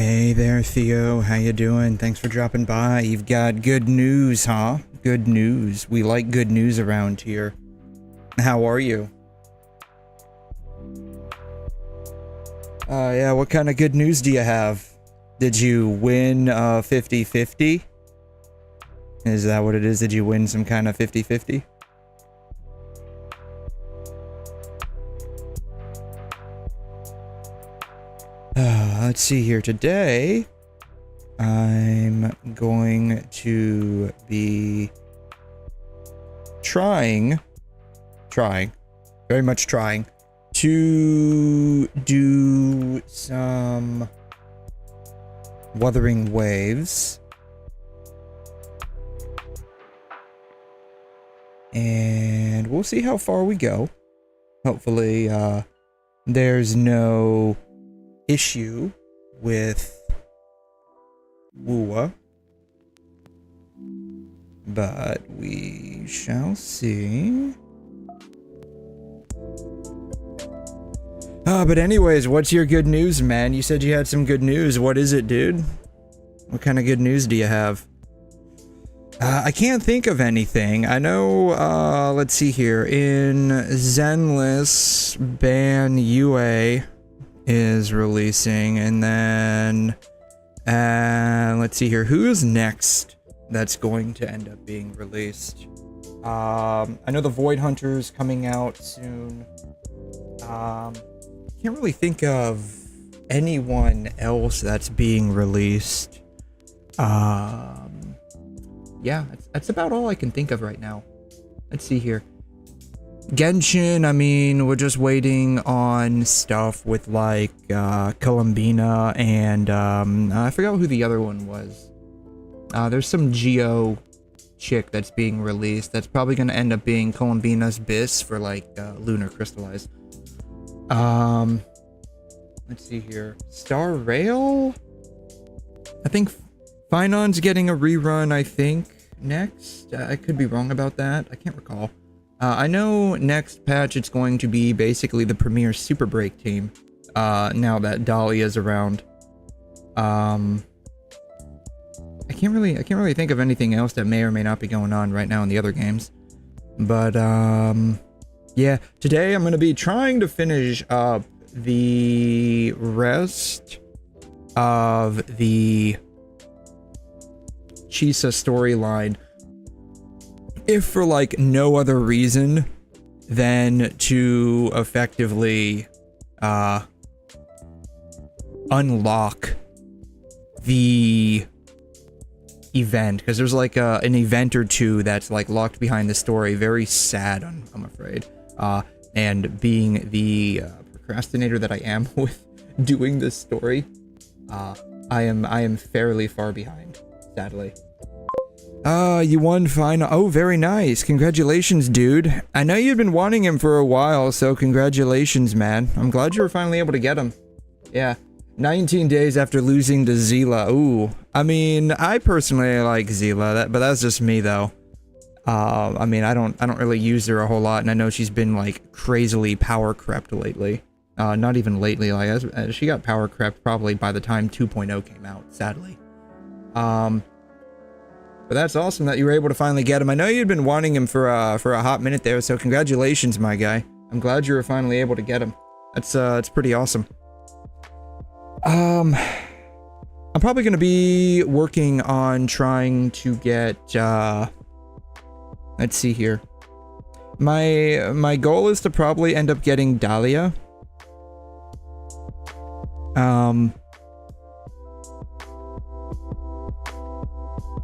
Hey there, Theo. How you doing? Thanks for dropping by. You've got good news, huh? Good news. We like good news around here. How are you? Yeah, what kind of good news do you have? Did you win 50-50? Is that what it is? Did you win some kind of 50-50? Let's see here. Today, I'm going to be trying, very much trying, to do some Wuthering Waves. And we'll see how far we go. Hopefully, there's no issue with 𝘬𝘯, but we shall see. But anyways, what's your good news, man? You said you had some good news. What is it, dude? What kind of good news do you have? I can't think of anything. I know, let's see here. In Zenless, 𝘬𝘩𝘦𝘺 is releasing, and then let's see here, who is next that's going to end up being released? I know the Void Hunter's coming out soon. Can't really think of anyone else that's being released. Yeah, that's about all I can think of right now. Let's see here. Genshin, I mean, we're just waiting on stuff with like 𝘐𝘮 and I forgot who the other one was. There's some Geo chick that's being released. That's probably going to end up being 𝘐𝘮's 𝘵 for like Lunar Crystallized. Let's see here. Star Rail? I think Finon's getting a rerun, I think, next. I could be wrong about that. I can't recall. I know next patch it's going to be basically the premier Super Break team, now that Dahlia's around. I can't really think of anything else that may or may not be going on right now in the other games. But, yeah, today I'm going to be trying to finish up the rest of the 𝘬𝘲 storyline, if for like no other reason than to effectively unlock the event, because there's like an event or two that's like locked behind the story. Very sad, I'm afraid. And being the procrastinator that I am with doing this story, I am fairly far behind, sadly. You won final. Oh, very nice. Congratulations, dude. I know you've been wanting him for a while, so congratulations, man. I'm glad you were finally able to get him. Yeah. 19 days after losing to 𝘬𝘲. Ooh. I mean, I personally like 𝘬𝘲, but that's just me, though. I mean, I don't really use her a whole lot, and I know she's been, like, crazily power crept lately. Not even lately, like, she got power crept probably by the time 2.0 came out, sadly. But that's awesome that you were able to finally get him. I know you'd been wanting him for a hot minute there, so congratulations, my guy. I'm glad you were finally able to get him. It's pretty awesome. I'm probably gonna be working on trying to get, let's see here. My goal is to probably end up getting Dahlia.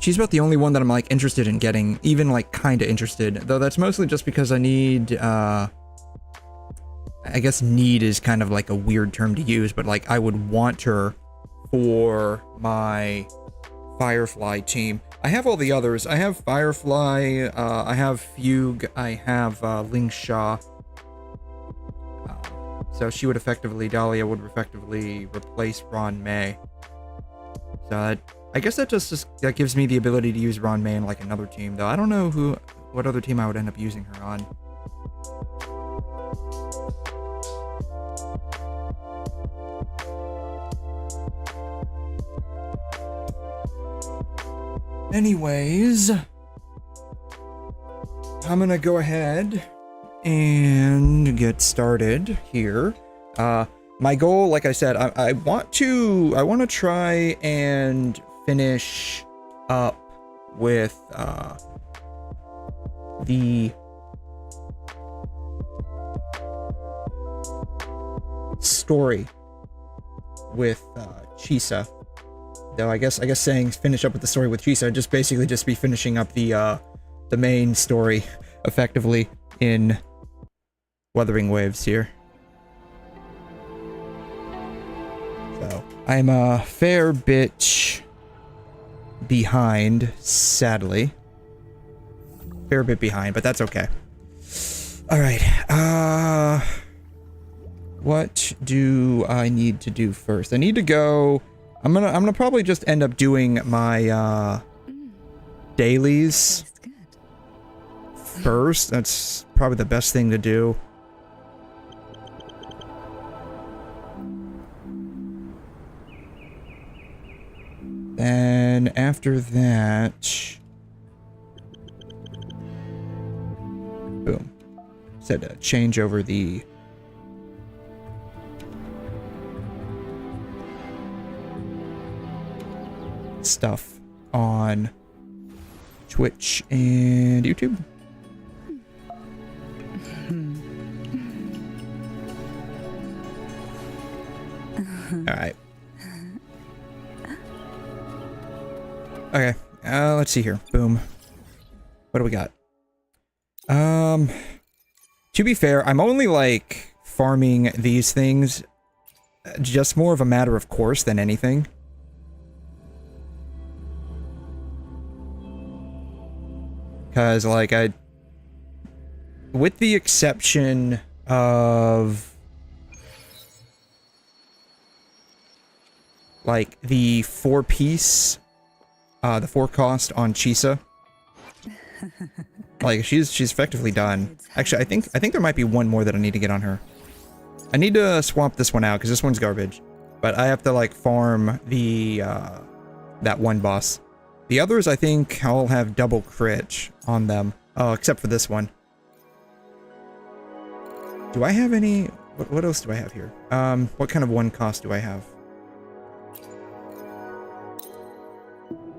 She's about the only one that I'm, like, interested in getting, even, like, kinda interested. Though that's mostly just because I need, I guess need is kind of, like, a weird term to use, but, like, I would want her for my Firefly team. I have all the others. I have Firefly, I have Fugue, I have, Lingsha. So she would effectively, Dahlia would effectively replace 𝘮𝘮𝘳. So I guess that that gives me the ability to use 𝘮𝘮𝘳 in like another team, though I don't know what other team I would end up using her on. Anyways, I'm gonna go ahead and get started here. My goal, like I said, I want to try and finish up with the story with 𝘬𝘳. Though I guess saying finish up with the story with 𝘬𝘳 just basically just be finishing up the main story effectively in Wuthering Waves here. So I'm a fair bit behind, sadly. Fair bit behind, but that's okay. All right. What do I need to do first? I need to go. I'm gonna probably just end up doing my dailies first. That's probably the best thing to do. Then after that, boom. Said change over the stuff on Twitch and YouTube. All right. Okay. Let's see here. Boom. What do we got? To be fair, I'm only like farming these things just more of a matter of course than anything. Because, like, with the exception of, like, the 4-piece, the 4-cost on 𝘬𝘳, like, she's effectively done. Actually, I think there might be one more that I need to get on her. I need to swap this one out, because this one's garbage. But I have to, like, farm the, that one boss. The others, I think, I'll have double crit on them. Oh, except for this one. Do I have any... What else do I have here? What kind of 1-cost do I have?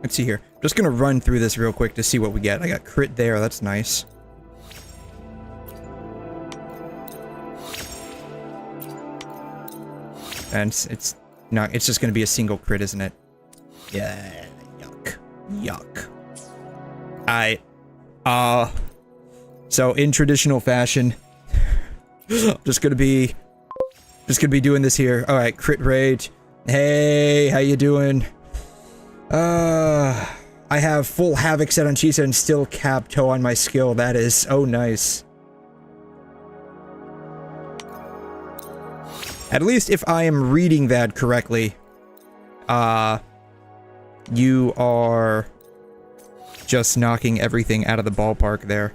Let's see here. Just gonna run through this real quick to see what we get. I got crit there, that's nice. And it's not... It's just gonna be a single crit, isn't it? Yeah. Yuck. So in traditional fashion, just gonna be doing this here. All right, crit rate. Hey, how you doing? I have full havoc set on 𝘬𝘳 and still cap toe on my skill. That is oh nice. At least if I am reading that correctly, you are just knocking everything out of the ballpark there.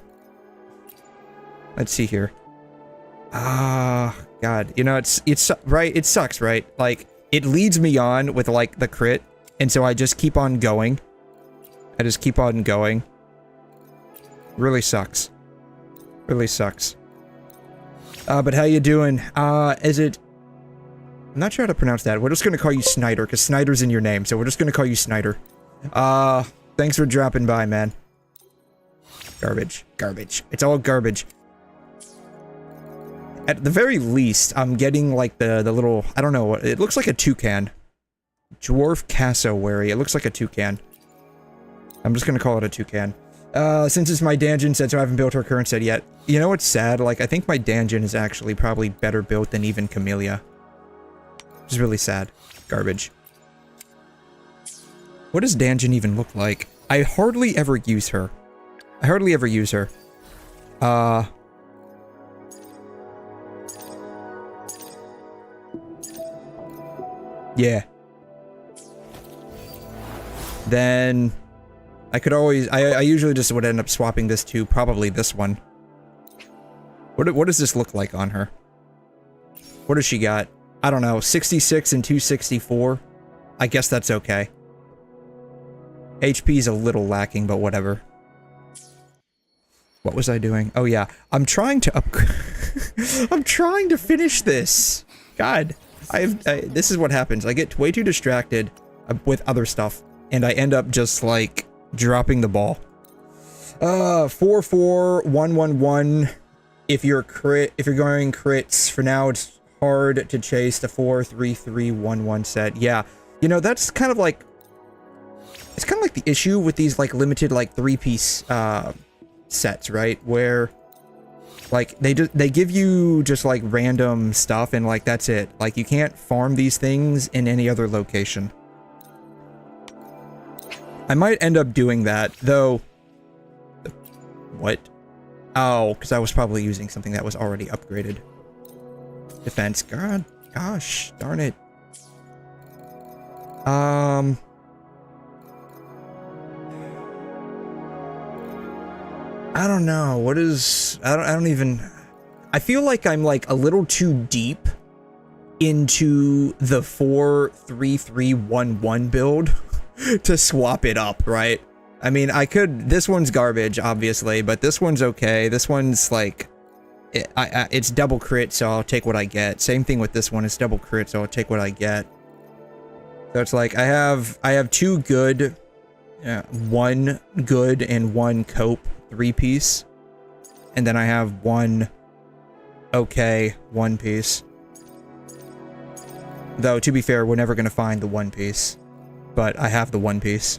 Let's see here. God, you know, it's right, it sucks, right? Like, it leads me on with, like, the crit, and so I just keep on going. I just keep on going. Really sucks. Really sucks. But how you doing? Is it... I'm not sure how to pronounce that. We're just gonna call you Snyder, because Snyder's in your name, so we're just gonna call you Snyder. Thanks for dropping by, man. Garbage. Garbage. It's all garbage. At the very least, I'm getting, like, the little... I don't know, it looks like a toucan. Dwarf cassowary. It looks like a toucan. I'm just gonna call it a toucan. Since it's my Danjin set, so I haven't built her current set yet. You know what's sad? Like, I think my Danjin is actually probably better built than even 𝘬𝘳𝘴. Which is really sad. Garbage. What does Danjin even look like? I hardly ever use her. I hardly ever use her. Yeah. Then... I could always... I usually just would end up swapping this to probably this one. What does this look like on her? What does she got? I don't know, 66 and 264? I guess that's okay. HP is a little lacking, but whatever. What was I doing? Oh yeah, I'm trying to upgrade. I'm trying to finish this. God, this is what happens. I get way too distracted with other stuff, and I end up just like dropping the ball. 4-4-1-1-1. If you're going crits, for now it's hard to chase the 4-3-3-1-1 set. Yeah, you know, that's kind of like, it's kind of like the issue with these like limited like 3-piece sets, right? Where like they give you just like random stuff and like that's it. Like you can't farm these things in any other location. I might end up doing that though. What? Oh, because I was probably using something that was already upgraded. Defense. God, gosh, darn it. I don't know. What is... I don't even... I feel like I'm like a little too deep into the 4-3-3-1-1 build to swap it up, right? I mean, I could... This one's garbage, obviously, but this one's okay. This one's like... It's double crit, so I'll take what I get. Same thing with this one. It's double crit, so I'll take what I get. So it's like, I have two good... one good and one cope 3-piece. And then I have one okay 1-piece. Though, to be fair, we're never going to find the 1-piece. But I have the 1-piece.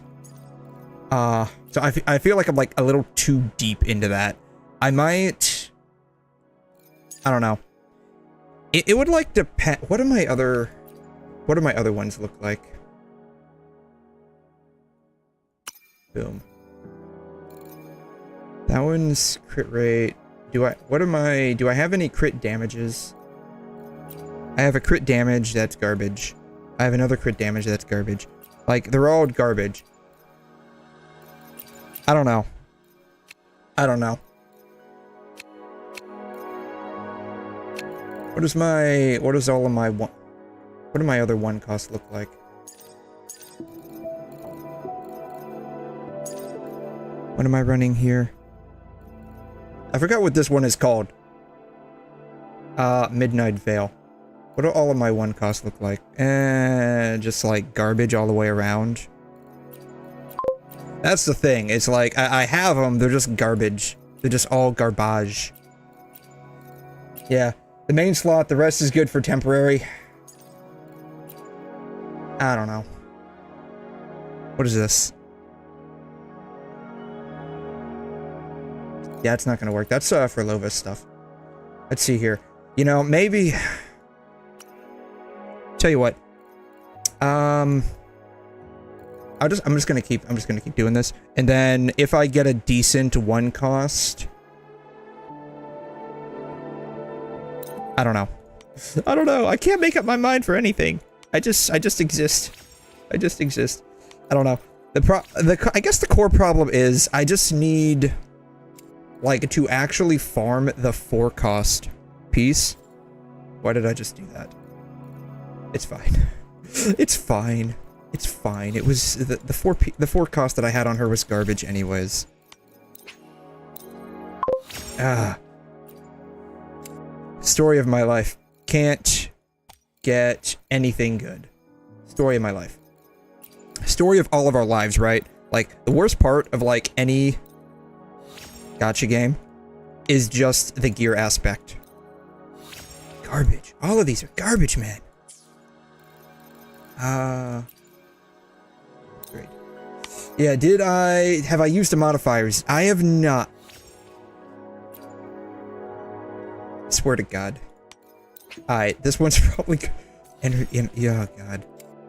So I feel like I'm like a little too deep into that. I might... I don't know. It would like depend... What do my other ones look like? Boom. That one's crit rate. Do I have any crit damages? I have a crit damage that's garbage. I have another crit damage that's garbage. Like, they're all garbage. I don't know. I don't know. What does all of my what do my other 1 costs look like? What am I running here? I forgot what this one is called. Midnight Veil. What do all of my 1 costs look like? Just like garbage all the way around. That's the thing. It's like, I have them, they're just garbage. They're just all garbage. Yeah. The main slot, the rest is good for temporary. I don't know. What is this? Yeah, it's not gonna work. That's for Lova's stuff. Let's see here. You know, maybe... Tell you what. I'm just gonna keep doing this. And then if I get a decent 1 cost... I don't know. I don't know. I can't make up my mind for anything. I just exist. I just exist. I don't know. I guess the core problem is I just need like to actually farm the 4 cost piece. Why did I just do that? It's fine. It's fine. It's fine. It was the 4 cost that I had on her was garbage anyways. Story of my life. Can't get anything good. Story of my life. Story of all of our lives, right? Like, the worst part of, like, any gacha game is just the gear aspect. Garbage. All of these are garbage, man. Great. Yeah, have I used the modifiers? I have not. Swear to God. Alright, this one's probably... Yeah, God.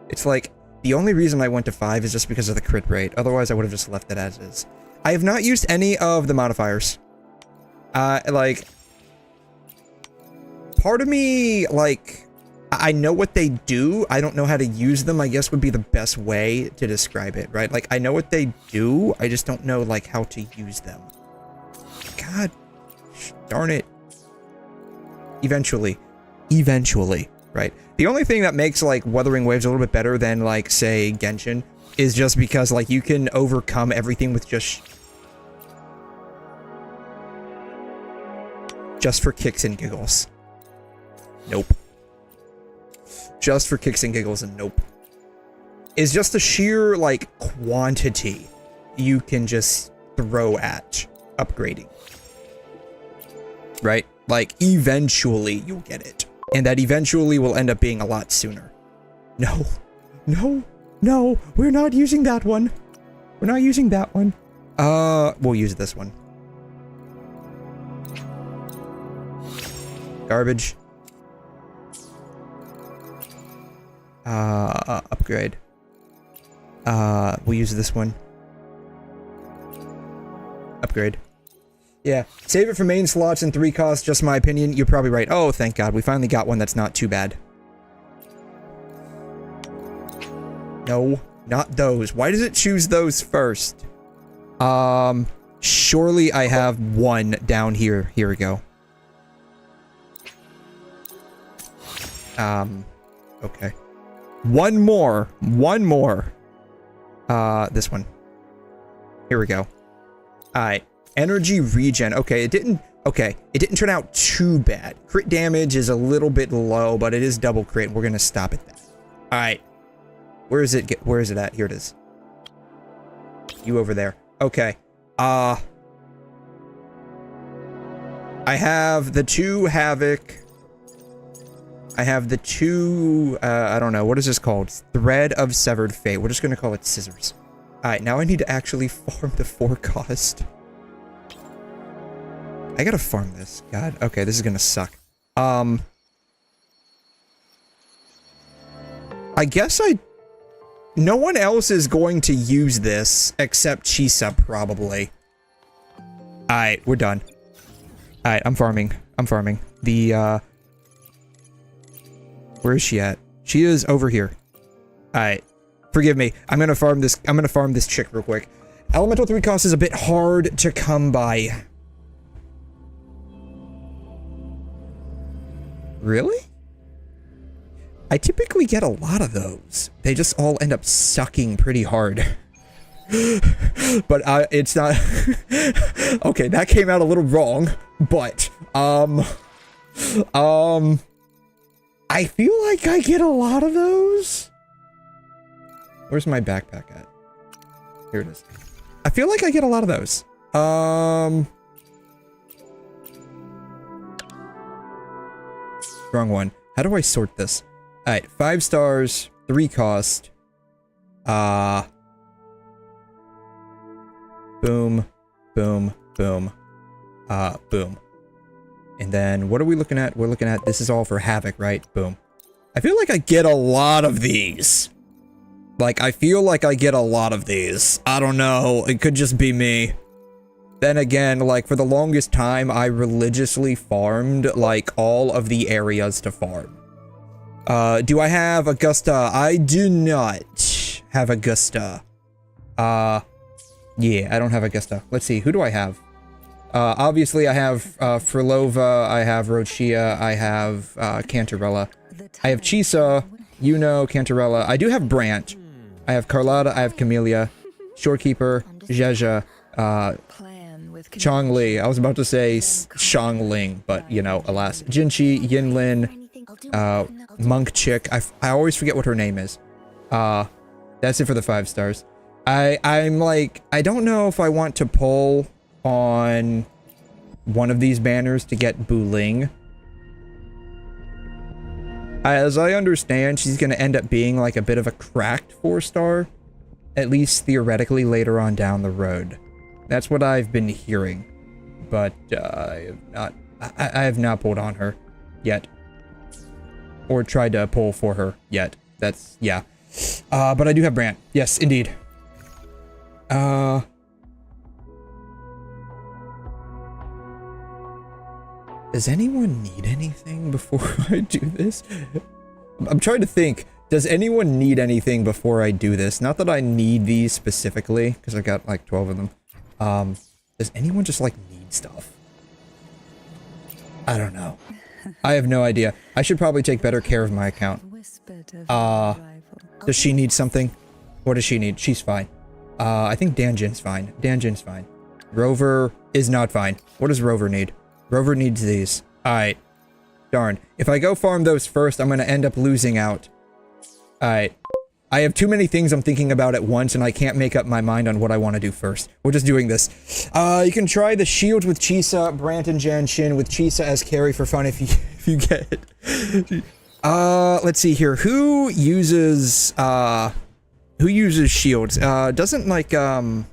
It's like, the only reason I went to 5 is just because of the crit rate. Otherwise, I would have just left it as is. I have not used any of the modifiers. Like... Part of me, like... I know what they do. I don't know how to use them, I guess would be the best way to describe it, right? Like, I know what they do, I just don't know, like, how to use them. God. Darn it. Eventually, right? The only thing that makes, like, Wuthering Waves a little bit better than, like, say, Genshin is just because, like, you can overcome everything with just for kicks and giggles. Nope. Just for kicks and giggles and nope. Is just the sheer, like, quantity you can just throw at upgrading. Right? Like, eventually you'll get it. And that eventually will end up being a lot sooner. No. No. No. We're not using that one. We're not using that one. We'll use this one. Garbage. Upgrade. We'll use this one. Upgrade. Yeah, save it for main slots and 3 costs, just my opinion. You're probably right. Oh, thank God. We finally got one that's not too bad. No, not those. Why does it choose those first? Surely I have one down here. Here we go. Okay. One more. One more. This one. Here we go. Alright. Energy regen. Okay, it didn't turn out too bad. Crit damage is a little bit low, but it is double crit. We're gonna stop at that. Alright. Where is it at? Here it is. You over there. Okay. I have the 2 Havoc. I have the 2, I don't know, what is this called? Thread of Severed Fate. We're just gonna call it Scissors. Alright, now I need to actually farm the 4 cost. I gotta farm this. God, okay, this is gonna suck. I guess no one else is going to use this except 𝘬𝘬, probably. Alright, we're done. Alright, I'm farming. Where is she at? She is over here. Alright. Forgive me. I'm gonna farm this chick real quick. Elemental 3 cost is a bit hard to come by. Really? I typically get a lot of those. They just all end up sucking pretty hard. But it's not... Okay, that came out a little wrong, but, I feel like I get a lot of those. Where's my backpack at? Here it is. I feel like I get a lot of those. Wrong one. How do I sort this? Alright, 5 stars, 3 cost. Boom, boom, boom. Boom. And then, what are we looking at? We're looking at, this is all for Havoc, right? Boom. I feel like I get a lot of these. Like, I feel like I get a lot of these. I don't know. It could just be me. Then again, like, for the longest time, I religiously farmed, like, all of the areas to farm. Do I have Augusta? I do not have Augusta. Yeah, I don't have Augusta. Let's see, who do I have? Obviously I have, Frolova, I have Rochia, I have, Cantarella. I have 𝘬𝘬, Cantarella. I do have Brant. I have Carlotta, I have Camellia, Shorekeeper, 𝘠𝘬𝘬, Chongli. I was about to say Shangling, but, you know, alas. Jinchi, Yinlin, Monk Chick. I always forget what her name is. That's it for the 5 stars. I'm like, I don't know if I want to pull on one of these banners to get Buling. As I understand, she's going to end up being like a bit of a cracked 4-star, at least theoretically later on down the road. That's what I've been hearing, but I have not pulled on her yet, or tried to pull for her yet. That's, yeah. But I do have Brant. Yes, indeed. Does anyone need anything before I do this? I'm trying to think. Does anyone need anything before I do this? Not that I need these specifically, because I got like 12 of them. Does anyone just like need stuff? I don't know. I have no idea. I should probably take better care of my account. Does she need something? What does she need? She's fine. I think Danjin's fine. Danjin's fine. Rover is not fine. What does Rover need? Rover needs these. Alright. Darn. If I go farm those first, I'm gonna end up losing out. Alright. I have too many things I'm thinking about at once, and I can't make up my mind on what I want to do first. We're just doing this. You can try the shields with 𝘬𝘳, Brant and Janshin with 𝘬𝘳 as carry for fun if you get it. Let's see here. Who uses shields? Doesn't like, I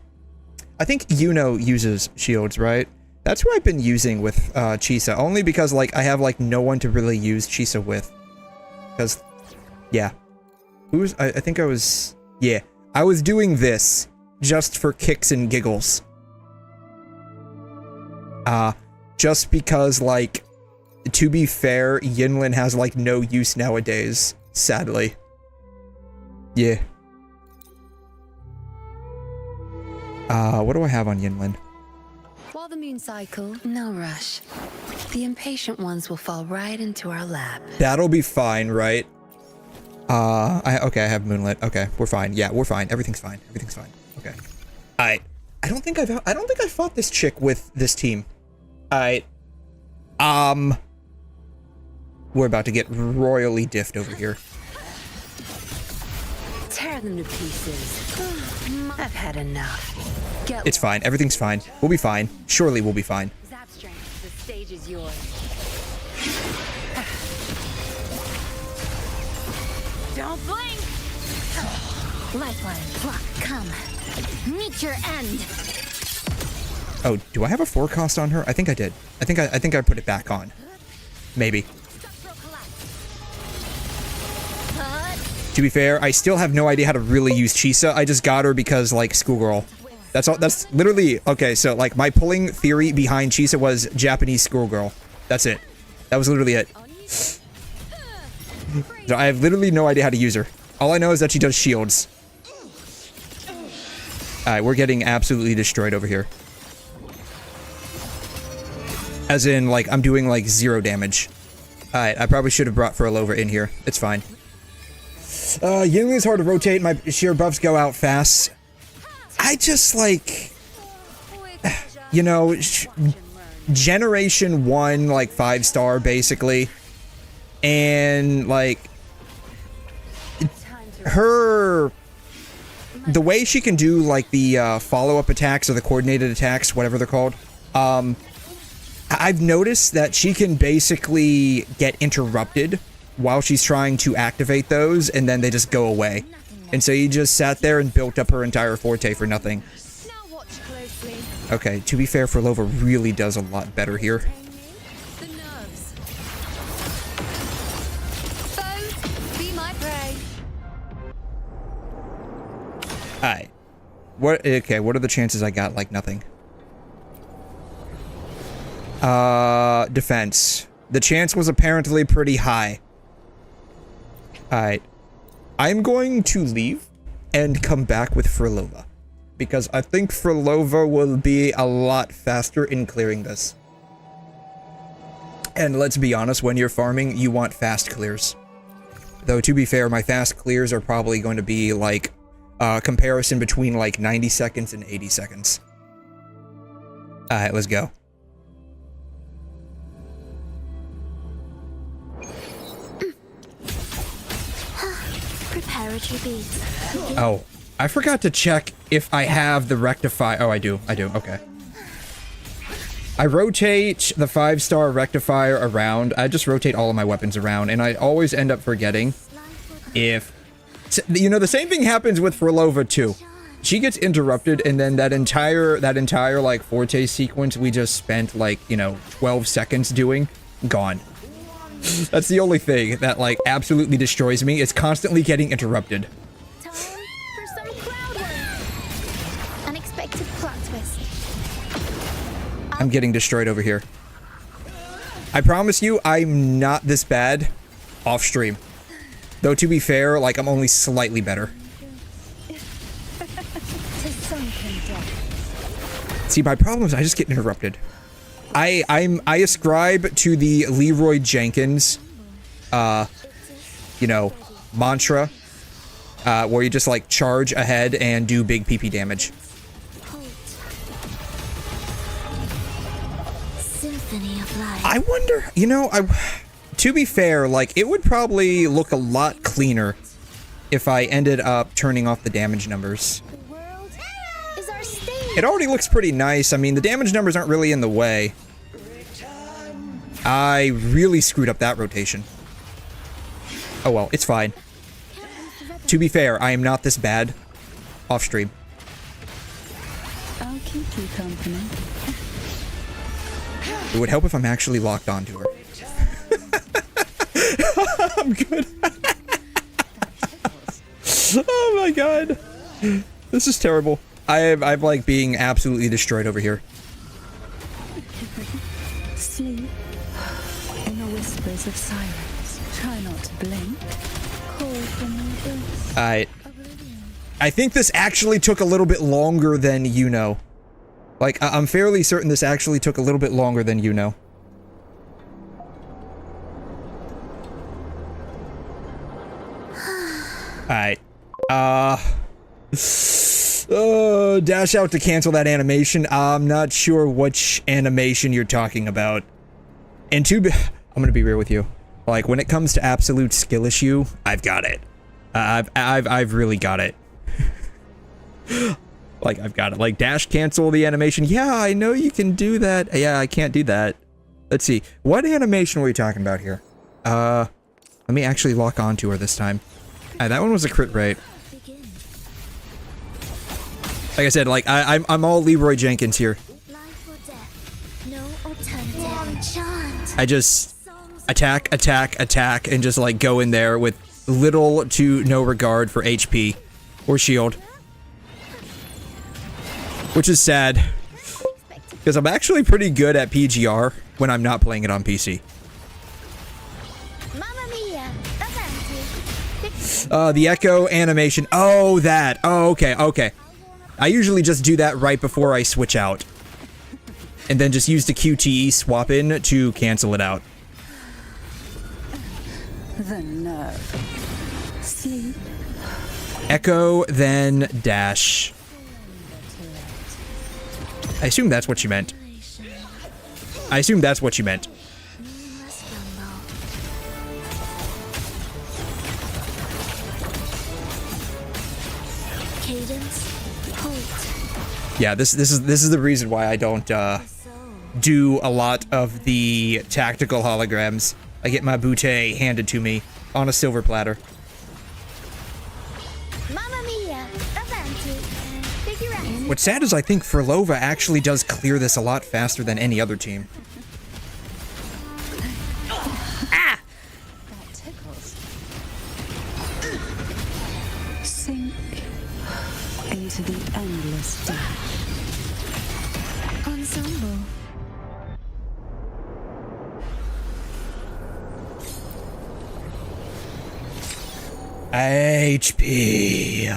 think Yuno uses shields, right? That's who I've been using with, 𝘬𝘳, only because, like, I have, like, no one to really use 𝘬𝘳 with. Because, yeah. I think I was... Yeah. I was doing this just for kicks and giggles. Just because, like, to be fair, Yinlin has, like, no use nowadays, sadly. Yeah. What do I have on Yinlin? While the moon cycle, no rush. The impatient ones will fall right into our lap. That'll be fine, right? Okay, I have Moonlit. Okay, we're fine. Yeah, we're fine. Everything's fine. Everything's fine. Okay. I don't think I fought this chick with this team. We're about to get royally diffed over here. Tear them to pieces. I've had enough. It's fine. Everything's fine. We'll be fine. Surely we'll be fine. Zap strength. The stage is yours. Don't blink! Lifeline, flock, come. Meet your end. Oh, do I have a forecast on her? I think I did. I think I put it back on. Maybe. To be fair, I still have no idea how to really use 𝘬𝘳. I just got her because, like, schoolgirl. That's all. That's literally okay. So, like, my pulling theory behind 𝘬𝘳 was Japanese schoolgirl. That's it. That was literally it. So I have literally no idea how to use her. All I know is that she does shields. Alright, we're getting absolutely destroyed over here. As in, like, I'm doing, like, 0 damage. Alright, I probably should have brought Furlover in here. It's fine. Yingling is hard to rotate. My sheer buffs go out fast. I just, like... You know, Generation 1, like, 5-star, basically. And, like, the way she can do, like, the follow-up attacks or the coordinated attacks, whatever they're called, I've noticed that she can basically get interrupted while she's trying to activate those, and then they just go away. And so you just sat there and built up her entire forte for nothing. Okay, to be fair, Furlover really does a lot better here. Alright. Okay, what are the chances I got? Like, nothing. Defense. The chance was apparently pretty high. Alright. I'm going to leave and come back with Furlover. Because I think Furlover will be a lot faster in clearing this. And let's be honest, when you're farming, you want fast clears. Though, to be fair, my fast clears are probably going to be, like, comparison between, like, 90 seconds and 80 seconds. Alright, let's go. Preparatory beats. Oh, I forgot to check if I have the rectify. Oh, I do. Okay. I rotate the 5-star rectifier around. I just rotate all of my weapons around, and I always end up forgetting if... You know, the same thing happens with Furlover too. She gets interrupted, and then that entire like forte sequence we just spent like, you know, 12 seconds doing, gone. That's the only thing that like absolutely destroys me. It's constantly getting interrupted. Time for some cloud work. Unexpected plot twist. I'm getting destroyed over here. I promise you, I'm not this bad off stream. Though, to be fair, like, I'm only slightly better. See, my problem is I just get interrupted. I ascribe to the Leroy Jenkins, you know, mantra where you just like charge ahead and do big PP damage. Symphony of life. I wonder, you know, to be fair, like, it would probably look a lot cleaner if I ended up turning off the damage numbers. The world is our stage. It already looks pretty nice. I mean, the damage numbers aren't really in the way. I really screwed up that rotation. Oh well, it's fine. To be fair, I am not this bad off stream. I'll keep you company. It would help if I'm actually locked onto her. I'm good. Oh my god. This is terrible. I'm like being absolutely destroyed over here. Sleep in the whispers of silence. Try not to blink. Call from the abyss. I think this actually took a little bit longer than you know. Like, I'm fairly certain this actually took a little bit longer than you know. Alright. Dash out to cancel that animation. I'm not sure which animation you're talking about. And I'm gonna be real with you. Like, when it comes to absolute skill issue, I've got it. I've really got it. Like, I've got it. Like, dash cancel the animation. Yeah, I know you can do that. Yeah, I can't do that. Let's see. What animation were we talking about here? Let me actually lock onto her this time. That one was a crit rate. Like I said, like, I'm all Leroy Jenkins here. Life or death. No alternative. Enchant. I just attack, attack, attack, and just, like, go in there with little to no regard for HP or shield. Which is sad, because I'm actually pretty good at PGR when I'm not playing it on PC. Mamma mia. Avanti. The echo animation. Oh, that. Oh, okay, okay. I usually just do that right before I switch out. And then just use the QTE swap in to cancel it out. The nerve. Sleep. Echo, then dash. I assume that's what you meant. I assume that's what you meant. Cadence. Halt. Yeah, this is the reason why I don't do a lot of the tactical holograms. I get my butte handed to me on a silver platter. Mamma mia. Avanti. Figure out. What's sad is I think 𝘬𝘁 actually does clear this a lot faster than any other team. That tickles. Sink into the endless dash. Ensemble. HP.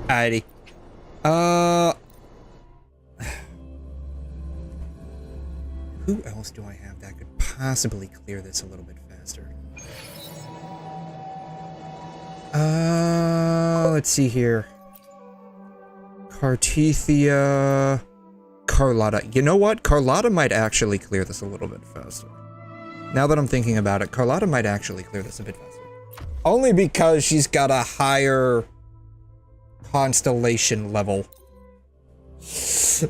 Alrighty. Who else do I have that could possibly clear this a little bit faster? Let's see here. Cartethia. Carlotta. You know what? Carlotta might actually clear this a little bit faster. Now that I'm thinking about it, Carlotta might actually clear this a bit faster. Only because she's got a higher constellation level.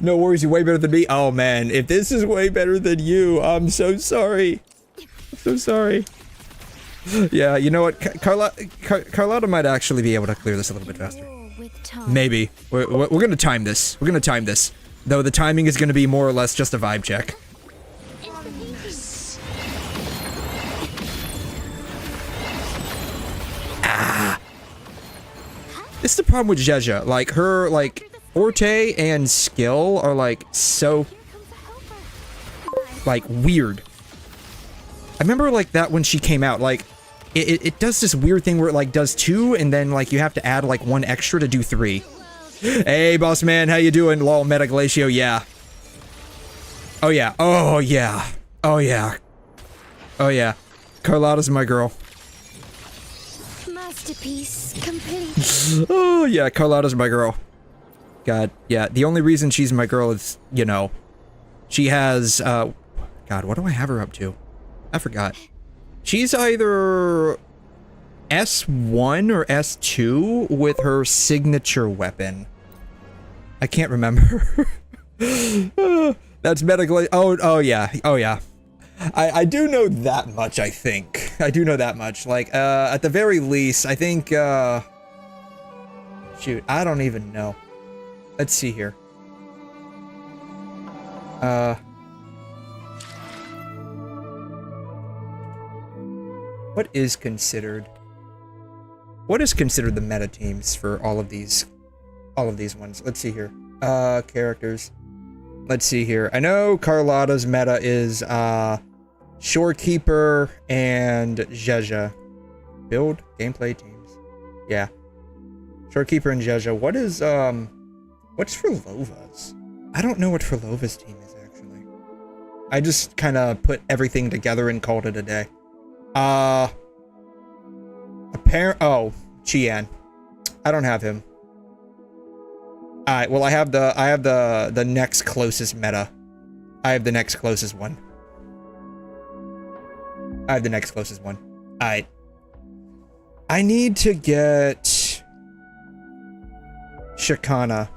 No worries, you're way better than me. Oh man, if this is way better than you, I'm so sorry. I'm so sorry. Yeah, you know what? Carlotta might actually be able to clear this a little bit faster. Maybe. We're gonna time this. We're gonna time this. Though the timing is gonna be more or less just a vibe check. This is the problem with 𝘧𝘬𝘳. Like, her, like, forte and skill are, like, so, like, weird. I remember, like, that when she came out, like, it does this weird thing where it, like, does 2, and then, like, you have to add, like, 1 extra to do 3. Hey, boss man, how you doing? Lol, 𝘧𝘬𝘳𝘳, yeah. Oh, yeah. Oh, yeah. Oh, yeah. Oh, yeah. Carlotta's my girl. masterpiece complete. Oh, yeah, Carlotta's my girl. God, yeah, the only reason she's my girl is, you know, she has, God, what do I have her up to? I forgot. She's either S1 or S2 with her signature weapon. I can't remember. That's medically, oh yeah, I do know that much, I think. I do know that much. Like, at the very least, I think, shoot, I don't even know. Let's see here. What is considered the meta teams for all of these ones? Let's see here. Characters. Let's see here. I know Carlotta's meta is, Shorekeeper and 𝘧𝘬𝘳. Build gameplay teams. Yeah. Shorekeeper and 𝘧𝘬𝘳. What is, what's 𝘧𝘬𝘬𝘺's? I don't know what 𝘧𝘬𝘬𝘺's team is, actually. I just kind of put everything together and called it a day. Oh, 𝘰𝘮. I don't have him. Alright, well I have the next closest meta. I have the next closest one. Alright. I need to get Shakana.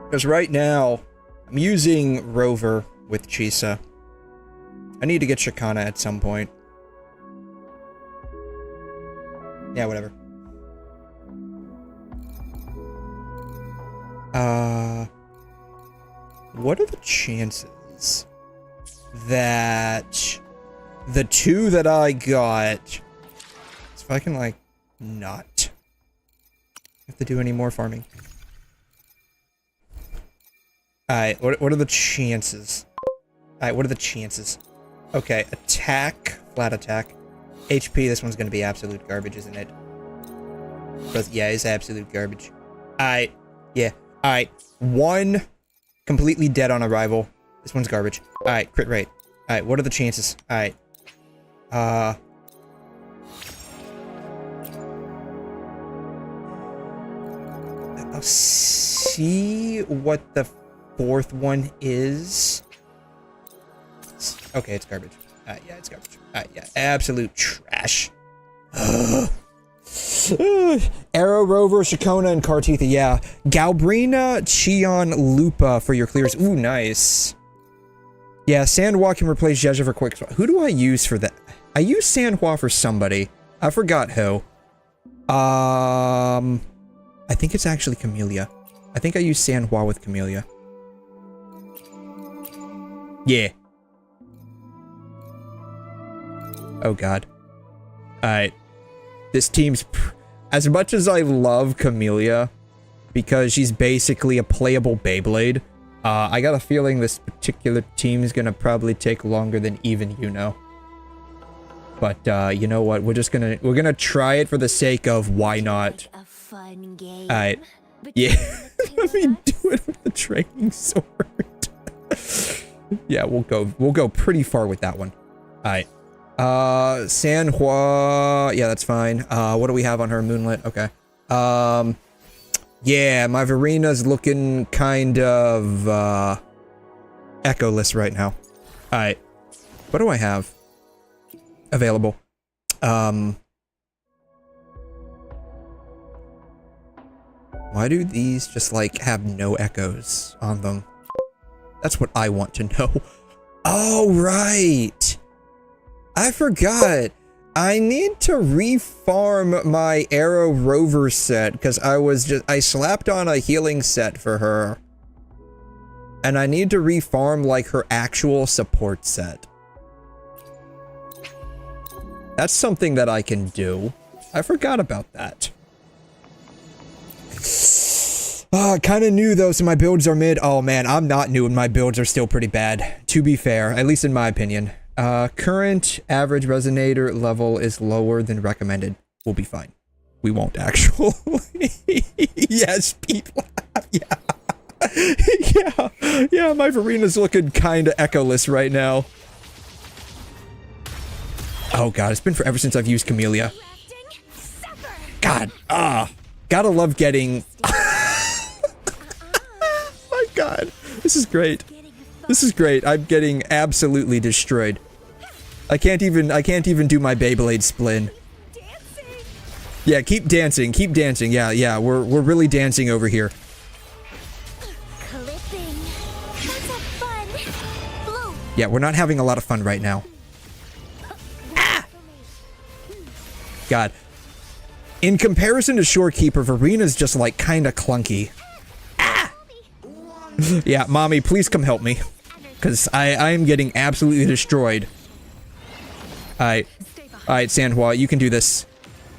Because right now, I'm using Rover with Chisa. I need to get Shakana at some point. Yeah, whatever. What are the chances that the two that I got, if I can, like, not have to do any more farming. Alright, what are the chances? Alright, what are the chances? Okay, attack, flat attack. HP, this one's gonna be absolute garbage, isn't it? But yeah, it's absolute garbage. Alright, yeah. Alright, one completely dead on arrival. This one's garbage. Alright, crit rate. Alright, what are the chances? Alright. I'll see what the fourth one is. Okay, it's garbage. Yeah, it's garbage. Yeah, absolute trash. Arrow, Rover, Shakona, and Kartitha, yeah. 𝘐𝘮 𝘕𝘮 for your clears. Ooh, nice. Yeah, 𝘧𝘠 can replace 𝘧𝘬𝘳 for quick. Who do I use for that? I use 𝘧𝘠 for somebody. I forgot who. I think it's actually 𝘠𝑚𝑒𝑙𝑖A. I think I use 𝘧𝘠 with 𝘠𝑚𝑒𝑙𝑖A. Yeah. Oh god. Alright. This team's... As much as I love 𝘠𝑚𝑒L𝑖A, because she's basically a playable Beyblade, I got a feeling this particular team is gonna probably take longer than even you know. But, you know what? We're gonna try it for the sake of why not. Alright. Yeah. Let me do it with the training sword. Yeah, we'll go pretty far with that one. Alright. 𝘧𝘠, yeah, that's fine. What do we have on her? Moonlit, okay. Yeah, my Verina's looking kind of, echoless right now. Alright. What do I have available? Why do these just, like, have no echoes on them? That's what I want to know. Oh, right! I forgot. I need to refarm my Arrow Rover set because I slapped on a healing set for her. And I need to refarm like her actual support set. That's something that I can do. I forgot about that. I kinda new though, so my builds are mid. Oh man, I'm not new and my builds are still pretty bad. To be fair, at least in my opinion. Current average resonator level is lower than recommended. We'll be fine. We won't actually. Yes, people. Yeah. Yeah, my Verina's looking kinda echoless right now. Oh god, it's been forever since I've used 𝘠𝑚𝑒L𝑖A. God, gotta love getting... My God, this is great. This is great. I'm getting absolutely destroyed. I can't even do my Beyblade splin. Yeah, keep dancing, yeah, we're really dancing over here. Yeah, we're not having a lot of fun right now. Ah! God. In comparison to Shorekeeper, Verena's just like kinda clunky. Ah! Yeah, mommy, please come help me. Cause I am getting absolutely destroyed. Alright, 𝘧𝘬𝘳, you can do this.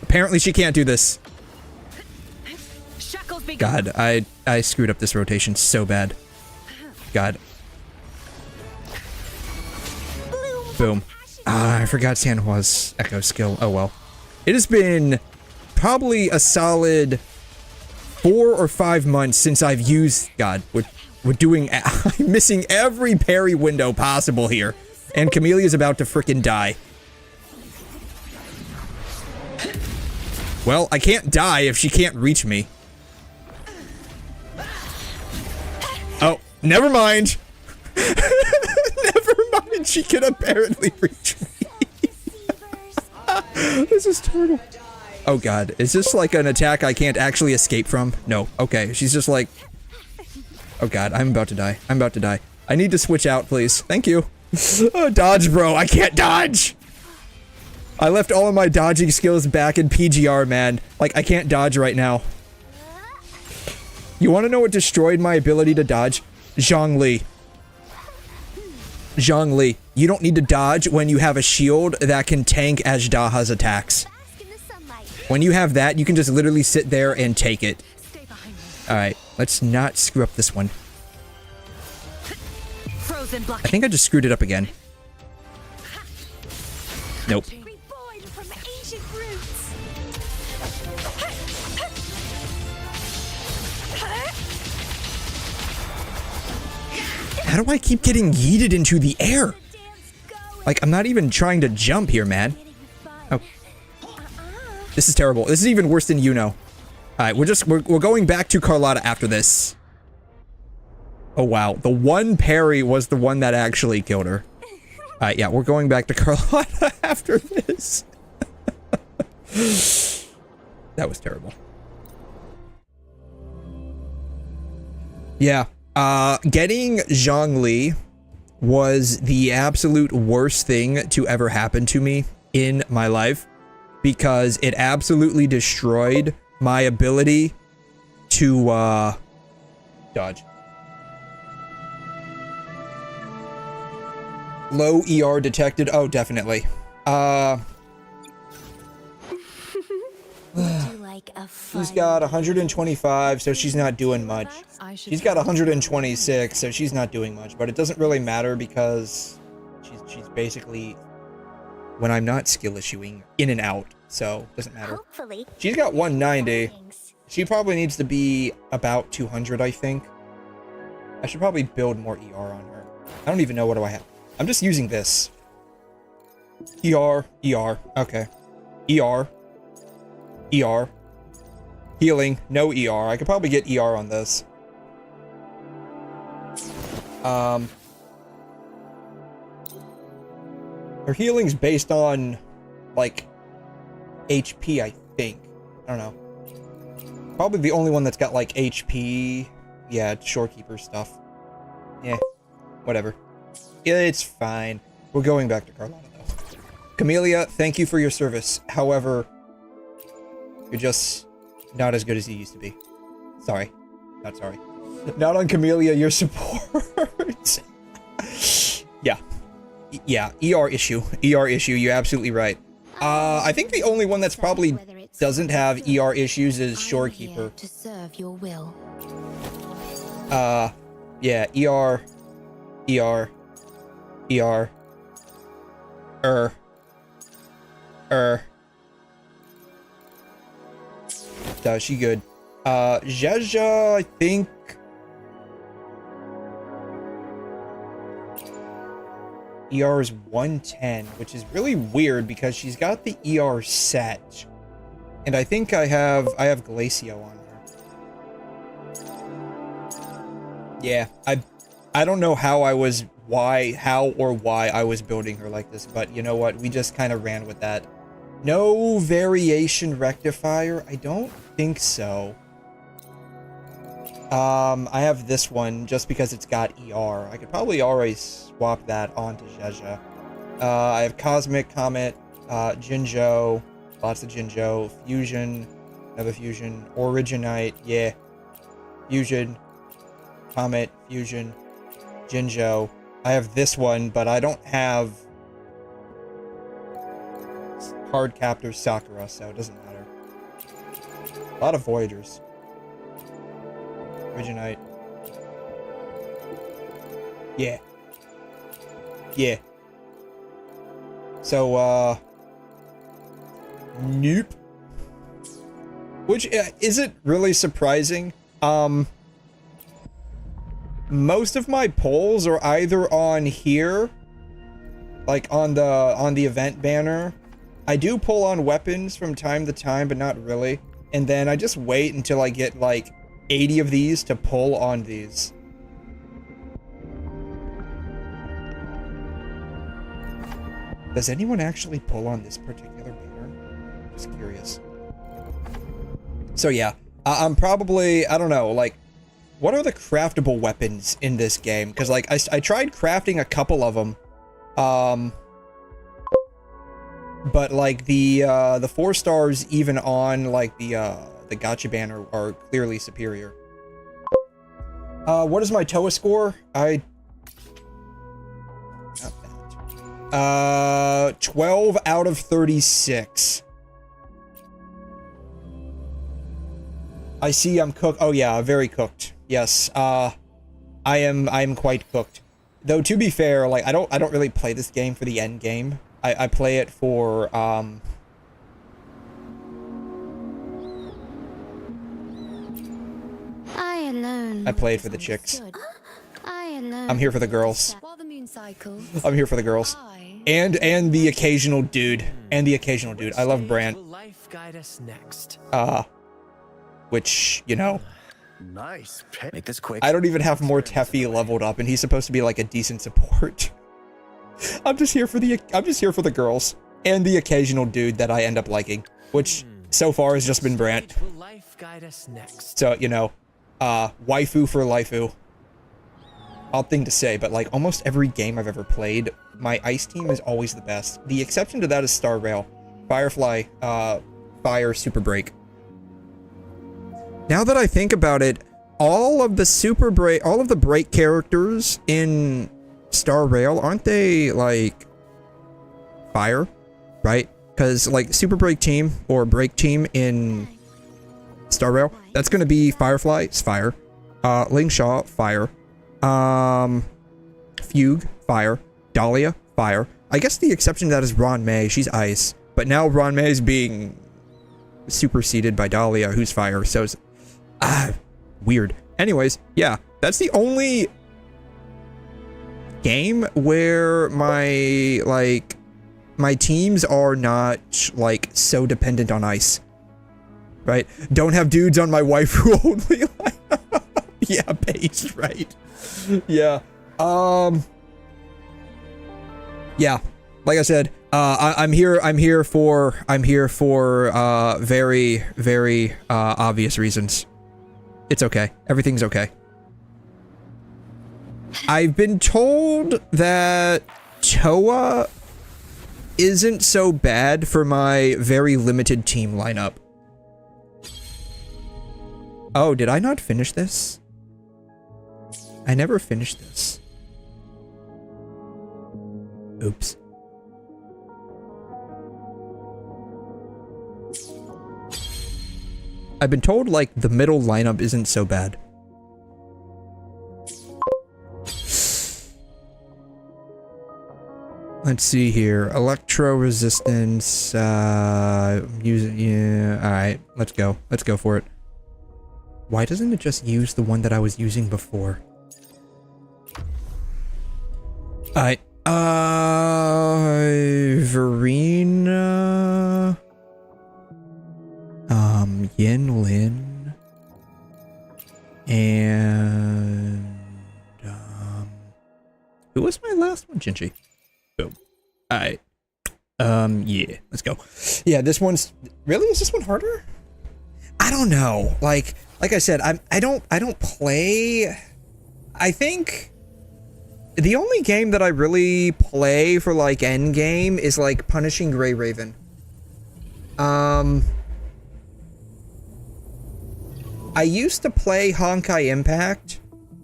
Apparently she can't do this. God, I screwed up this rotation so bad. God. Boom. I forgot 𝘧𝘬𝘳's echo skill. Oh well. It has been probably a solid 4 or 5 months since I've used... God, we're doing... I'm missing every parry window possible here. And Camellia's about to frickin' die. Well, I can't die if she can't reach me. Oh, never mind. Never mind, she can apparently reach me. This is terrible. Oh God, is this like an attack I can't actually escape from? No, okay, she's just like... Oh God, I'm about to die. I'm about to die. I need to switch out, please. Thank you. Oh, dodge, bro, I can't dodge! I left all of my dodging skills back in PGR, man. Like, I can't dodge right now. You want to know what destroyed my ability to dodge? Zhongli. Zhongli. You don't need to dodge when you have a shield that can tank Ajdaha's attacks. When you have that, you can just literally sit there and take it. Alright, let's not screw up this one. I think I just screwed it up again. Nope. How do I keep getting yeeted into the air? Like, I'm not even trying to jump here, man. Oh. This is terrible. This is even worse than Yuno. Alright, we're going back to Carlotta after this. Oh wow, the one parry was the one that actually killed her. Alright, yeah, we're going back to Carlotta after this. That was terrible. Yeah. Getting Zhongli was the absolute worst thing to ever happen to me in my life because it absolutely destroyed my ability to, dodge. Low ER detected. Oh, definitely. She's got 125, so she's not doing much. She's got 126, so she's not doing much, but it doesn't really matter because she's basically, when I'm not skill issuing, in and out, so it doesn't matter. She's got 190. She probably needs to be about 200, I think. I should probably build more ER on her. I don't even know what do I have. I'm just using this. ER, okay. ER. Healing, no ER. I could probably get ER on this. Her healing's based on, like, HP, I think. I don't know. Probably the only one that's got, like, HP. Yeah, Shorekeeper stuff. Yeah, whatever. It's fine. We're going back to Carlotta, though. Camellia, thank you for your service. However, you're just not as good as you used to be. Sorry. Not sorry. Not on Camellia, your support. Yeah. Yeah, ER issue. ER issue, you're absolutely right. I think the only one that's probably doesn't have ER issues is Shorekeeper. To serve your will. Yeah, she good. 𝘧𝘬𝘳, I think. ER is 110, which is really weird because she's got the ER set. And I think I have 𝘬𝘰𝘬𝘦 on her. Yeah, I don't know how I was why I was building her like this, but you know what? We just kind of ran with that. No variation rectifier? I don't think so. I have this one just because it's got ER. I could probably already swap that onto 𝘧𝘬𝘬. I have Cosmic, Comet, 𝘺𝘰𝘳, lots of 𝘺𝘰𝘳, Fusion, another Fusion, Originite, yeah. Fusion, Comet, Fusion, 𝘺𝘰𝘳. I have this one, but I don't have Card Captor Sakura, so it doesn't matter. A lot of Voyagers. Originite. Yeah. Yeah. So, nope. Which isn't really surprising. Most of my polls are either on here, like on the event banner. I do pull on weapons from time to time, but not really. And then I just wait until I get like 80 of these to pull on these. Does anyone actually pull on this particular banner? I'm just curious. So yeah, I'm probably, I don't know, like, what are the craftable weapons in this game? Because like I tried crafting a couple of them, but like the 4 stars even on like the gacha banner are clearly superior. What is my TOA score? Not bad. 12 out of 36. I see I'm cooked. Oh yeah, very cooked. Yes, I am quite cooked. Though to be fair, like I don't really play this game for the end game. I play it for I play it for the chicks. I'm here for the girls. I'm here for the girls. And the occasional dude. And the occasional dude. I love Brant. Which, you know. Nice. Make this quick. I don't even have more Teffy leveled up, and he's supposed to be like a decent support. I'm just here for the girls and the occasional dude that I end up liking, which so far has just been Brant. So, you know, waifu for laifu. Odd thing to say, but like almost every game I've ever played, my ice team is always the best. The exception to that is Star Rail, Firefly, Fire, Super Break. Now that I think about it, all of the break characters in Star Rail, aren't they like fire, right? Because like Super Break Team or Break Team in Star Rail, that's going to be Firefly, it's fire. Ling Shaw, fire. Fugue, fire. Dahlia, fire. I guess the exception to that is Ron-Mei, she's ice. But now Ron-Mei is being superseded by Dahlia, who's fire, so it's weird. Anyways, yeah, that's the only game where my teams are not like so dependent on ice, right? Don't have dudes on my waifu only. Yeah, base, right? Yeah. Yeah, like I said, I'm here for very, very obvious reasons. It's okay. Everything's okay. I've been told that TOA isn't so bad for my very limited team lineup. Oh, did I not finish this? I never finished this. Oops. I've been told, like, the middle lineup isn't so bad. Let's see here. Electro resistance, using, yeah, alright, let's go. Let's go for it. Why doesn't it just use the one that I was using before? Alright, Verena... And who was my last one? Gingy. Boom. Alright. Yeah, let's go. Yeah, this one's really, is this one harder? I don't know. Like I said, I don't play. I think the only game that I really play for like endgame is like Punishing Gray Raven. I used to play Honkai Impact,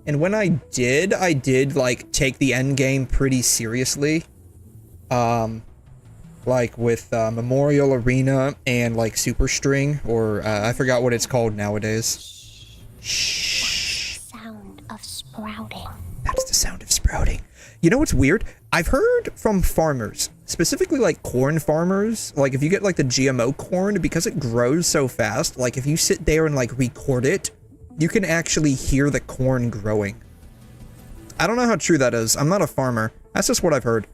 and when I did like take the end game pretty seriously. Like with Memorial Arena and like Super String, or I forgot what it's called nowadays. Shh. Sound of sprouting. That's the sound of sprouting. You know what's weird? I've heard from farmers, specifically like corn farmers, like if you get like the GMO corn, because it grows so fast, like if you sit there and like record it, you can actually hear the corn growing. I don't know how true that is. I'm not a farmer. That's just what I've heard.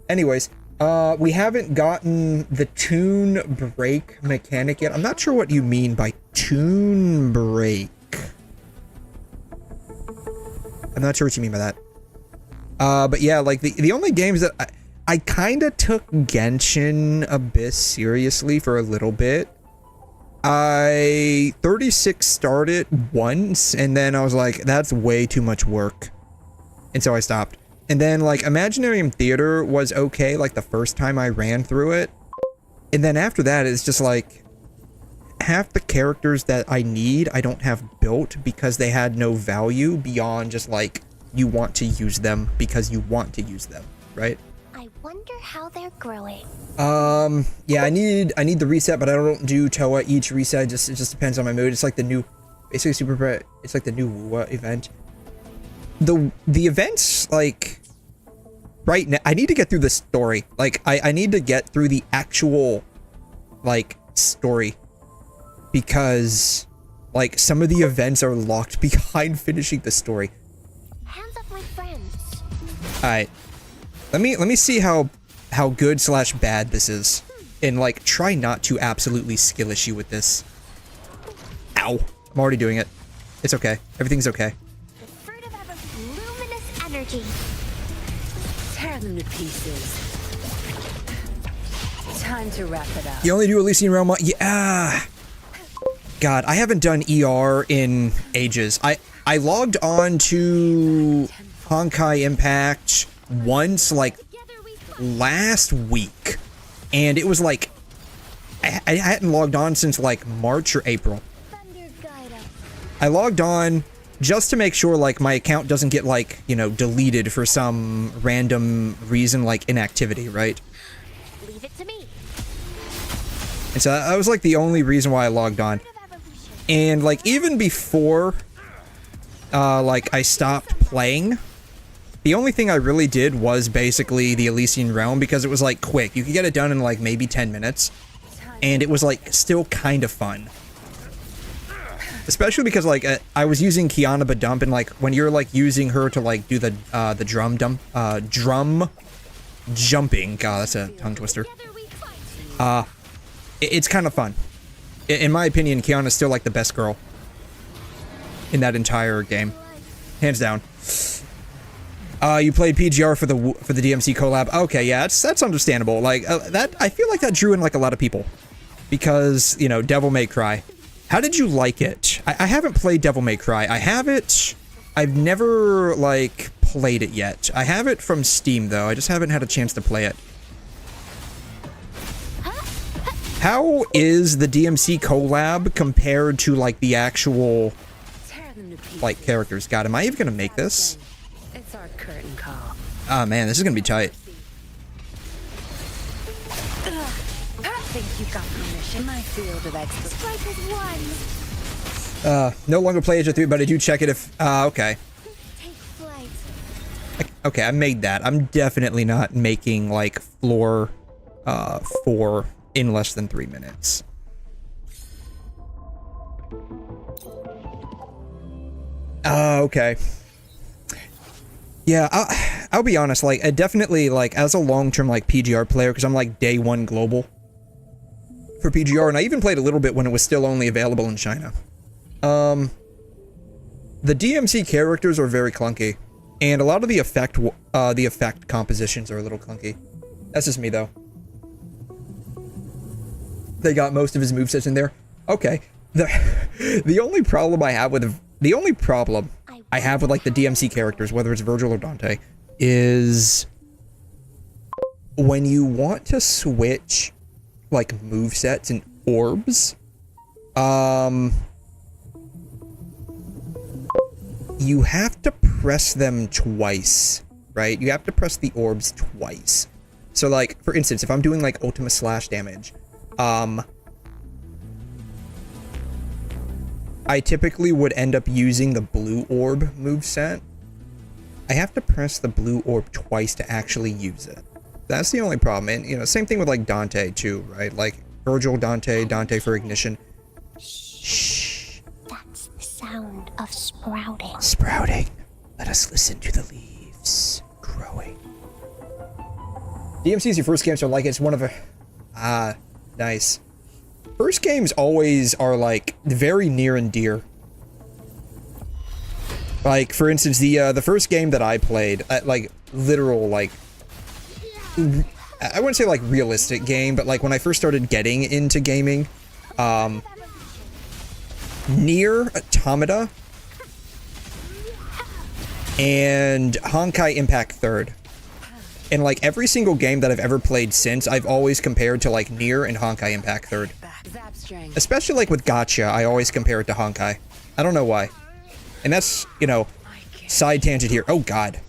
Anyways, we haven't gotten the tune break mechanic yet. I'm not sure what you mean by tune break. I'm not sure what you mean by that. But yeah, like the only games that I kind of took Genshin Abyss seriously for a little bit. I 36 started once, and then I was like, that's way too much work. And so I stopped. And then like Imaginarium Theater was okay like the first time I ran through it. And then after that, it's just like half the characters that I need, I don't have built because they had no value beyond just like you want to use them because you want to use them, right? I wonder how they're growing. Yeah, I need the reset, but I don't do Toa each reset. It just depends on my mood. It's like the new, basically it's like the new event. The events, like, right now, I need to get through the story. Like, I need to get through the actual, like, story. Because, like, some of the events are locked behind finishing the story. Hands up, my friends. Alright. Let me see how good / bad this is. And, like, try not to absolutely skill issue with this. Ow. I'm already doing it. It's okay. Everything's okay. Energy. Tear them to pieces. Time to wrap it up. You only do Elysian Realm? Yeah. God, I haven't done ER in ages. I logged on to Honkai Impact once, like, last week. And it was like, I hadn't logged on since, like, March or April. I logged on just to make sure, like, my account doesn't get, like, you know, deleted for some random reason, like inactivity, right? Leave it to me. And so that was, like, the only reason why I logged on. And, like, even before, like, I stopped playing, the only thing I really did was basically the Elysian Realm, because it was, like, quick. You could get it done in, like, maybe 10 minutes. And it was, like, still kind of fun. Especially because, like, I was using 𝘰𝘮, and, like, when you're, like, using her to, like, do the drum jumping. God, that's a tongue twister. It's kind of fun. In my opinion, 𝘰𝘮 is still, like, the best girl in that entire game. Hands down. You played PGR for the DMC collab. Okay, yeah, that's understandable. Like, that, I feel like that drew in, like, a lot of people. Because, you know, Devil May Cry. How did you like it? I haven't played Devil May Cry. I have it. I've never, like, played it yet. I have it from Steam, though. I just haven't had a chance to play it. How is the DMC collab compared to, like, the actual, like, characters? God, am I even gonna make this? It's our curtain call. Oh, man, this is gonna be tight. Think you got permission? My field of expertise. Strike has won. No longer play Age of 3, but I do check it if, okay. Take flight. Okay, I made that. I'm definitely not making, like, floor, 4 in less than 3 minutes. Okay. Yeah, I'll be honest, like, I definitely, like, as a long-term, like, PGR player, because I'm, like, day 1 global for PGR, and I even played a little bit when it was still only available in China. the DMC characters are very clunky, and a lot of the effect compositions are a little clunky. That's just me though. They got most of his movesets in there. Okay. The only problem I have with like the DMC characters, whether it's Virgil or Dante, is when you want to switch like movesets and orbs, you have to press them twice, right? You have to press the orbs twice. So like, for instance, if I'm doing like ultimate slash damage, I typically would end up using the blue orb moveset. I have to press the blue orb twice to actually use it. That's the only problem. And, you know, same thing with like Dante too, right? Like Virgil, Dante for ignition. Shh. That's the sound of sprouting. Sprouting. Let us listen to the leaves growing. DMC is your first game, so like it's one of a... Ah, nice. First games always are like very near and dear. Like for instance, the first game that I played, like literal like, I wouldn't say like realistic game, but like when I first started getting into gaming, 𝘵𝘮 Automata and Honkai Impact 3rd. And like every single game that I've ever played since, I've always compared to like 𝘵𝘮 and Honkai Impact 3rd. Especially like with gacha, I always compare it to Honkai. I don't know why. And that's, you know, side tangent here. Oh god.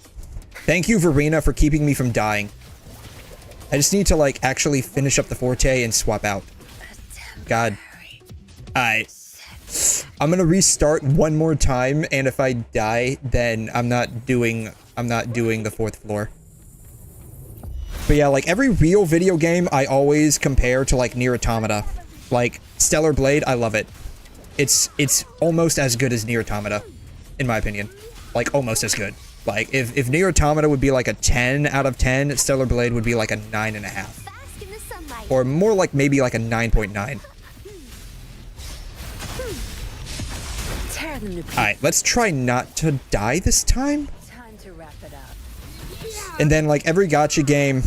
Thank you, 𝘠𝘬𝘦, for keeping me from dying. I just need to like actually finish up the forte and swap out. God. Alright. I'm gonna restart one more time, and if I die, then I'm not doing the 4th floor. But yeah, like every real video game, I always compare to like 𝘵𝘮 Automata. Like Stellar Blade, I love it. It's almost as good as 𝘵𝘮 Automata, in my opinion. Like almost as good. Like if 𝘵𝘮 Automata would be like a 10 out of 10, Stellar Blade would be like a 9.5. Or more like maybe like a 9.9. Alright, let's try not to die this time. And then like every gacha game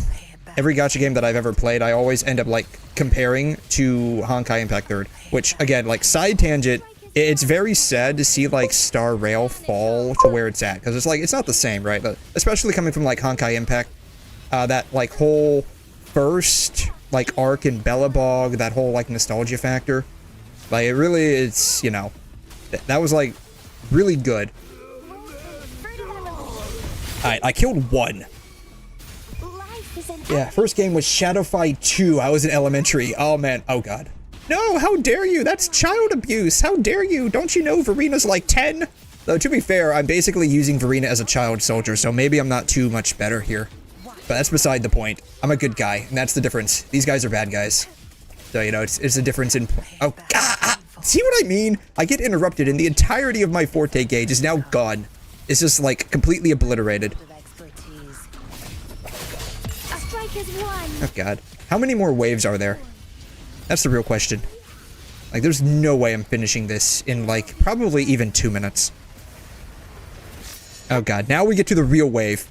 that I've ever played, I always end up like comparing to Honkai Impact 3rd. Which again, like side tangent, it's very sad to see like Star Rail fall to where it's at, because it's like it's not the same, right? But especially coming from like Honkai Impact, that like whole first like arc in 𝘵𝘩𝘦𝘵𝘩, that whole like nostalgia factor, like it really, it's, you know, that was like really good. Alright, I killed one. Yeah, first game was Shadow Fight 2. I was in elementary. Oh man, oh god. No, how dare you? That's child abuse. How dare you? Don't you know 𝘠𝑬𝑛𝑦's like 10? Though to be fair, I'm basically using 𝘠𝑬𝑛𝑦 as a child soldier, so maybe I'm not too much better here. But that's beside the point. I'm a good guy, and that's the difference. These guys are bad guys. So, you know, it's a difference in... Oh, ah, see what I mean? I get interrupted, and the entirety of my forte gauge is now gone. It's just, like, completely obliterated. Oh, God. How many more waves are there? That's the real question. Like, there's no way I'm finishing this in, like, probably even 2 minutes. Oh, God. Now we get to the real wave.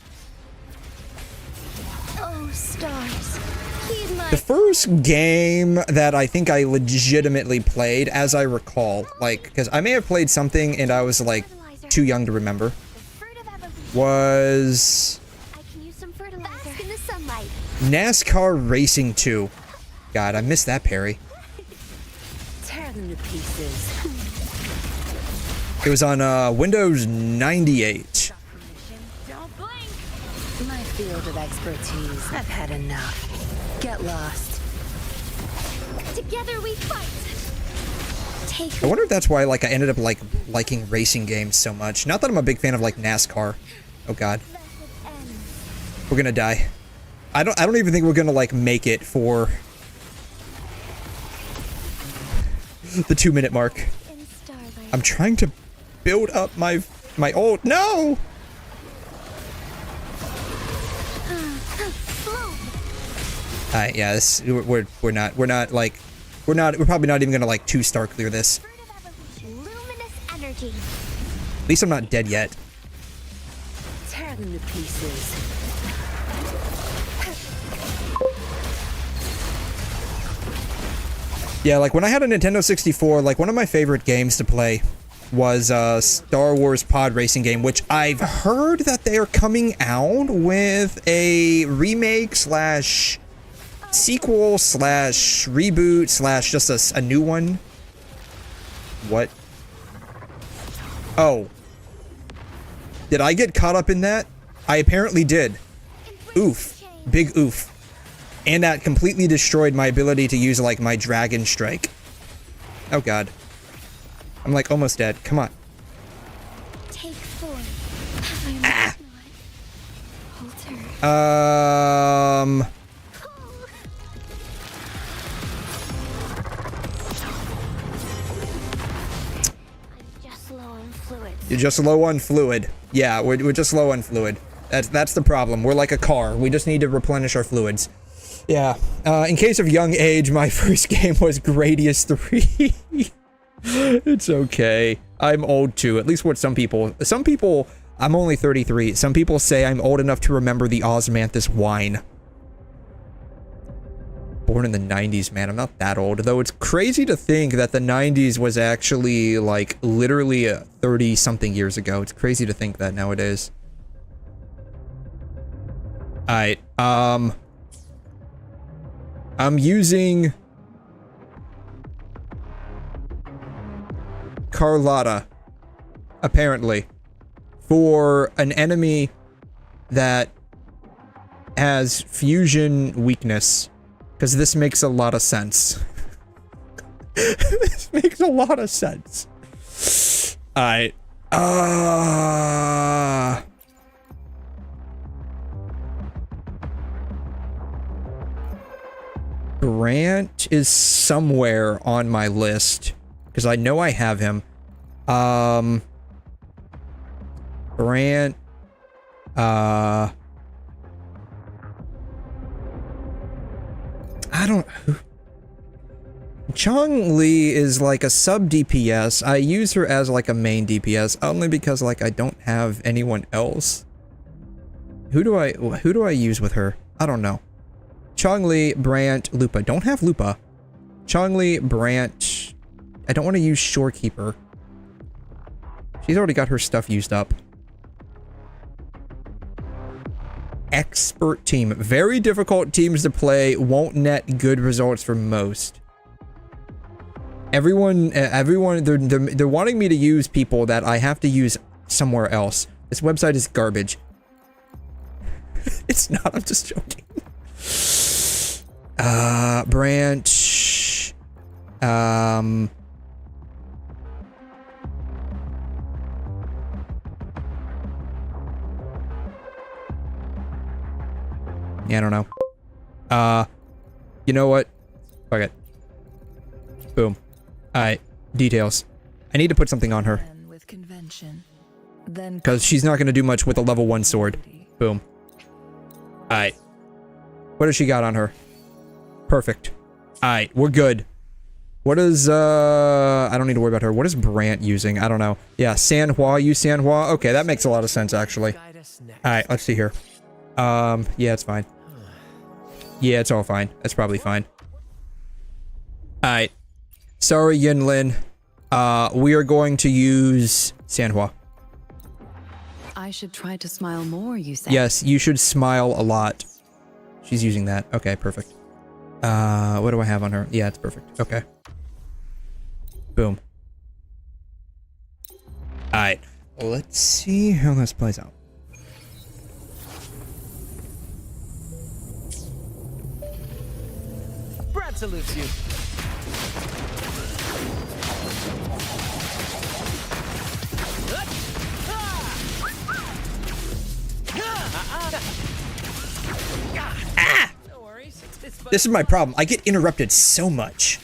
Oh, stars. The first game that I think I legitimately played, as I recall, like, because I may have played something and I was, like, too young to remember, was... NASCAR Racing 2. God, I missed that parry. Tear them to pieces. It was on Windows 98. Don't blink. My field of expertise. I've had enough. Get lost. Together we fight. I wonder if that's why, like, I ended up like liking racing games so much. Not that I'm a big fan of like NASCAR. Oh God, we're gonna die. I don't even think we're gonna like make it for the 2-minute mark. I'm trying to build up my ult. No. Alright, yeah, this we're probably not even gonna like 2-star clear this. At least I'm not dead yet. Tear them to pieces. Yeah, like when I had a Nintendo 64, like one of my favorite games to play was Star Wars pod racing game, which I've heard that they are coming out with a remake slash sequel slash reboot slash just a new one. What? Oh. Did I get caught up in that? I apparently did. Oof. Big oof. And that completely destroyed my ability to use, like, my Dragon Strike. Oh, God. I'm, like, almost dead. Come on. Take 4. Ah! Just low on fluid. You're just low on fluid. Yeah, we're just low on fluid. That's the problem. We're like a car. We just need to replenish our fluids. Yeah. In case of young age, my first game was Gradius 3. It's okay. I'm old too. At least what some people, I'm only 33. Some people say I'm old enough to remember the osmanthus wine. Born in the 90s, man. I'm not that old. Though it's crazy to think that the 90s was actually, like, literally 30-something years ago. It's crazy to think that nowadays. Alright, I'm using Carlotta, apparently, for an enemy that has fusion weakness, because this makes a lot of sense. This makes a lot of sense. Alright, Grant is somewhere on my list, because I know I have him. Grant, I don't... 𝘰 is like a sub DPS. I use her as like a main DPS only because like I don't have anyone else. Who do I use with her? I don't know. 𝘰, Brant, Lupa. Don't have Lupa. 𝘰, Brant. I don't want to use Shorekeeper. She's already got her stuff used up. Expert team. Very difficult teams to play. Won't net good results for most. Everyone, they're wanting me to use people that I have to use somewhere else. This website is garbage. It's not, I'm just joking. Branch. Yeah, I don't know. You know what? Fuck it. Boom. Alright. Details. I need to put something on her. With convention, then because she's not going to do much with a level 1 sword. Boom. Alright. What does she got on her? Perfect. Alright, we're good. What is, I don't need to worry about her. What is Brant using? I don't know. Yeah, 𝘬𝘯, use 𝘬𝘯. Okay, that makes a lot of sense, actually. Alright, let's see here. Yeah, it's fine. Yeah, it's all fine. That's probably fine. Alright. Sorry, Yinlin. We are going to use 𝘬𝘯. I should try to smile more, you say? Yes, you should smile a lot. She's using that. Okay, perfect. What do I have on her? Yeah, it's perfect. Okay. Boom. Alright. Let's see how this plays out. Brad salutes you. Ah! This is my problem. I get interrupted so much.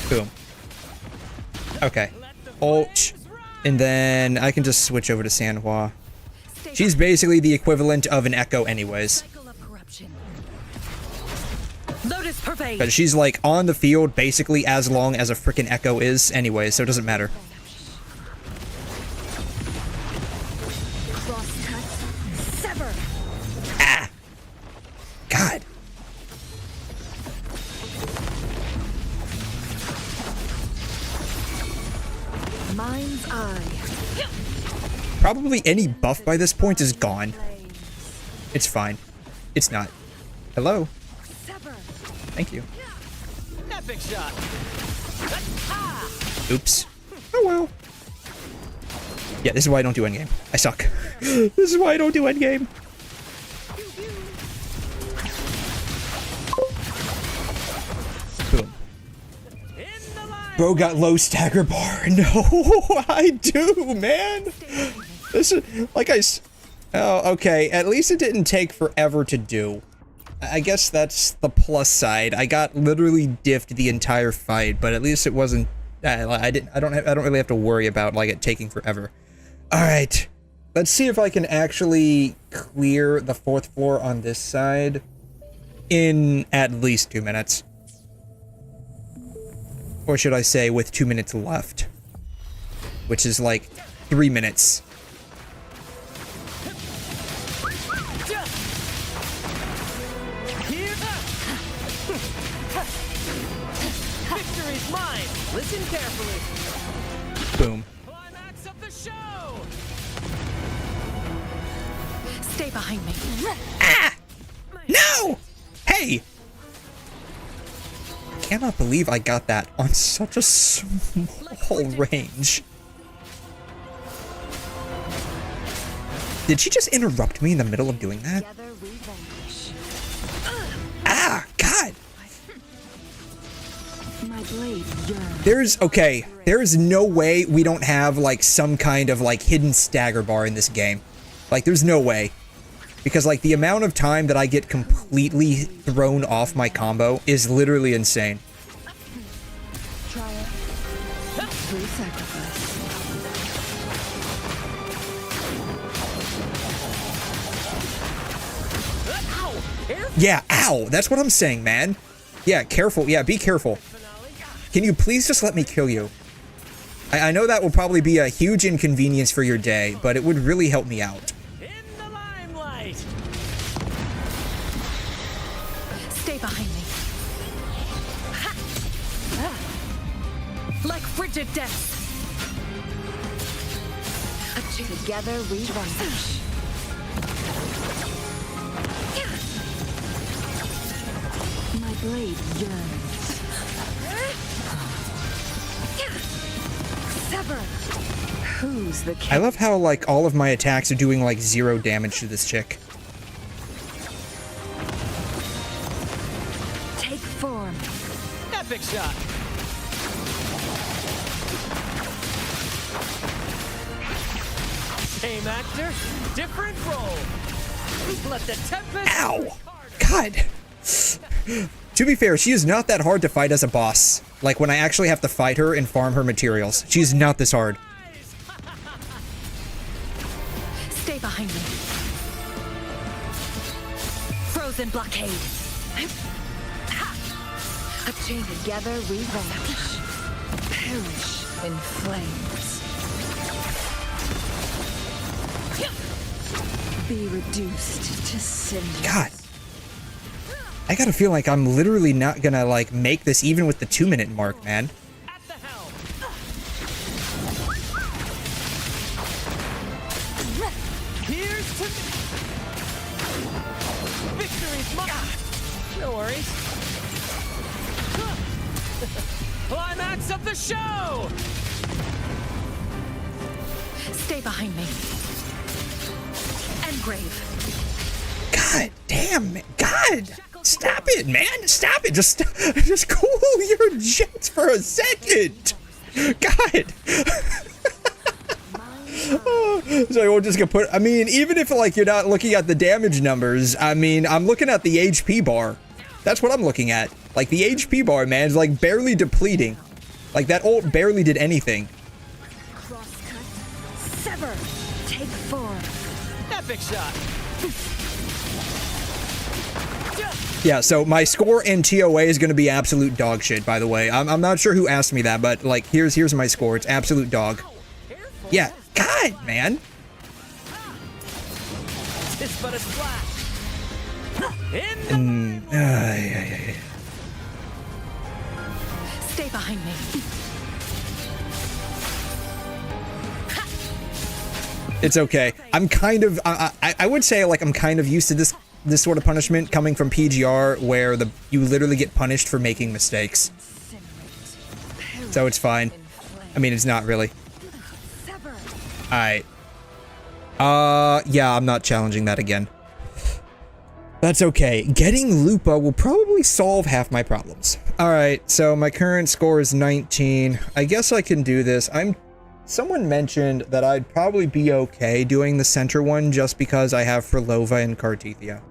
Boom. Okay. Ult. And then I can just switch over to 𝘬𝘯. She's basically the equivalent of an Echo anyways. But she's like on the field basically as long as a freaking Echo is anyway, so it doesn't matter. mind's eye. Probably any buff by this point is gone. It's fine. It's not. Hello? Thank you. Epic shot. Oops. Oh well. Yeah, this is why I don't do endgame. I suck. This is why I don't do endgame. Boom. Bro got low stagger bar. No, I do, man. This is like oh, okay. At least it didn't take forever to do. I guess that's the plus side. I got literally diffed the entire fight, but at least it wasn't. I don't really have to worry about like it taking forever. All right, let's see if I can actually clear the 4th floor on this side in at least 2 minutes. Or should I say with 2 minutes left, which is like 3 minutes. Victory's mine. Listen carefully. Boom. Climax of the show. Stay behind me. Ah! No! Hey! I cannot believe I got that on such a small range. Did she just interrupt me in the middle of doing that? Ah, God! My blade yearns. There's no way we don't have like some kind of like hidden stagger bar in this game. Like there's no way. Because like the amount of time that I get completely thrown off my combo is literally insane. Try it. Free sacrifice. Yeah, ow! That's what I'm saying, man. Yeah, careful. Yeah, be careful. Can you please just let me kill you? I know that will probably be a huge inconvenience for your day, but it would really help me out. In the limelight. Stay behind me. Ha! Ah. Like frigid death. Together we vanquish. My blade yearns. Sever. Who's the king? I love how like all of my attacks are doing like 0 damage to this chick. Take form. Epic shot. Same actor, different role. Let the tempest. Ow! God! To be fair, she is not that hard to fight as a boss. Like when I actually have to fight her and farm her materials. She's not this hard. Stay behind me. Frozen blockade. A chain together we vanish. Perish in flames. Be reduced to cinders. God. I gotta feel like I'm literally not gonna like make this even with the 2-minute mark, man. At the helm. Here's to victory's mine. No worries. Climax of the show. Stay behind me. Engrave. God damn, man. God! Stop it, man! Stop it! Just cool your jets for a second! God! So we're just gonna put, I mean, even if like you're not looking at the damage numbers, I mean, I'm looking at the HP bar. That's what I'm looking at. Like the HP bar, man, is like barely depleting. Like that ult barely did anything. Crosscut. Sever. Take form. Epic shot. Yeah, so my score in TOA is going to be absolute dog shit, by the way. I'm not sure who asked me that, but, like, here's my score. It's absolute dog. Yeah, God, man. It's but a splash. Yeah. Stay behind me. It's okay. I'm kind of, I would say, like, I'm kind of used to this sort of punishment coming from PGR, where you literally get punished for making mistakes. So it's fine. I mean, it's not really. Alright. Yeah, I'm not challenging that again. That's okay. Getting 𝘠𝘯𝘮 will probably solve half my problems. Alright, so my current score is 19. I guess I can do this. Someone mentioned that I'd probably be okay doing the center one just because I have 𝘰𝘮𝘬 and 𝘠𝑚𝑒𝑚.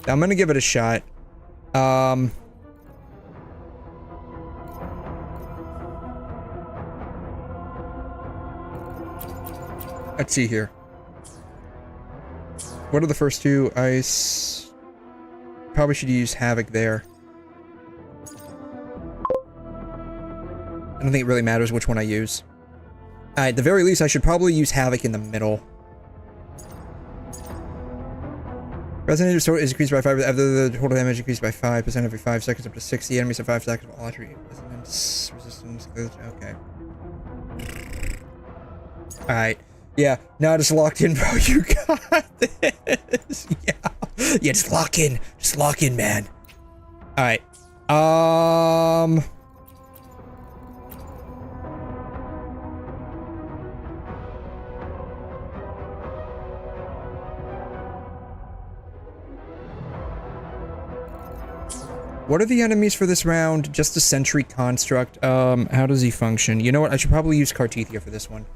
I'm gonna give it a shot. Let's see here. What are the first two? Probably should use Havoc there. I don't think it really matters which one I use. At the very least, I should probably use Havoc in the middle. Resident restore is increased by 5, after the total damage increased by 5% every 5 seconds up to 60 enemies at 5 seconds of all attribute resistance. Okay. Alright. Yeah, now just locked in, bro. You got this. Yeah. Yeah, just lock in. Just lock in, man. Alright. What are the enemies for this round? Just a sentry construct. How does he function? You know what? I should probably use 𝘁𝑎𝑟𝑡𝑒𝑖𝑎 for this one.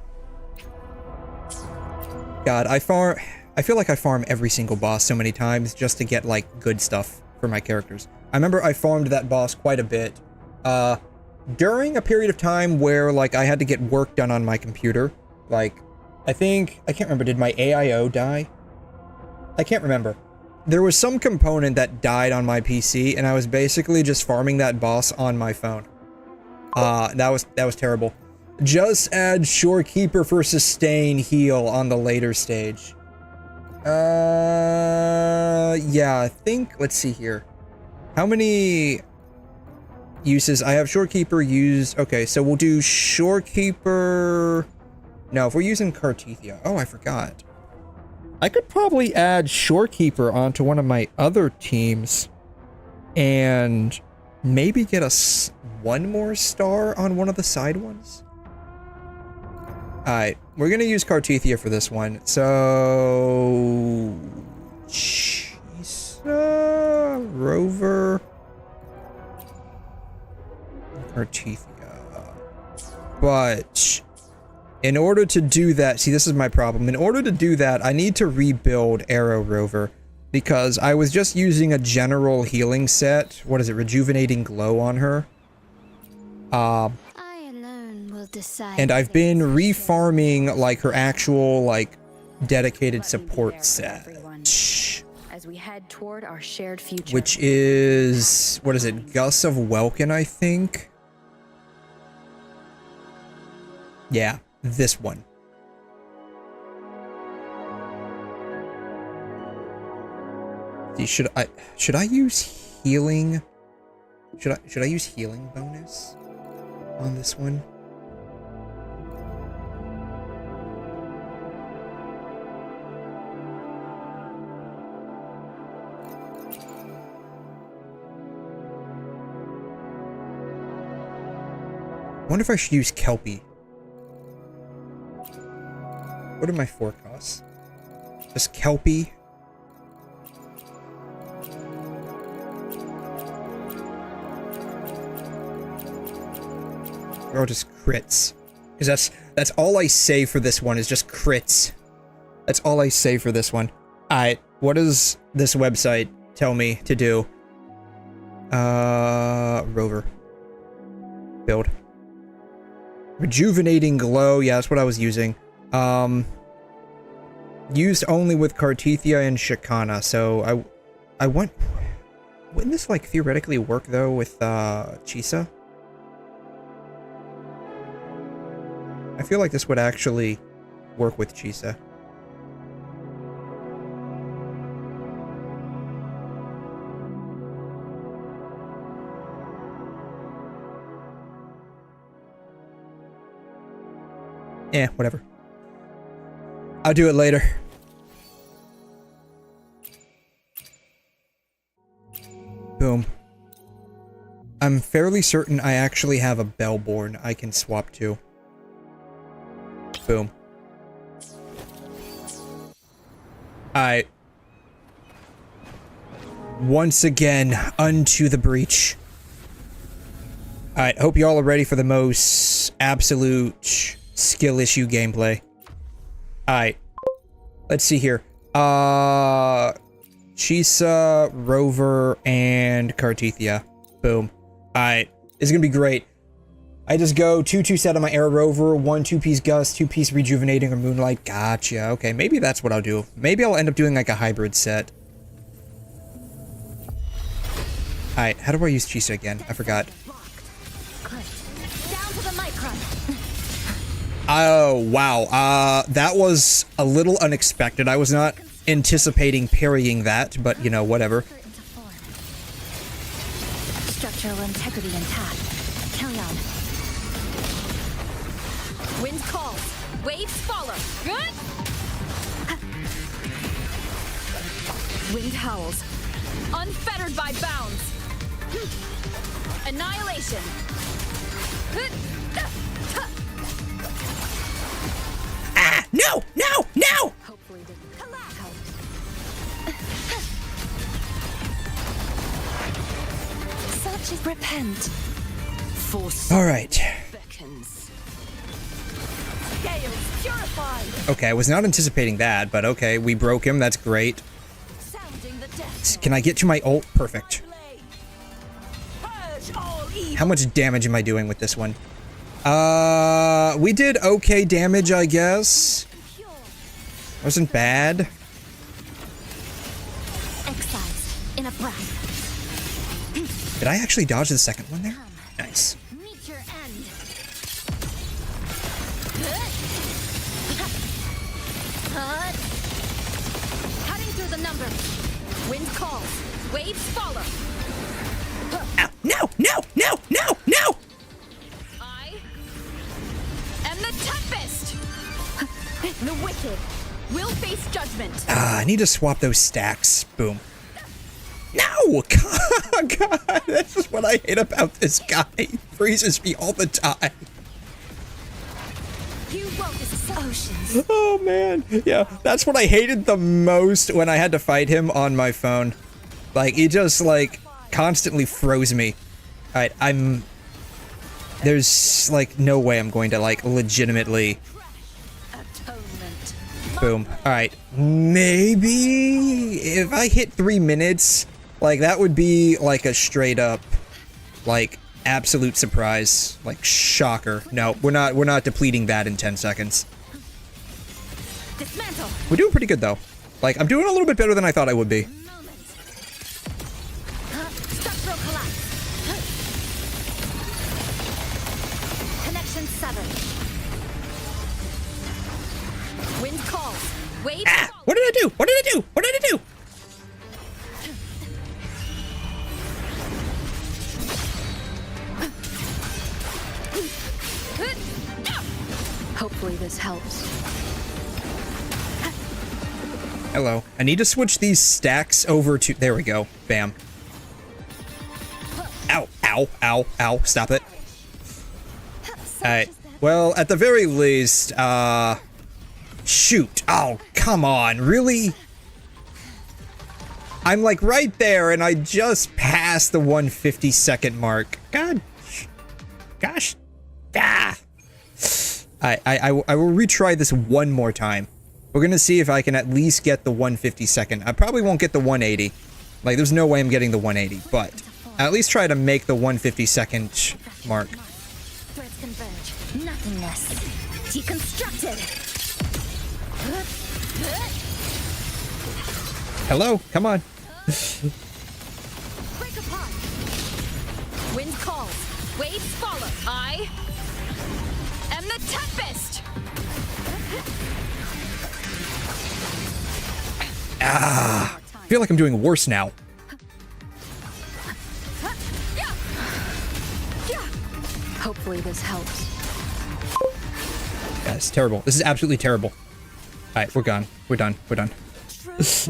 God, I feel like I farm every single boss so many times just to get, like, good stuff for my characters. I remember I farmed that boss quite a bit, during a period of time where, like, I had to get work done on my computer. Like, I can't remember, did my AIO die? I can't remember. There was some component that died on my PC, and I was basically just farming that boss on my phone. That was terrible. Just add Shorekeeper for sustain heal on the later stage. Yeah, I think, let's see here. How many uses? I have Shorekeeper used. Okay, so we'll do Shorekeeper. No, if we're using 𝘁𝑎𝑟𝑡𝑒𝑖𝑎. Oh, I forgot. I could probably add Shorekeeper onto one of my other teams and maybe get one more star on one of the side ones. Alright, we're gonna use 𝘁𝑎𝑟𝑡𝑒𝑖𝑎 for this one. So... Rover... 𝘁𝑎𝑟𝑡𝑒𝑖𝑎. But... in order to do that... See, this is my problem. In order to do that, I need to rebuild Arrow Rover. Because I was just using a general healing set. What is it? Rejuvenating Glow on her. And I've been refarming, like, her actual, like, dedicated support set. As we head toward our shared future. Which is... what is it? 𝘮𝑚 𝘮𝑚, I think? Yeah, this one. Should I use healing? Should I use healing bonus on this one? I wonder if I should use 𝘮𝑚𝑒. What are my forecasts? Just 𝘮𝑚𝑒. Or just crits. Because that's all I say for this one is just crits. That's all I say for this one. Alright, what does this website tell me to do? Rover. Build. Rejuvenating Glow, yeah, that's what I was using. Used only with 𝘁𝑎𝑟𝑡𝑒𝑖𝑎 and Shikana, so wouldn't this, like, theoretically work, though, with, 𝘬𝘳? I feel like this would actually work with 𝘬𝘳. Whatever. I'll do it later. Boom. I'm fairly certain I actually have a Bellborn I can swap to. Boom. Alright. Once again, unto the breach. Alright, hope y'all are ready for the most absolute skill issue gameplay. Alright. Let's see here. 𝘬𝘲, Rover, and Cartethia. Boom. Alright. This is gonna be great. I just go 2/2 set on my Air Rover, 1 2-piece Gust, 2-piece Rejuvenating or Moonlight. Gotcha. Okay, maybe that's what I'll do. Maybe I'll end up doing like a hybrid set. Alright, how do I use 𝘬𝘲 again? I forgot. Down to the micron. Oh, wow. That was a little unexpected. I was not anticipating parrying that, but, you know, whatever. Structural integrity intact. Carry on. Wind calls. Waves follow. Good. Wind howls. Unfettered by bounds. Annihilation. Ah! No! No! No! Hopefully didn't help. Such is repent. Force Alright. beckons. Scales purified. Okay, I was not anticipating that, but okay, we broke him. That's great. Sounding the death. Can I get to my ult? Perfect. Purge all evil. How much damage am I doing with this one? We did okay damage, I guess. Pure. Wasn't bad. Excised in a breath. Did I actually dodge the second one there? Nice. Meet your end. Cutting through the numbers. Wind calls. Waves follow. Ow. No! No! No! No! No! I am the Tempest. The wicked will face judgment. I need to swap those stacks. Boom. No! God, this is what I hate about this guy. He freezes me all the time. You wrote this oceans. Oh, man. Yeah, that's what I hated the most when I had to fight him on my phone. Like, he just, like, constantly froze me. Alright, there's, like, no way I'm going to, like, legitimately... Atonement. Boom. Alright. Maybe... if I hit 3 minutes, like, that would be, like, a straight up, like, absolute surprise. Like, shocker. No, we're not depleting that in 10 seconds. Dismantle. We're doing pretty good, though. Like, I'm doing a little bit better than I thought I would be. Moment. Structural collapse. Connection severed. Wind calls. Waves Ah! follow. What did I do? What did I do? What did I do? Hopefully this helps. Hello. I need to switch these stacks over to... there we go. Bam. Ow. Ow. Ow. Ow. Stop it. Alright. Well, at the very least, shoot. Oh, come on. Really? I'm like right there and I just passed the 150-second mark. God. Gosh. Ah. I will retry this one more time. We're gonna see if I can at least get the 150-second. I probably won't get the 180. Like, there's no way I'm getting the 180, but I'll at least try to make the 150-second mark. Threads converge. Nothingness. Deconstructed. Hello? Come on. Break apart. Wind calls. Waves follow. I am the Tempest. Ah. I feel like I'm doing worse now. Hopefully this helps. Yeah, it's terrible. This is absolutely terrible. Alright, we're gone. We're done. We're done.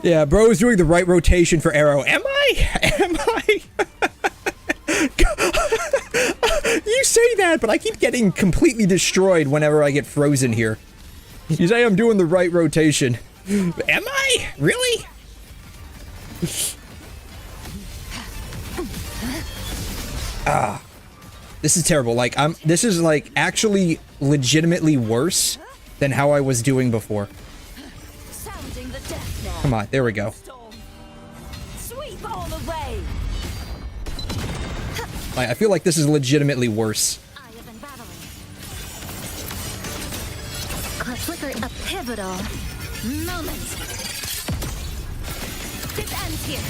Yeah, bro is doing the right rotation for arrow. Am I? Am I? You say that, but I keep getting completely destroyed whenever I get frozen here. You say I'm doing the right rotation. Am I? Really? Ah. This is terrible. Like, this is, like, actually legitimately worse than how I was doing before. Come on, there we go. I feel like this is legitimately worse. Flicker a pivotal moment. This ends here.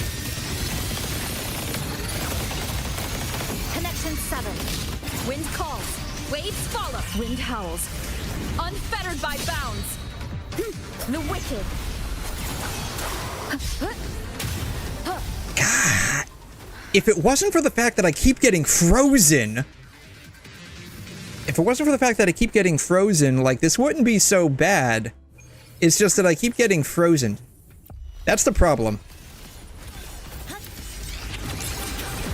Connection 7. Wind calls. Waves follow. Wind howls. Unfettered by bounds. The wicked. God. If it wasn't for the fact that I keep getting frozen... If it wasn't for the fact that I keep getting frozen, like, this wouldn't be so bad. It's just that I keep getting frozen. That's the problem.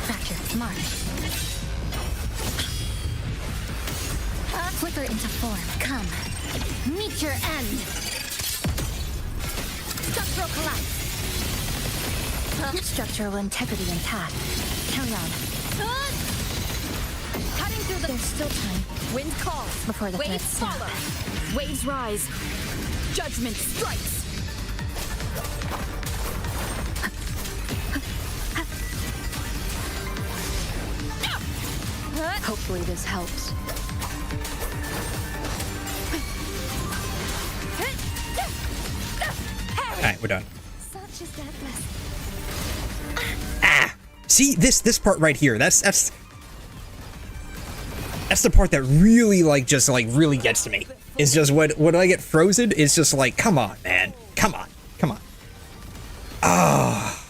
Fracture, mark. Flicker into form. Come. Meet your end. Structural collapse. Structural integrity intact. Carry on. Cutting through the... There's still time. Wind calls. Before the waves follow. Waves rise. Judgment strikes. Hopefully this helps. Alright, we're done. Ah! See, this part right here, that's the part that really, like, just, like, really gets to me. It's just when I get frozen, it's just like, come on, man. Come on. Come on. Ah.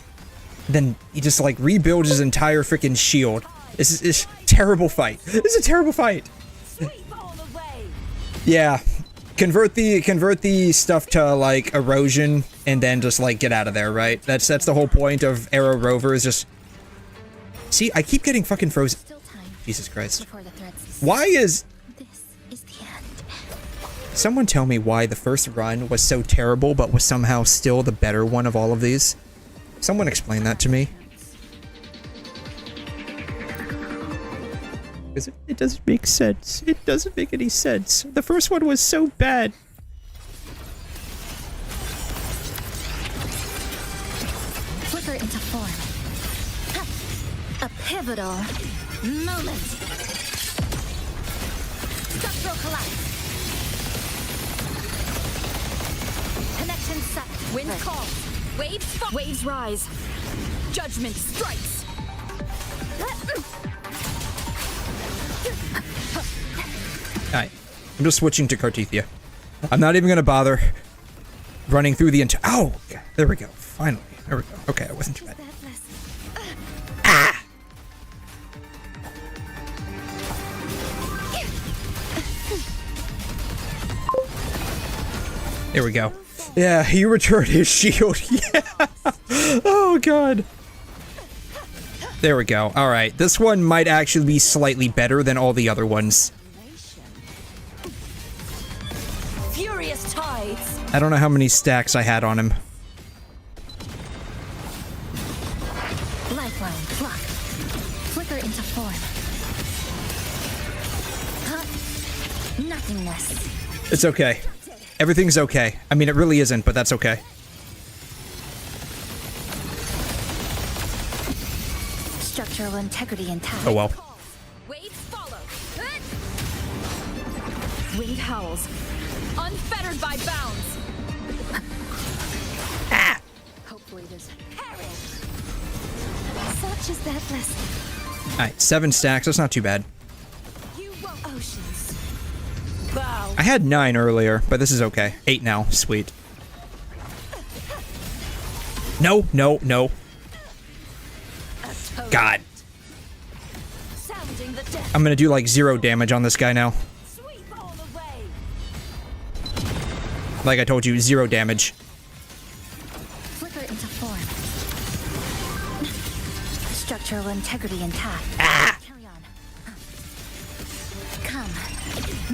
Then he just, like, rebuilds his entire freaking shield. This is a terrible fight. This is a terrible fight. Yeah. Convert the stuff to, like, erosion, and then just, like, get out of there, right? That's the whole point of Arrow Rover, is just... See, I keep getting fucking frozen. Jesus Christ. Why is... Someone tell me why the first run was so terrible, but was somehow still the better one of all of these? Someone explain that to me. Because it doesn't make sense. It doesn't make any sense. The first one was so bad. Flicker into form. A pivotal moment. Structural collapse. Connection set. Wind calls. Waves rise. Judgment strikes. Alright. I'm just switching to Cartethia. I'm not even gonna bother running through the entire... Oh! There we go. Finally. There we go. Okay, it wasn't too bad. Ah! There we go. Yeah, he returned his shield. Yeah! Oh, God. There we go. Alright, this one might actually be slightly better than all the other ones. Furious tides. I don't know how many stacks I had on him. Lifeline, flock. Flicker into form. Nothingness. It's okay. Everything's okay. I mean, it really isn't, but that's okay. Structural integrity intact. Oh well. Waves follow. Wind howls. Unfettered by bounds. Ah! Hopefully this such is that blessing. Alright, 7 stacks. That's not too bad. Oceans. Bow. I had 9 earlier, but this is okay. 8 now. Sweet. No, no, no. God. I'm gonna do like 0 damage on this guy now. Like I told you, 0 damage. Flicker into form. Structural integrity intact. Ah! Carry on. Come,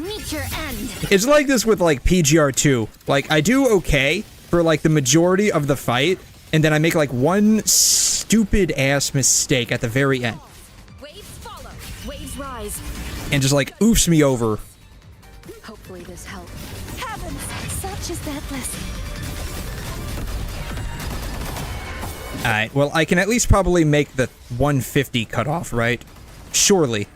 meet your end. It's like this with, like, PGR2. Like, I do okay for, like, the majority of the fight, and then I make, like, one stupid-ass mistake at the very end. Waves follow. Waves rise. And just, like, oofs me over. Hopefully this helps. Heavens, such is that blessing. Alright, well, I can at least probably make the 150 cutoff, right? Surely.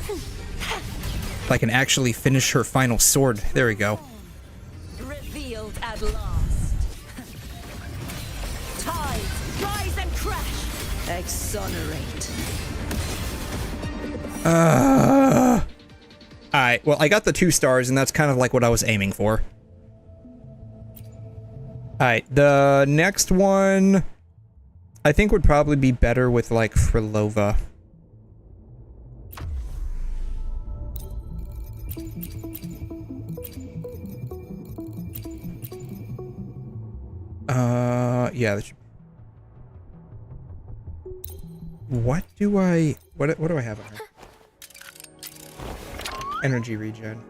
If I can actually finish her final sword. There we go. Revealed at last. Tides, rise and crash. Exonerate. Alright, well, I got the 2 stars, and that's kind of like what I was aiming for. Alright, the next one I think would probably be better with, like, Frilova. Yeah, that should... What do I have on her? Energy regen.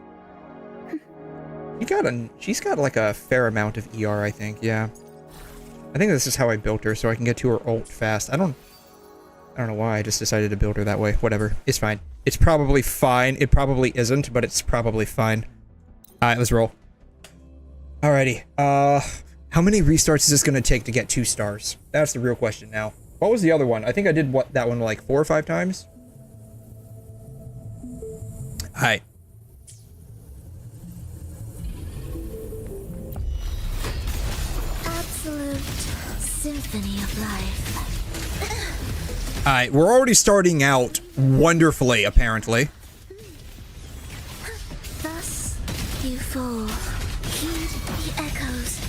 She's got like a fair amount of ER, I think, yeah. I think this is how I built her, so I can get to her ult fast. I don't know why I just decided to build her that way. Whatever. It's fine. It's probably fine. It probably isn't, but it's probably fine. Alright, let's roll. Alrighty. How many restarts is this gonna take to get 2 stars? That's the real question now. What was the other one? I think I did that one like 4 or 5 times? Alright. Absolute symphony of life. Alright, we're already starting out wonderfully, apparently. Thus, you fall. Heed the echoes.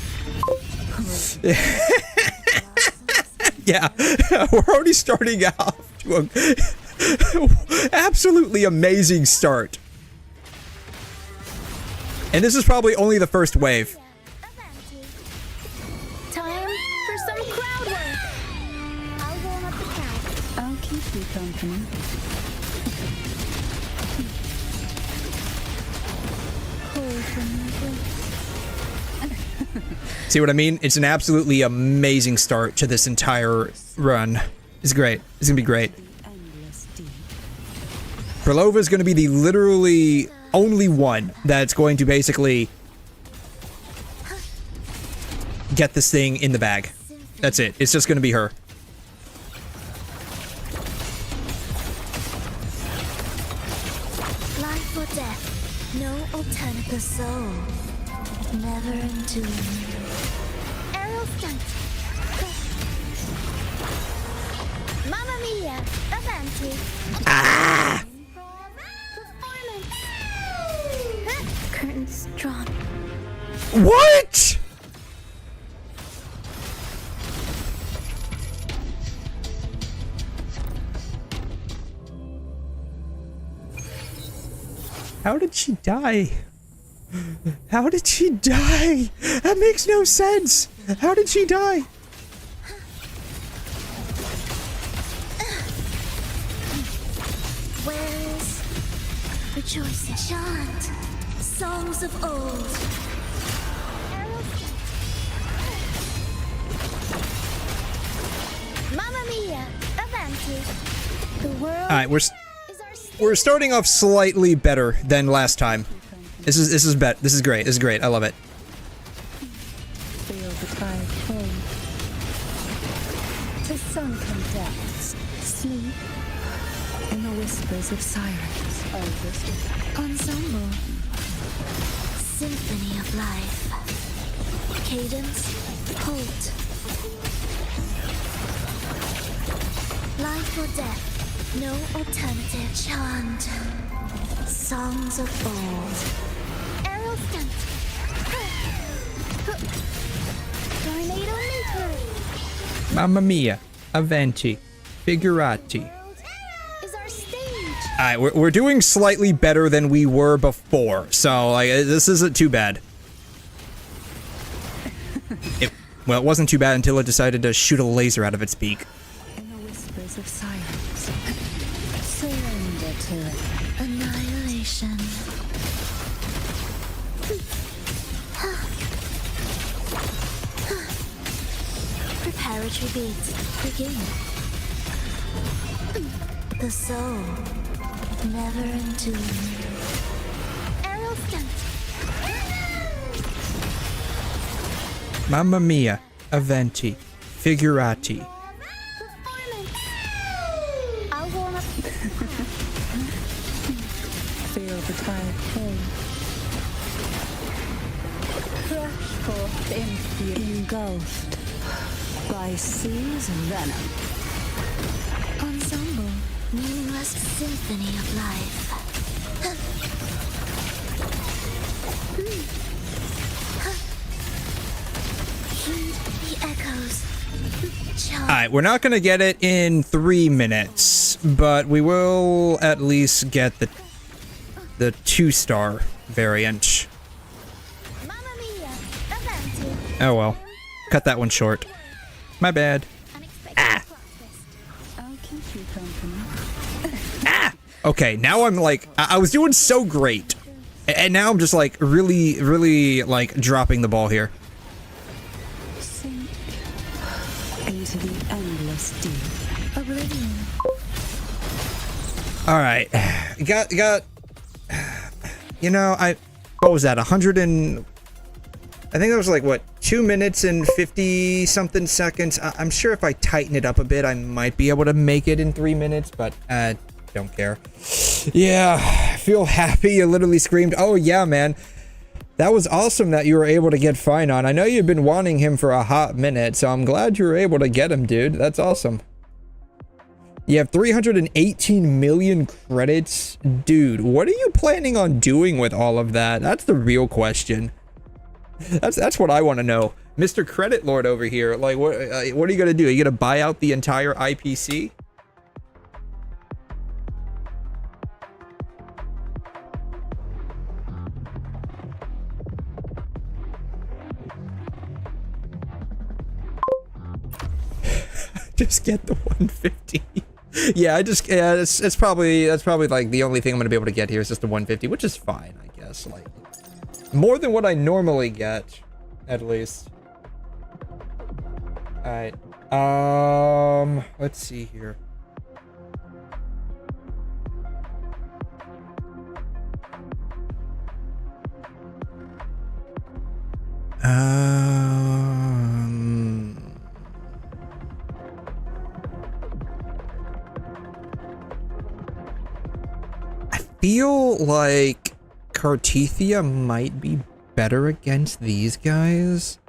Yeah, we're already starting out to a absolutely amazing start. And this is probably only the first wave. Time for some crowd work. I'll warm up the crowd. I'll keep you company. Hold from See what I mean? It's an absolutely amazing start to this entire run. It's great. It's gonna be great. Frilova is gonna be the literally only one that's going to basically get this thing in the bag. That's it. It's just gonna be her. Life or death, no alternative soul. Never entombed. Aerial stunt. Mamma mia, avanti. Ah! Performance. Curtains drawn. What? How did she die? How did she die? That makes no sense. How did she die? Where is rejoicing chant? Songs of old. Mamma mia, avanti. The world. All right, we're starting off slightly better than last time. This is great. This is great. I love it. Feel the tide fall. The sunken depths sleep in the whispers of sirens. Ensemble. Symphony of life. Cadence, halt. Life or death, no alternative. Chant. Songs of old. Aerial stunt. Tornado maker. Mamma mia, avanti, figurati. Is our stage. Alright, we're doing slightly better than we were before, so like this isn't too bad. Well, it wasn't too bad until it decided to shoot a laser out of its beak. In the whispers of silence, surrender to it. Annihilation. Preparatory beats begin. The soul never entombed. Aerial stunt. Mamma mia, Aventi, figurati. I'll warm up. Feel the tide pull. Crush forth in engulfed by sea's venom. Ensemble. Meaningless symphony of life. Heed the echoes. Alright, we're not gonna get it in 3 minutes, but we will at least get the 2-star variant. Mamma mia, Avanti. Oh well. Cut that one short. My bad. Unexpected plot twist. I'll keep you company. Okay, now I'm like, I was doing so great. And now I'm just like really like dropping the ball here. Sink into the endless deep. Oblivion. All right, got. You know, what was that? 100 and I think that was like what 2 minutes and 50 something seconds. I'm sure if I tighten it up a bit, I might be able to make it in 3 minutes, but don't care. Yeah, I feel happy. You literally screamed, "Oh yeah, man. That was awesome that you were able to get Fine on. I know you've been wanting him for a hot minute, so I'm glad you were able to get him, dude. That's awesome." You have 318 million credits? Dude, what are you planning on doing with all of that? That's the real question. That's what I want to know. Mr. Credit Lord over here, like, what are you going to do? Are you going to buy out the entire IPC? Just get the 150. Yeah, that's probably like the only thing I'm gonna be able to get here is just the 150, which is fine, I guess. Like more than what I normally get, at least. All right. Let's see here. Feel like 𝘵𝘮 might be better against these guys.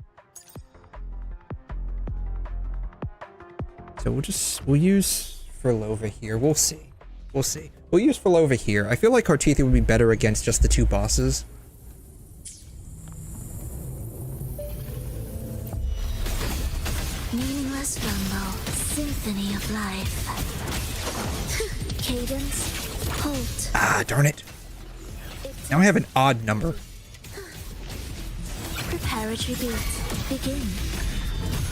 So we'll use 𝘮𝘮𝘰 here. We'll see. We'll use 𝘮𝘮𝘰 here. I feel like 𝘵𝘮 would be better against just the 2 bosses. Meaningless rumble. Symphony of life. Cadence. Halt. Ah, darn it. Now I have an odd number. Preparatory beats begin.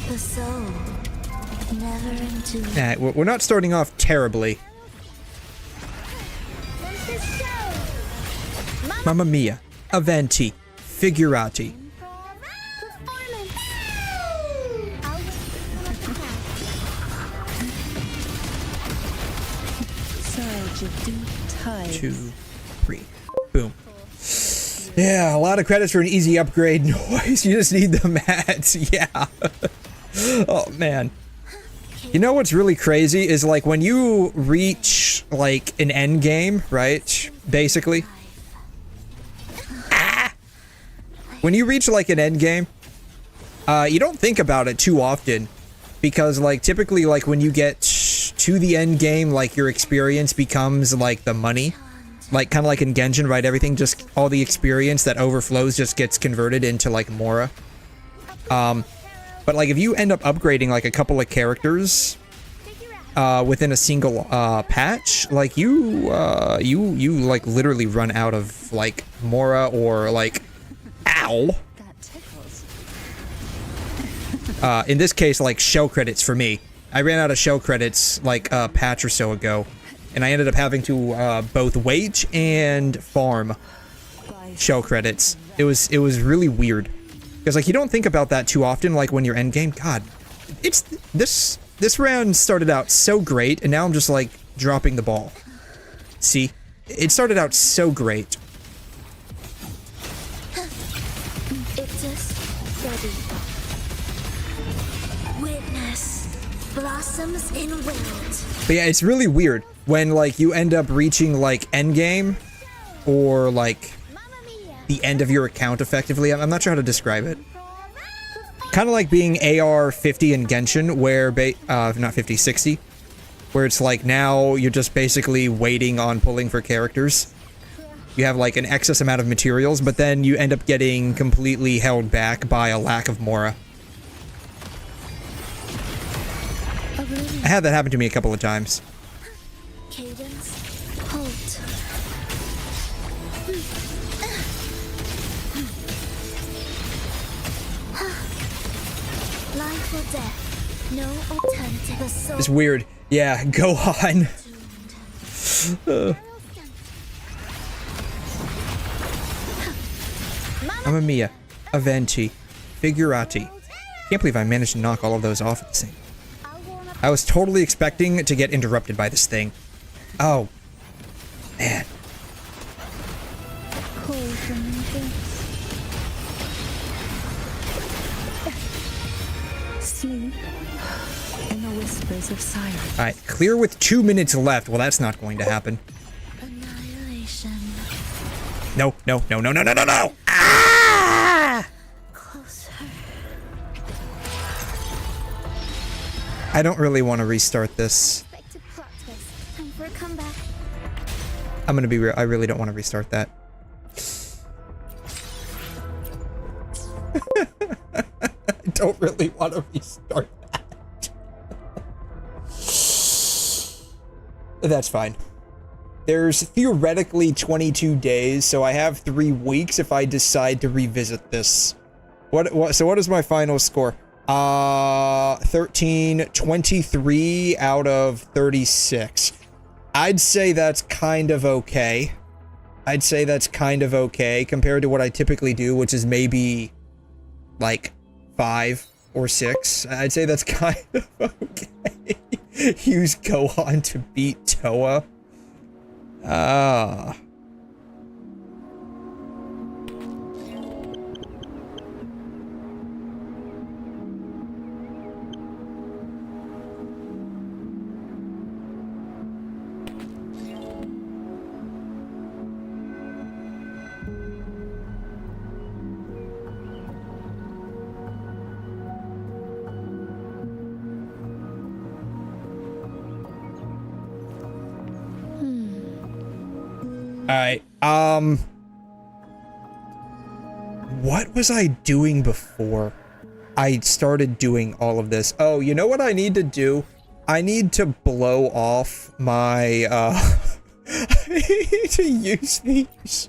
The soul never entombed. Nah, we're not starting off terribly. Mamma mia, Aventi, figurati. Surge of deep tide. 2, 3. Boom. Yeah, a lot of credits for an easy upgrade. Noise, you just need the mats. Yeah. Oh, man. You know what's really crazy is like when you reach like an end game, right? Basically. When you reach like an end game, you don't think about it too often because like typically like when you get to the end game, like your experience becomes like the money. Like kind of like in Genshin, right? Everything just all the experience that overflows just gets converted into like Mora. But like if you end up upgrading like a couple of characters, within a single patch, like you like literally run out of like Mora or like ow. That tickles. In this case, like shell credits for me. I ran out of shell credits like a patch or so ago, and I ended up having to both wage and farm shell credits. It was really weird because like you don't think about that too often. Like when you're end game, God, it's this round started out so great, and now I'm just like dropping the ball. See, it started out so great. Ictus ready. Witness blossoms in wilt. But yeah, it's really weird when like you end up reaching like end game or like the end of your account effectively. I'm not sure how to describe it. Kind of like being AR 50 in Genshin, where not 50, 60, where it's like now you're just basically waiting on pulling for characters. You have like an excess amount of materials, but then you end up getting completely held back by a lack of Mora. I had that happen to me a couple of times. Cadence, halt. Life or death, no alternative. The soul It's weird. Yeah, go on. 𝘠𝘰𝘮𝘕𝘬𝘦𝘕, 𝘠𝘩𝘦𝘕, 𝘕𝑔urati. Can't believe I managed to knock all of those off at the same time. I was totally expecting to get interrupted by this thing. Oh. Man. Sleep in the whispers of silence. Alright, clear with 2 minutes left. Well, that's not going to happen. annihilation. No, no, no, no, no, no, no, no! Ah! Closer. I don't really want to restart this. Expected plot twist. Time for a comeback. I'm gonna be real. I really don't want to restart that. I don't really want to restart that. That's fine. There's theoretically 22 days, so I have 3 weeks if I decide to revisit this. So what is my final score? 13, 23 out of 36. I'd say that's kind of okay. I'd say that's kind of okay compared to what I typically do, which is maybe like 5 or 6. I'd say that's kind of okay. Use Gohan to beat Toa. Ah. Alright, what was I doing before I started doing all of this? Oh, you know what I need to do? I need to blow off my, I need to use these.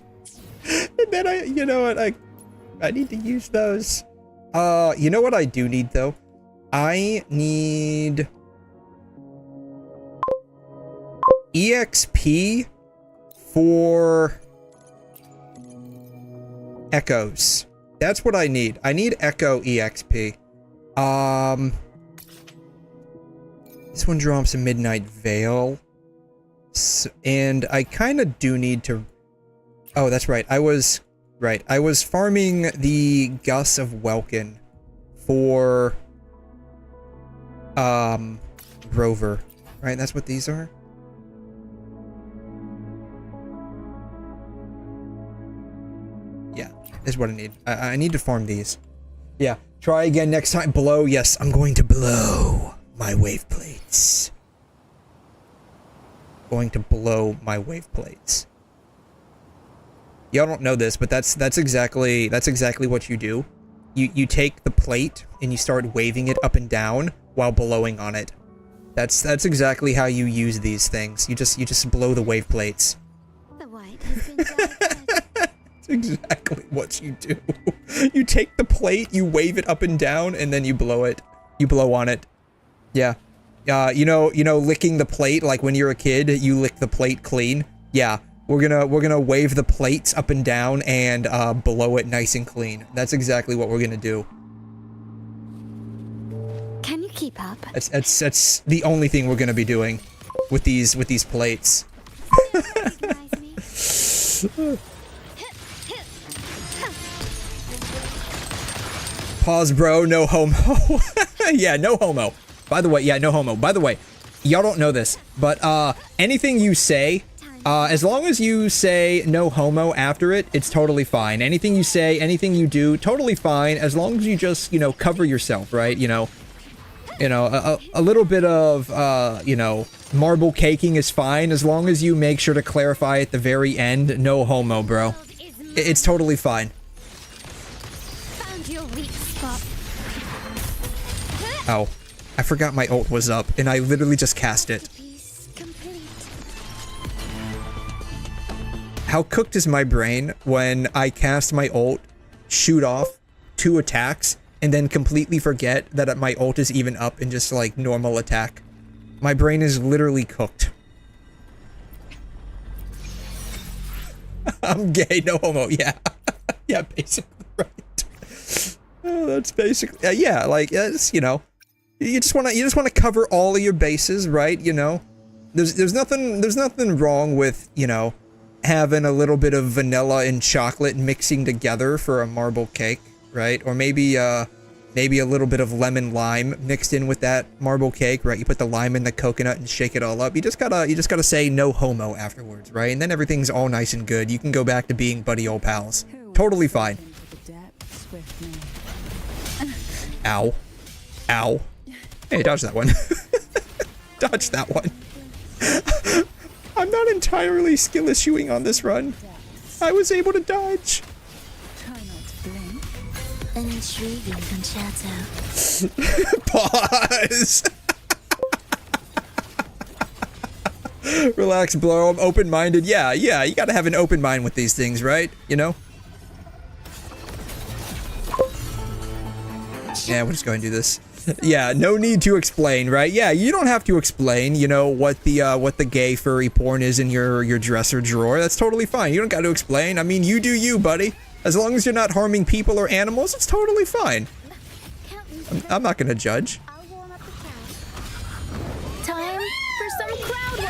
And then you know what, I need to use those. You know what I do need, though? I need EXP for echoes. That's what I need. I need echo EXP. This one drops a Midnight Veil. And I kind of do need to... Oh, that's right. I was farming the Gus of Welkin for Rover. Right? That's what these are? Is what I need. I need to farm these. Yeah. Try again next time. Blow. Yes, I'm going to blow my wave plates. Going to blow my wave plates. Y'all don't know this, but that's exactly what you do. You take the plate and you start waving it up and down while blowing on it. That's exactly how you use these things. You just blow the wave plates. The white has been dyed red. That's exactly what you do. You take the plate, you wave it up and down, and then you blow it. You blow on it. Yeah. You know, licking the plate, like when you're a kid, you lick the plate clean. Yeah. We're gonna wave the plates up and down and blow it nice and clean. That's exactly what we're gonna do. Can you keep up? That's the only thing we're gonna be doing with these plates. Pause, bro. No homo. Yeah, no homo. By the way, yeah, no homo. By the way, y'all don't know this, but anything you say, as long as you say no homo after it, it's totally fine. Anything you say, anything you do, totally fine, as long as you just, you know, cover yourself, right? You know, a little bit of, you know, marble caking is fine, as long as you make sure to clarify at the very end, no homo, bro. It's totally fine. Found your weak spot. Oh, I forgot my ult was up, and I literally just cast it. Piece complete. How cooked is my brain when I cast my ult, shoot off 2 attacks, and then completely forget that my ult is even up and just like normal attack? My brain is literally cooked. I'm gay, no homo, yeah. Yeah, basically, right. Oh, that's basically, yeah, like, it's, you know, you just wanna cover all of your bases, right? You know, there's nothing wrong with, you know, having a little bit of vanilla and chocolate mixing together for a marble cake, right? Or maybe a little bit of lemon lime mixed in with that marble cake, right? You put the lime in the coconut and shake it all up. You just gotta say no homo afterwards, right? And then everything's all nice and good. You can go back to being buddy old pals. Totally fine. Ow. Ow. Hey, dodge that one. Dodge that one. I'm not entirely skill issuing on this run. I was able to dodge. Try not to blink. An intriguing concerto. Pause. Relax, bro. I'm open-minded. Yeah, you gotta have an open mind with these things, right? You know? Yeah, we'll just go and do this. Yeah, no need to explain, right? Yeah, you don't have to explain, you know, what the gay furry porn is in your dresser drawer. That's totally fine. You don't got to explain. I mean, you do you, buddy. As long as you're not harming people or animals, it's totally fine. I'm not gonna judge. I'll warm up the crowd. Time for some crowd work.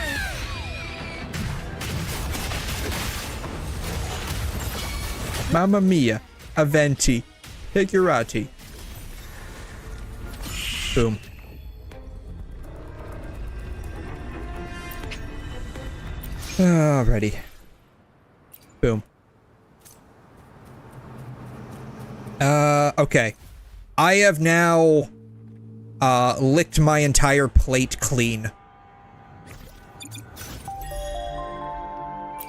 Mamma mia, Aventi, Higurati. Boom. Alrighty. Boom. Okay. I have now, licked my entire plate clean.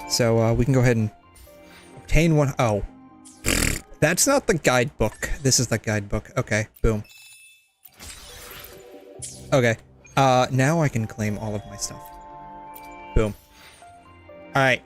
So, we can go ahead and obtain one. Oh. That's not the guidebook. This is the guidebook. Okay, boom. Okay. Now I can claim all of my stuff. Boom. Alright.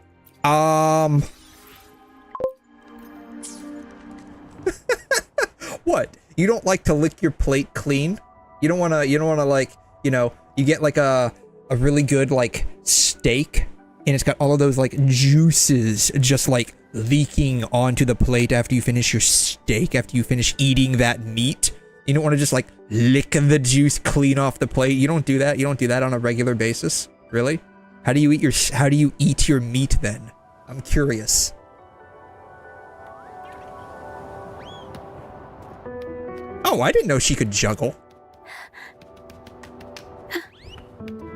What? You don't like to lick your plate clean? You don't wanna like, you know, you get like a really good like steak and it's got all of those like juices just like leaking onto the plate after you finish your steak, after you finish eating that meat. You don't want to just like lick the juice clean off the plate. You don't do that. You don't do that on a regular basis. Really? How do you eat your meat then? I'm curious. Oh, I didn't know she could juggle.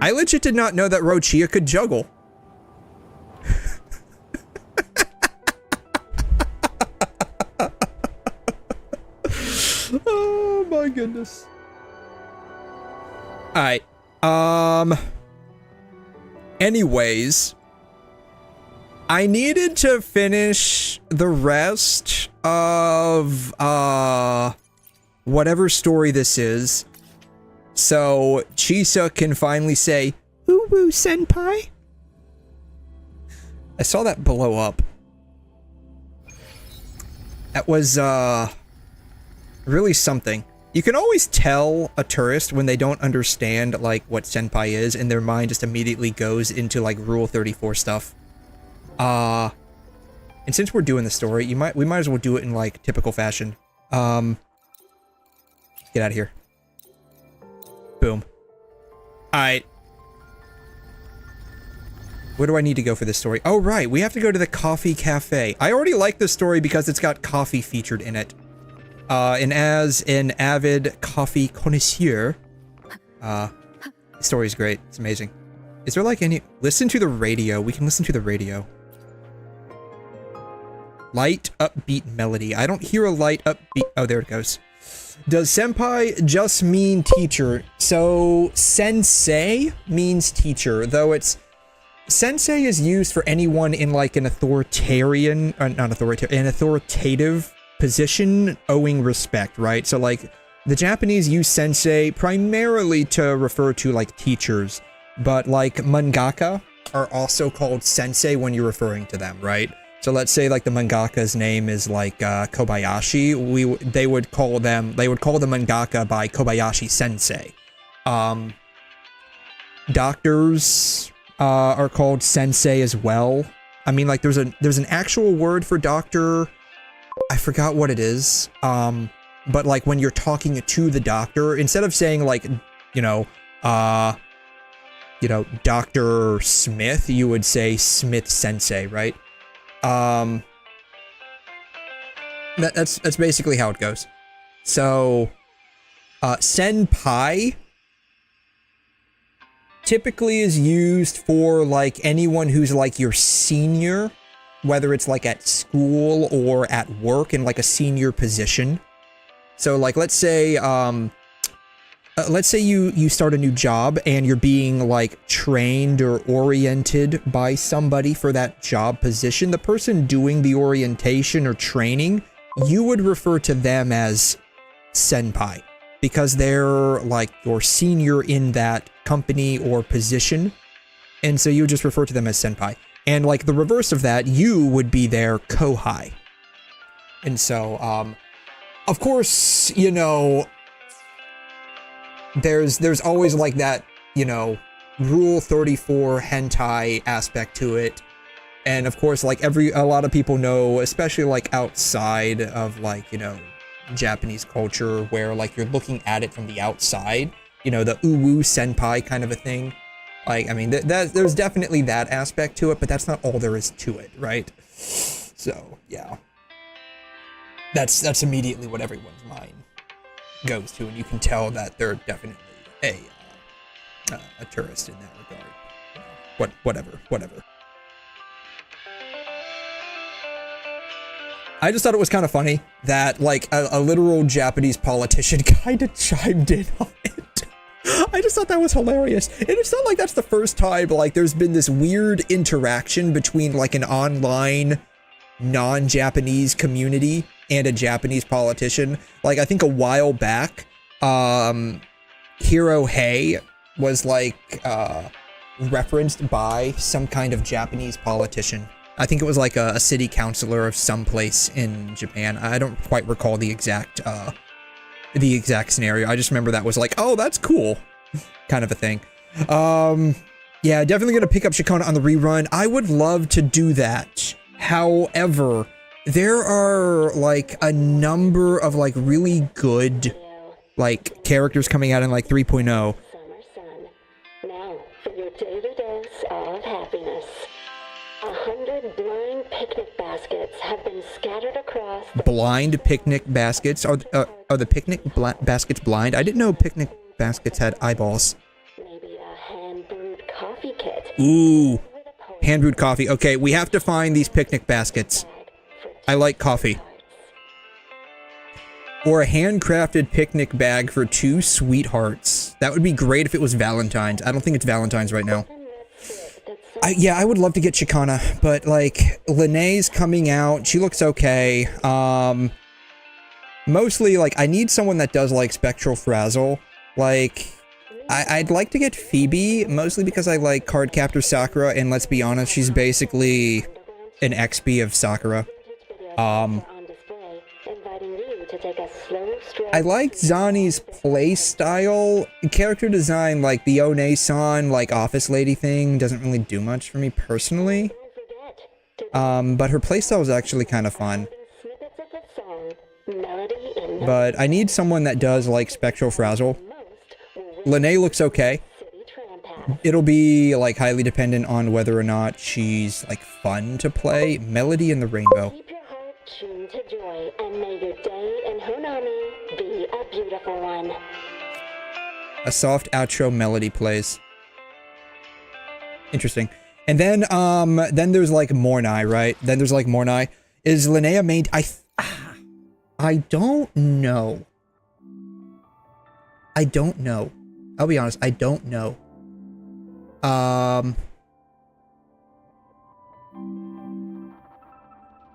I legit did not know that 𝘠𝘬𝘳 could juggle. Oh my goodness. Alright. Anyways, I needed to finish the rest of, whatever story this is. So 𝘬𝘲 can finally say, "Woo senpai." I saw that blow up. That was, really something. You can always tell a tourist when they don't understand, like, what senpai is, and their mind just immediately goes into, like, Rule 34 stuff. And since we're doing the story, we might as well do it in, like, typical fashion. Get out of here. Boom. Alright. Where do I need to go for this story? Oh, right. We have to go to the coffee cafe. I already like this story because it's got coffee featured in it. And as an avid coffee connoisseur, the story's great. It's amazing. Is there like any... Listen to the radio. We can listen to the radio. Light, upbeat melody. I don't hear a light, upbeat... Oh, there it goes. Does senpai just mean teacher? So, sensei means teacher, though it's... Sensei is used for anyone in like an authoritarian... not authoritarian, an authoritative position owing respect, right? So like, the Japanese use sensei primarily to refer to like teachers, but like mangaka are also called sensei when you're referring to them, right? So let's say like the mangaka's name is like Kobayashi, they would call the mangaka by Kobayashi sensei. Doctors are called sensei as well. I mean, like there's an actual word for doctor. I forgot what it is. But like when you're talking to the doctor, instead of saying like, Dr. Smith, you would say Smith Sensei, right? That's basically how it goes. So, senpai typically is used for like anyone who's like your senior, whether it's like at school or at work in like a senior position. So like, let's say you start a new job and you're being like trained or oriented by somebody for that job position. The person doing the orientation or training, you would refer to them as senpai because they're like your senior in that company or position. And so you just refer to them as senpai. And like the reverse of that, you would be their kohai. And so, of course, there's always like that, Rule 34 hentai aspect to it. And of course, like a lot of people know, especially like outside of like, Japanese culture where like you're looking at it from the outside, the uwu senpai kind of a thing. Like, I mean, there's definitely that aspect to it, but that's not all there is to it, right? So, yeah. That's immediately what everyone's mind goes to, and you can tell that they're definitely a tourist in that regard. Whatever. I just thought it was kind of funny that, like, a literal Japanese politician kind of chimed in on it. I just thought that was hilarious. And it's not like that's the first time, like, there's been this weird interaction between, like, an online non-Japanese community and a Japanese politician. Like, I think a while back, 𝘠𝘮 was, like, referenced by some kind of Japanese politician. I think it was, like, a city councilor of some place in Japan. I don't quite recall the exact scenario. I just remember that was like, oh, that's cool, kind of a thing. Yeah, definitely gonna pick up 𝘬𝘮 on the rerun. I would love to do that. However, there are like a number of like really good like characters coming out in like 3.0. Summer sun. Now for your daily dose of happiness. 100 blind picnic baskets have been scattered across the Blind picnic baskets? Are the picnic baskets blind? I didn't know picnic baskets had eyeballs. maybe a hand-brewed coffee kit. Ooh, hand-brewed coffee. Okay, we have to find these picnic baskets. I like coffee. Or a handcrafted picnic bag for 2 sweethearts. That would be great if it was Valentine's. I don't think it's Valentine's right now. Yeah, I would love to get 𝘬𝘮, but like Linae's coming out. She looks okay. Mostly like I need someone that does like spectral frazzle. Like I'd like to get Phoebe, mostly because I like Cardcaptor Sakura, and let's be honest, she's basically an XP of Sakura. I like Zani's playstyle. Character design, like the One-san, like office lady thing, doesn't really do much for me personally. But her playstyle is actually kind of fun. But I need someone that does like Spectral Frazzle. Lene looks okay. It'll be like highly dependent on whether or not she's like fun to play. Melody in the Rainbow. Keep your heart tuned to joy, and may your day in Honami be a beautiful one. A soft outro melody plays. Interesting. And then there's like Mornai, right? Then there's like Mornai. Is Linnea main? I don't know. I don't know. I'll be honest, I don't know.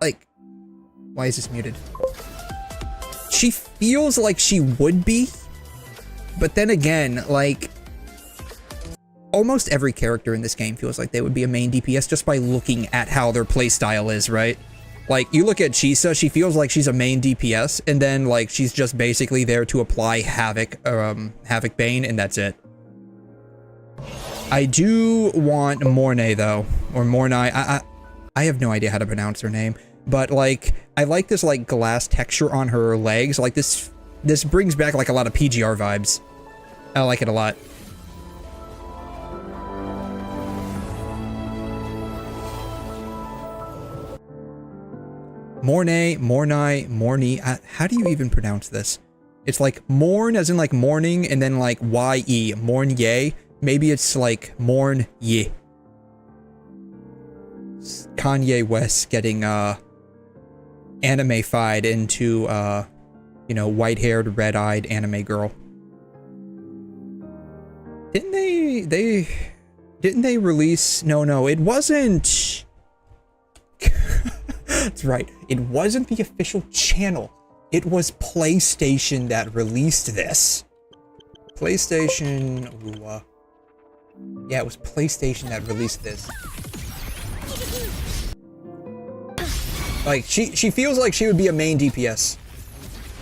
Like, why is this muted? She feels like she would be, but then again, like, almost every character in this game feels like they would be a main DPS just by looking at how their playstyle is, right? Like, you look at 𝘬𝘳, she feels like she's a main DPS, and then, like, she's just basically there to apply Havoc, Havoc Bane, and that's it. I do want Mornay, though, or Mornai. I have no idea how to pronounce her name, but, like, I like this, like, glass texture on her legs. Like, this brings back, like, a lot of PGR vibes. I like it a lot. Mornay, Mornai, Morny. How do you even pronounce this? It's like morn as in like morning and then like Y-E, morn-ye. Maybe it's like morn-ye. Kanye West getting anime-fied into you know, white-haired, red-eyed anime girl. Didn't they release? No, it wasn't. That's right. It wasn't the official channel. It was PlayStation that released this. PlayStation. Yeah, it was PlayStation that released this. Like, she feels like she would be a main DPS.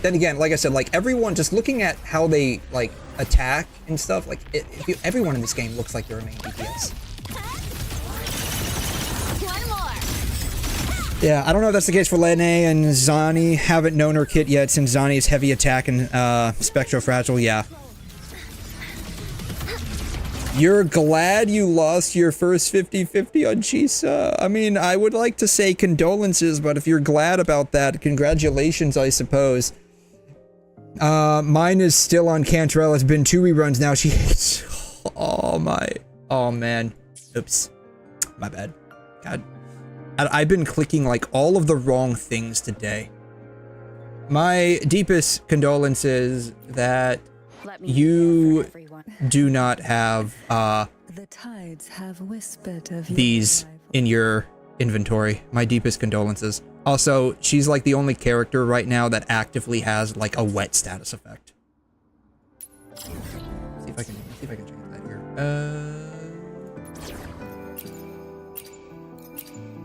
Then again, like I said, like everyone, just looking at how they like attack and stuff, like everyone in this game looks like they're a main DPS. Yeah, I don't know if that's the case for Lene and Zani. Haven't known her kit yet since Zani's heavy attack and Spectral Fragile, yeah. You're glad you lost your first 50-50 on 𝘬𝘳? I mean, I would like to say condolences, but if you're glad about that, congratulations, I suppose. Mine is still on Cantrell. It's been 2 reruns now. She hates... Oh, man. Oops. My bad. God. I've been clicking like all of the wrong things today. My deepest condolences that you do not have The tides have whispered of these in your inventory. My deepest condolences. Also, she's like the only character right now that actively has like a wet status effect. See if I can check that here.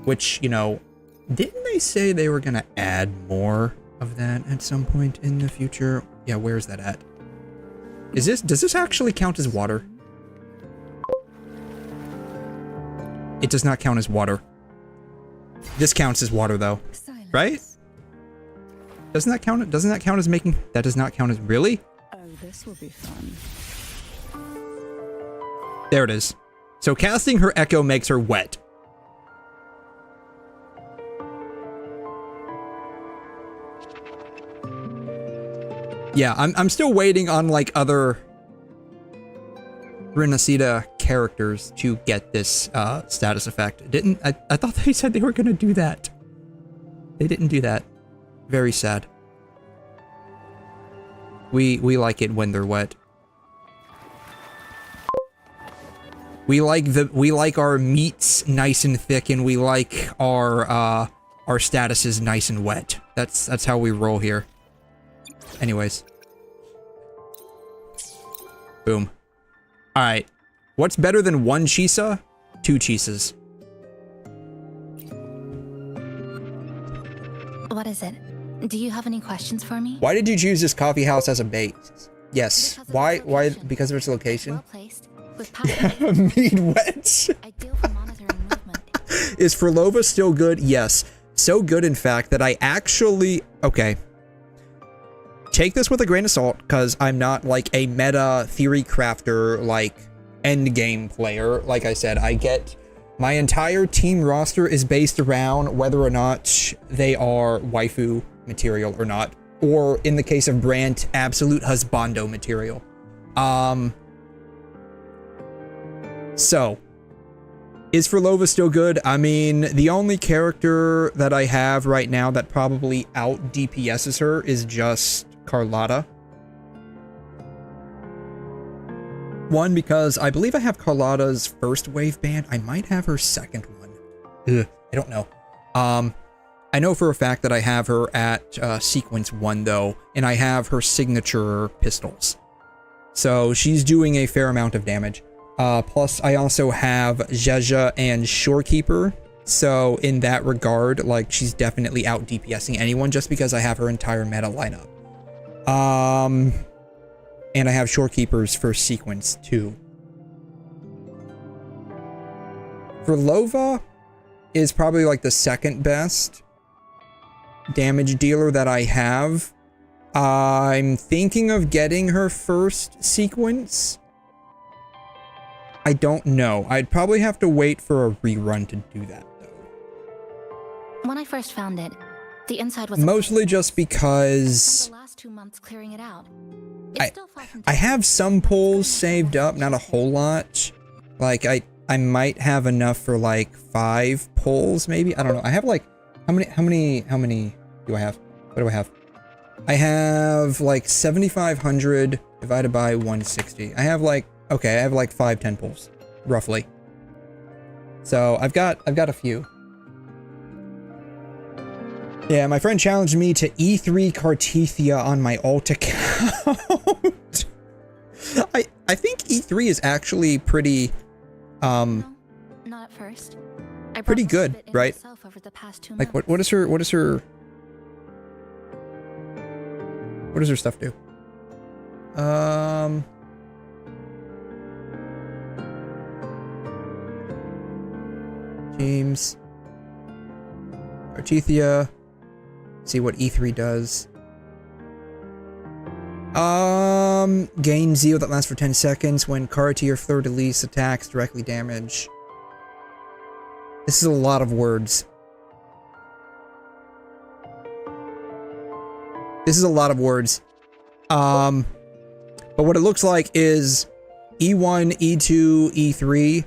Which, you know, didn't they say they were gonna add more of that at some point in the future? Yeah, where's that at? Does this actually count as water? It does not count as water. This counts as water though, right? Doesn't that count as making, that does not count as, really? Oh, this will be fun. There it is. So casting her echo makes her wet. Yeah, I'm still waiting on like other Renacida characters to get this status effect. I thought they said they were gonna do that. They didn't do that. Very sad. We like it when they're wet. We like our meats nice and thick, and we like our statuses nice and wet. That's how we roll here. Anyways. Boom. Alright. What's better than 1 𝘬𝘳? 2 𝘬𝘳s. What is it? Do you have any questions for me? Why did you choose this coffee house as a base? Yes. Why? Because of its location? Well placed. With Mead wets. ideal for monitoring movement. Is 𝘬𝘯𝘏 still good? Yes. So good, in fact, that I actually... Okay. Take this with a grain of salt, because I'm not, like, a meta theory crafter, like, endgame player. Like I said, I get... My entire team roster is based around whether or not they are waifu material or not. Or, in the case of Brant, absolute husbando material. So... Is 𝘬𝘯𝘏 still good? I mean, the only character that I have right now that probably out DPSs her is just Carlotta. One, because I believe I have Carlotta's first wave band. I might have her second one. Ugh, I don't know. I know for a fact that I have her at sequence 1 though, and I have her signature pistols. So she's doing a fair amount of damage. Plus, I also have 𝘧𝘬𝘬 and Shorekeeper, so in that regard, like, she's definitely out DPSing anyone just because I have her entire meta lineup. And I have Shorekeeper's first sequence, too. 𝘬𝘯𝘏 is probably, like, the second best damage dealer that I have. I'm thinking of getting her first sequence. I don't know. I'd probably have to wait for a rerun to do that, though. When I first found it, the inside was mostly just because the last 2 months clearing it out. I have some pulls saved up, not a whole lot. Like I might have enough for like 5 pulls, maybe. I don't know. I have like how many do I have? What do I have? I have like 7,500 divided by 160. I have like okay, I have like 5-10 pulls, roughly. So I've got a few. Yeah, my friend challenged me to E3 Cartethia on my alt account. I think E3 is actually pretty No, not at first. I pretty good, right? over the past 2 Like months. what does her stuff do? James. Cartethia. See what E3 does. Gain zeal that lasts for 10 seconds when Karate or 𝘬𝘓 attacks directly damage. This is a lot of words. This is a lot of words. But what it looks like is E1, E2, E3.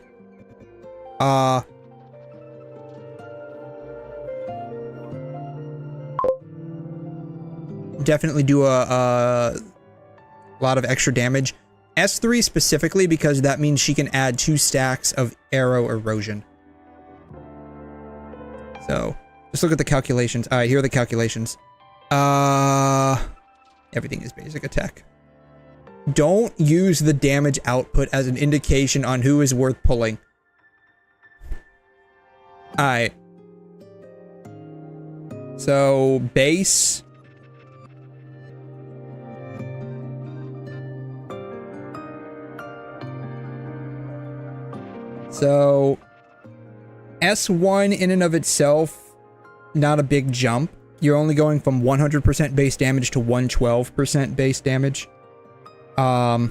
Definitely do a lot of extra damage. S3 specifically because that means she can add 2 stacks of arrow erosion. So, just look at the calculations. Alright, here are the calculations. Everything is basic attack. Don't use the damage output as an indication on who is worth pulling. Alright. So, base. So, S1 in and of itself, not a big jump. You're only going from 100% base damage to 112% base damage. The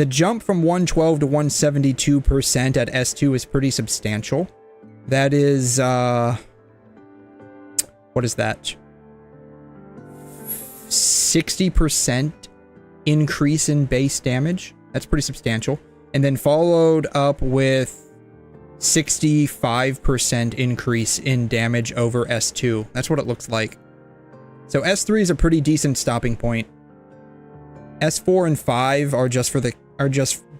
jump from 112 to 172% at S2 is pretty substantial. That is, what is that? 60% increase in base damage. That's pretty substantial. And then followed up with 65% increase in damage over S2. That's what it looks like. So S3 is a pretty decent stopping point. S4 and 5 are just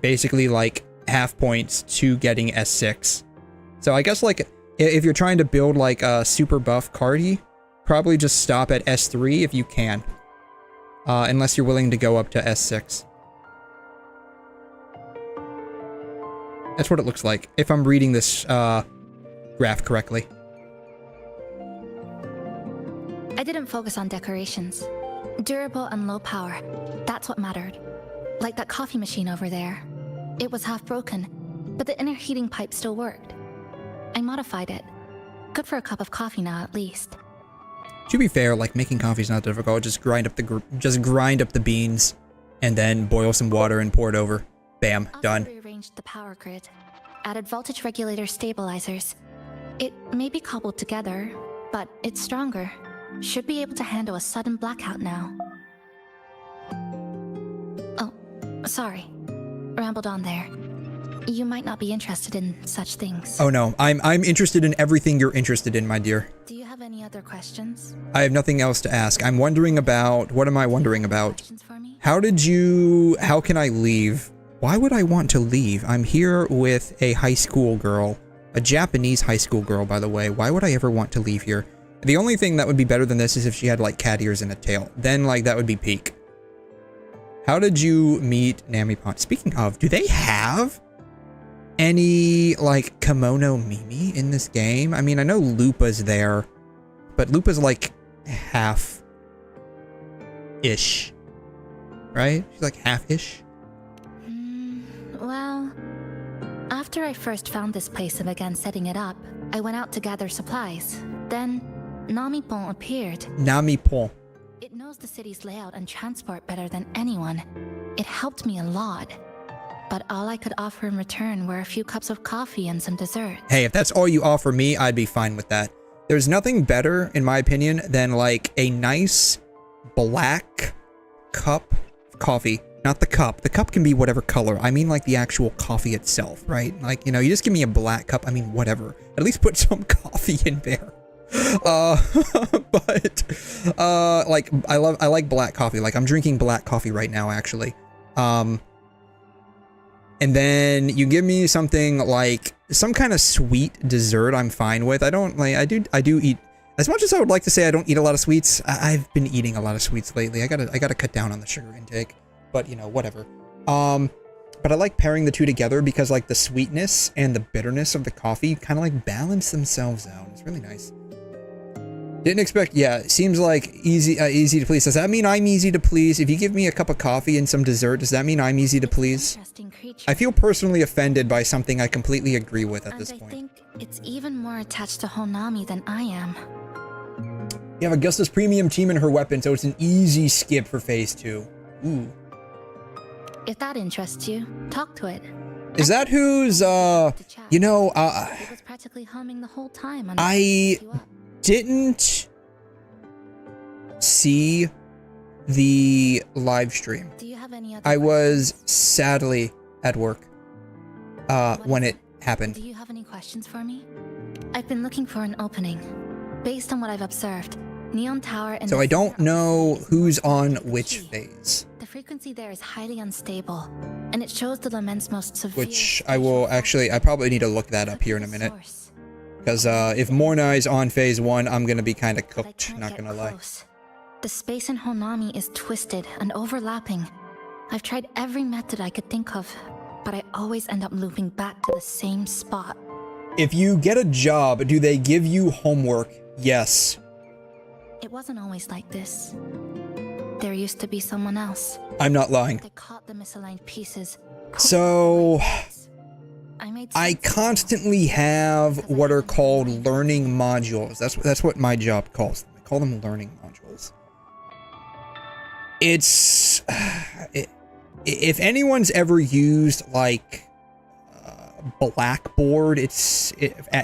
basically like half points to getting S6. So I guess like if you're trying to build like a super buff Carti, probably just stop at S3 if you can. Unless you're willing to go up to S6. That's what it looks like, if I'm reading this graph correctly. I didn't focus on decorations. Durable and low power. That's what mattered. Like that coffee machine over there. It was half broken, but the inner heating pipe still worked. I modified it. Good for a cup of coffee now, at least. To be fair, like, making coffee's not difficult. Just grind up the beans, and then boil some water and pour it over. Bam, done. I rearranged the power grid. Added voltage regulator stabilizers. It may be cobbled together, but it's stronger. Should be able to handle a sudden blackout now. Oh, sorry. Rambled on there. You might not be interested in such things. Oh no, I'm interested in everything you're interested in, my dear. Do you have any other questions? I have nothing else to ask. I'm wondering about... What am I wondering about? Questions for me? How can I leave? Why would I want to leave? I'm here with a high school girl. A Japanese high school girl, by the way. Why would I ever want to leave here? The only thing that would be better than this is if she had, like, cat ears and a tail. Then, like, that would be peak. How did you meet Namipon? Speaking of, do they have any, like, kimono Mimi in this game? I mean, I know Lupa's there, but Lupa's, like, half-ish. Right? She's, like, half-ish. Well, after I first found this place and began setting it up, I went out to gather supplies. Then, Namipon appeared. Namipon. It knows the city's layout and transport better than anyone. It helped me a lot. But all I could offer in return were a few cups of coffee and some dessert. Hey, if that's all you offer me, I'd be fine with that. There's nothing better, in my opinion, than, like, a nice black cup of coffee. Not the cup. The cup can be whatever color. I mean, like, the actual coffee itself, right? Like, you know, you just give me a black cup. I mean, whatever. At least put some coffee in there. But, like, I like black coffee. Like, I'm drinking black coffee right now, actually. And then you give me something like some kind of sweet dessert I'm fine with. I don't, like, I do eat, as much as I would like to say I don't eat a lot of sweets, I've been eating a lot of sweets lately. I gotta cut down on the sugar intake, but, you know, whatever. But I like pairing the two together because, like, the sweetness and the bitterness of the coffee kind of, like, balance themselves out. It's really nice. Didn't expect, yeah, it seems like easy to please. Does that mean I'm easy to please? If you give me a cup of coffee and some dessert, does that mean I'm easy to please? I feel personally offended by something I completely agree with at this point. I think it's even more attached to Honami than I am. You have Augusta's premium team and her weapon, so it's an easy skip for phase 2. Ooh. If that interests you, talk to it. Is that who's, you know, It was practically humming the whole time. I didn't see the live stream. Do you have any other I was sadly at work when it happened. Do you have any questions for me? I've been looking for an opening. Based on what I've observed, Neon Tower and... So I don't know who's on which phase. The frequency there is highly unstable, and it shows the lament's most severe... Which I will actually, I probably need to look that up here in a minute. Because if Morna is on phase 1, I'm going to be kind of cooked, not going to lie. The space in Honami is twisted and overlapping. I've tried every method I could think of, but I always end up looping back to the same spot. If you get a job, do they give you homework? Yes. It wasn't always like this. There used to be someone else. I'm not lying. They caught the misaligned pieces. So... I constantly have what are called learning modules. That's what my job calls them. I call them learning modules. It's... if anyone's ever used, like, Blackboard,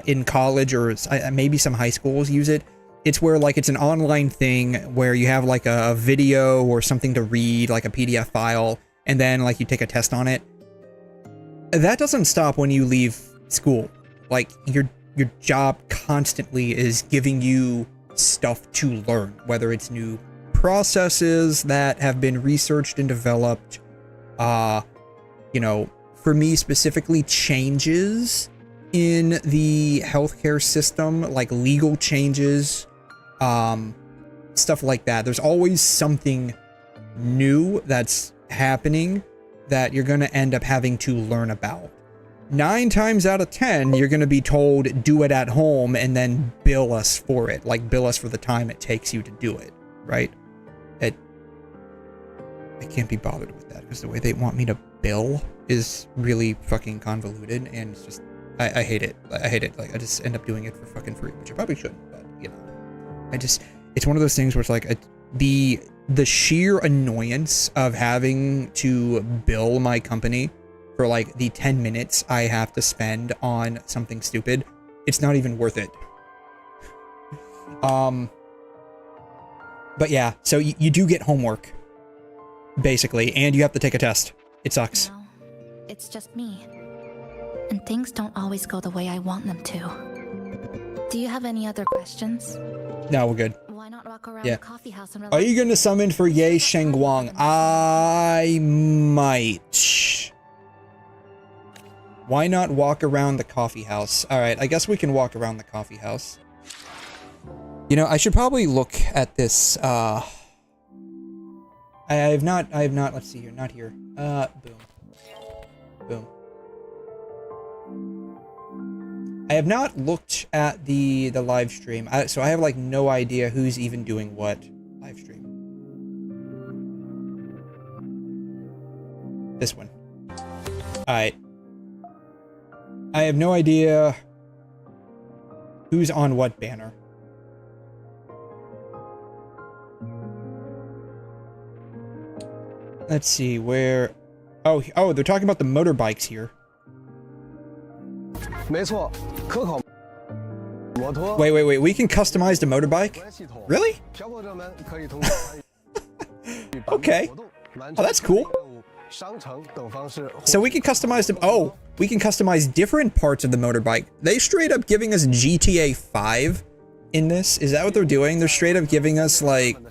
in college, or maybe some high schools use it. It's where, like, it's an online thing where you have, like, a video or something to read, like a PDF file, and then, like, you take a test on it. That doesn't stop when you leave school. Like, your job constantly is giving you stuff to learn, whether it's new processes that have been researched and developed, you know, for me specifically, changes in the healthcare system, like legal changes, stuff like that. There's always something new that's happening that you're going to end up having to learn about. 9 times out of 10, you're going to be told, do it at home and then bill us for it. Like, bill us for the time it takes you to do it, right? I can't be bothered with that because the way they want me to bill is really fucking convoluted, and it's just, I hate it. I hate it. Like, I just end up doing it for fucking free, which I probably shouldn't, but, you know. It's one of those things where it's like, the sheer annoyance of having to bill my company for like the 10 minutes I have to spend on something stupid, it's not even worth it. But yeah, so you do get homework, basically, and you have to take a test. It sucks. No, it's just me. And things don't always go the way I want them to. Do you have any other questions? No, we're good. Why not walk around the coffee house and Are you going to summon for 𝘰𝘮 I might. Why not walk around the coffee house? Alright, I guess we can walk around the coffee house. You know, I should probably look at this, I have not, let's see here, not here. Boom. Boom. I have not looked at the live stream, so I have like no idea who's even doing what live stream. This one. Alright. I have no idea who's on what banner. Let's see, where... Oh, they're talking about the motorbikes here. Wait, we can customize the motorbike? Really? Okay. Oh, that's cool. So we can customize them. Oh, we can customize different parts of the motorbike. They straight up giving us GTA 5 in this. Is that what they're doing? They're straight up giving us like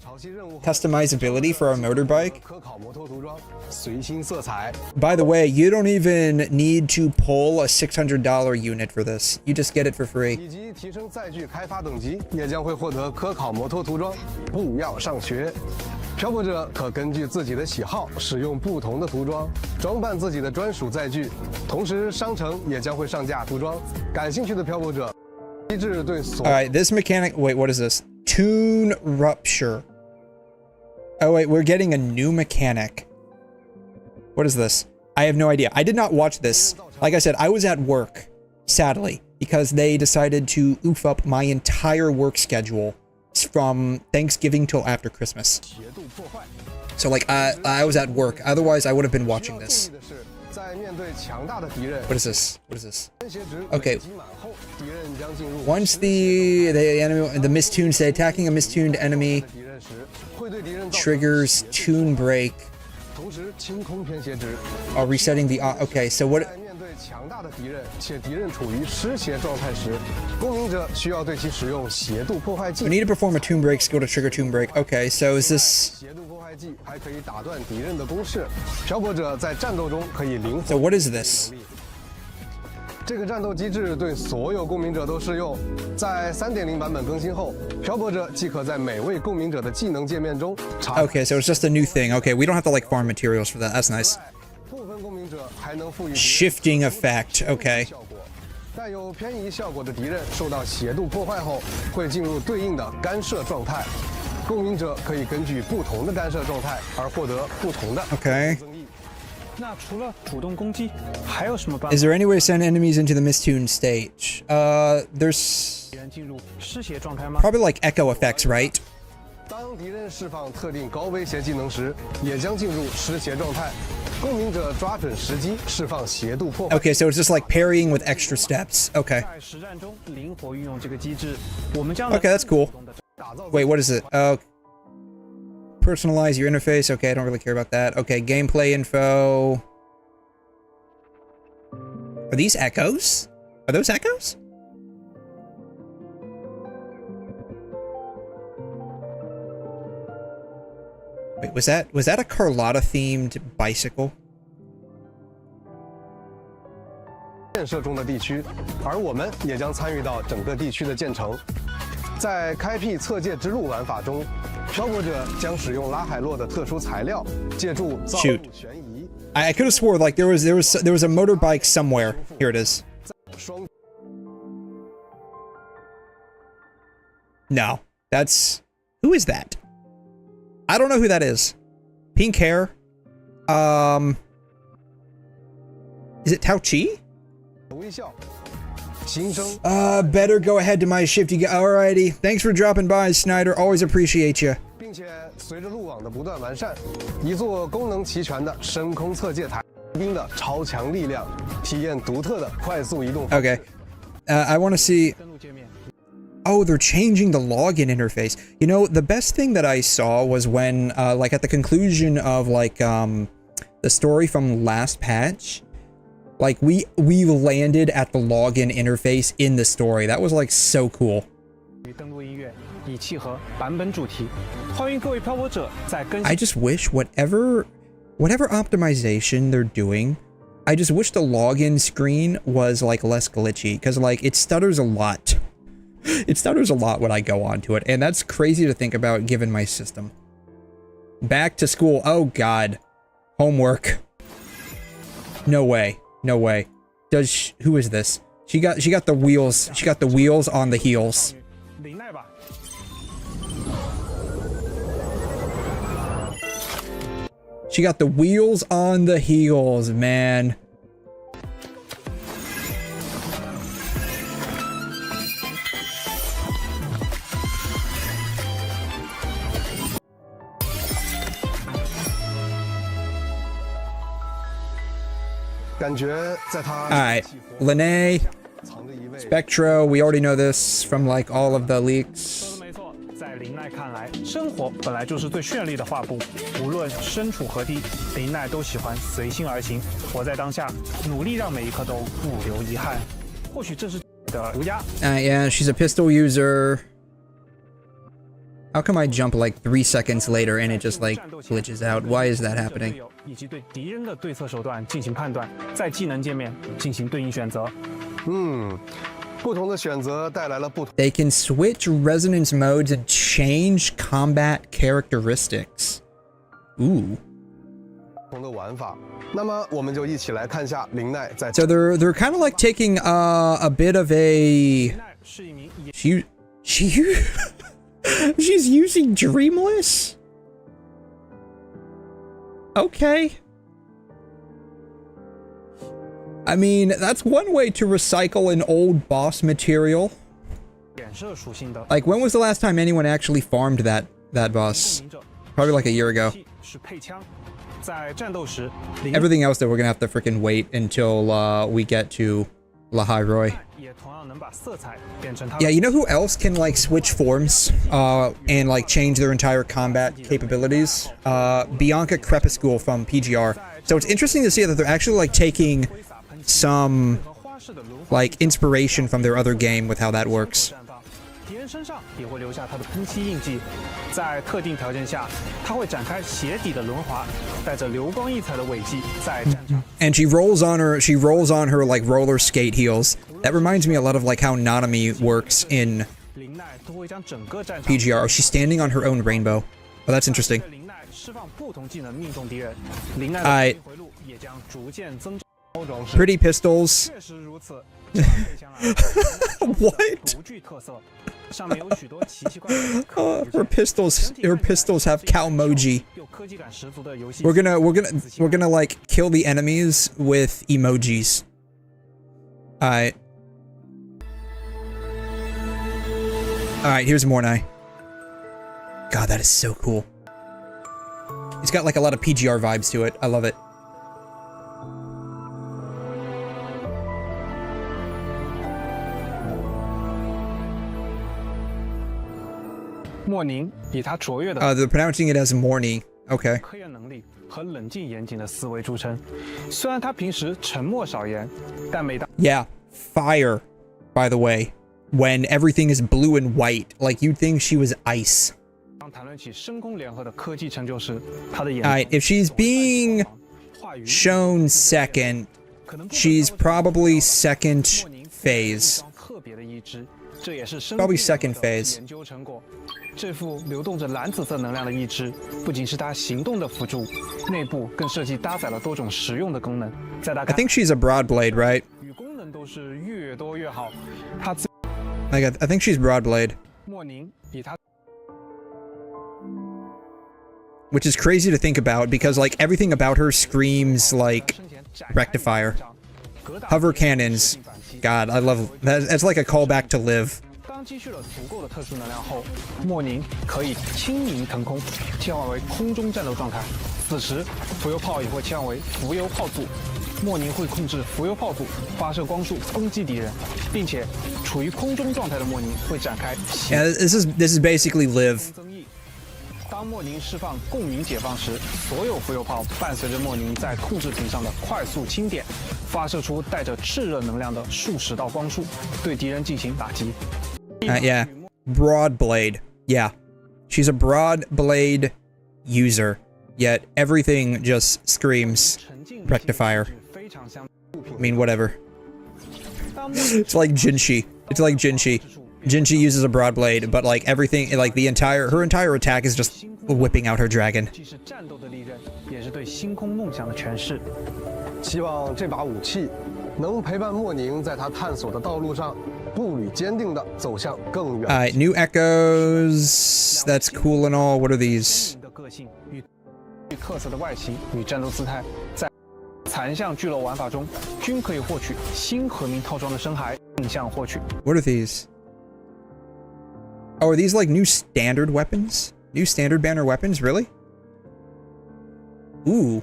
customizability for our motorbike. By the way, you don't even need to pull a $600 unit for this. You just get it for free. Alright, this mechanic... Wait, what is this? Tune rupture. Oh wait, we're getting a new mechanic. What is this? I have no idea. I did not watch this. Like I said, I was at work, sadly, because they decided to oof up my entire work schedule from Thanksgiving till after Christmas. So like, I was at work. Otherwise, I would have been watching this. What is this? What is this? Okay. Once the mistooned say attacking a mistuned enemy triggers tune break. Oh, resetting the okay. So what? We need to perform a tune break skill to trigger tune break. Okay, so is this? So what is this? Okay, so it's just a new thing. Okay, we don't have to like farm materials for that. That's nice. Shifting effect. Okay. Okay. Is there any way to send enemies into the mistuned stage? There's probably like echo effects, right? Okay, so it's just like parrying with extra steps. Okay. Okay, that's cool. Wait, what is it? Personalize your interface. Okay, I don't really care about that. Okay, gameplay info. Are these echoes? Are those echoes? Wait, was that a Carlotta themed bicycle? 在开辟测界之路玩法中，漂泊者将使用拉海洛的特殊材料，借助造路悬移。I could have swore like there was a motorbike somewhere. Here it is. No, that's who is that? I don't know who that is. Pink hair. Is it 𝘬𝘬𝘳? Better go ahead to my shift. Alrighty. Thanks for dropping by, Snyder. Always appreciate you. 并且随着路网的不断完善，一座功能齐全的深空测界台，兵的超强力量，体验独特的快速移动。Okay. I want to see. Oh, they're changing the login interface. You know, the best thing that I saw was when, like, at the conclusion of, like, the story from last patch, like, we landed at the login interface in the story. That was, like, so cool. I just wish whatever optimization they're doing, I just wish the login screen was, like, less glitchy, because, like, it stutters a lot. It stutters a lot when I go onto it, and that's crazy to think about given my system. Back to school. Oh god. Homework. No way. No way. Who is this? She got the wheels. She got the wheels on the heels. She got the wheels on the heels, man. Alright, 𝘠𝘮, 𝘬𝘮, we already know this from like all of the leaks. 在𝘠𝘮看来，生活本来就是最绚丽的画布，无论身处何地，�𝘮都喜欢随心而行，活在当下，努力让每一刻都不留遗憾。或许这是的涂鸦。Yeah, she's a pistol user. How come I jump like 3 seconds later and it just like glitches out? Why is that happening? 以及对敌人的对策手段进行判断，在技能界面进行对应选择。不同的选择带来了不同。They can switch resonance modes and change combat characteristics. Ooh. 不同的玩法。那么我们就一起来看一下𝘠𝘮在。So they're kind of like taking a bit of a. She's using Dreamless? Okay. I mean, that's one way to recycle an old boss material. Like, when was the last time anyone actually farmed that boss? Probably like a year ago. Everything else that we're gonna have to freaking wait until we get to 𝘠𝘮𝘬𝘬. Yeah, you know who else can like switch forms and like change their entire combat capabilities? Bianca Crepuscule from PGR. So it's interesting to see that they're actually like taking some like inspiration from their other game with how that works. 敌人身上也会留下他的喷漆印记，在特定条件下，他会展开鞋底的轮滑，带着流光溢彩的尾迹在战场。And she rolls on her like roller skate heels. That reminds me a lot of like how Nanami works in PGR. Oh, she's standing on her own rainbow. Oh, that's interesting. Alright. Pretty pistols. What? Her pistols have 𝘬𝘮. We're gonna like kill the enemies with emojis. Alright. Alright, here's 𝘠𝘮. God, that is so cool. It's got like a lot of PGR vibes to it. I love it. They're pronouncing it as 𝘠𝘮. Okay. Yeah, fire, by the way, when everything is blue and white, like you'd think she was ice. Alright, if she's being shown second, she's probably second phase. 这也是深 Probably second phase. 研究成果。这副流动着蓝紫色能量的义肢，不仅是它行动的辅助，内部更设计搭载了多种实用的功能。在它 I think she's a broad blade, right? 与功能都是越多越好。它 Like I think she's broad blade. 莫宁以它 Which is crazy to think about because like everything about her screams like rectifier. Hover cannons. God, I love that. It's like a callback to Live. 当积蓄了足够的特殊能量后，莫宁可以轻盈腾空，切换为空中战斗状态。此时，浮游炮也会切换为浮游炮组。莫宁会控制浮游炮组发射光束攻击敌人，并且处于空中状态的莫宁会展开。Yeah, this is basically Live. 增益。当莫宁释放共鸣解放时，所有浮游炮伴随着莫宁在控制屏上的快速轻点，发射出带着炽热能量的数十道光束，对敌人进行打击。Yeah, broad blade. Yeah, she's a broad blade user. Yet everything just screams rectifier. I mean, whatever. It's like Jinshi. It's like Jinshi. Jinshi uses a broad blade, but like everything, like her entire attack is just whipping out her dragon. 既是战斗的利刃，也是对星空梦想的诠释。希望这把武器能陪伴莫宁在他探索的道路上步履坚定地走向更远。Alright, new echoes. That's cool and all. What are these? 的个性与特色的外形与战斗姿态，在残像聚落玩法中均可以获取新和鸣套装的深海定向获取。 What are these? Oh, are these like new standard weapons? New standard banner weapons? Really? Ooh.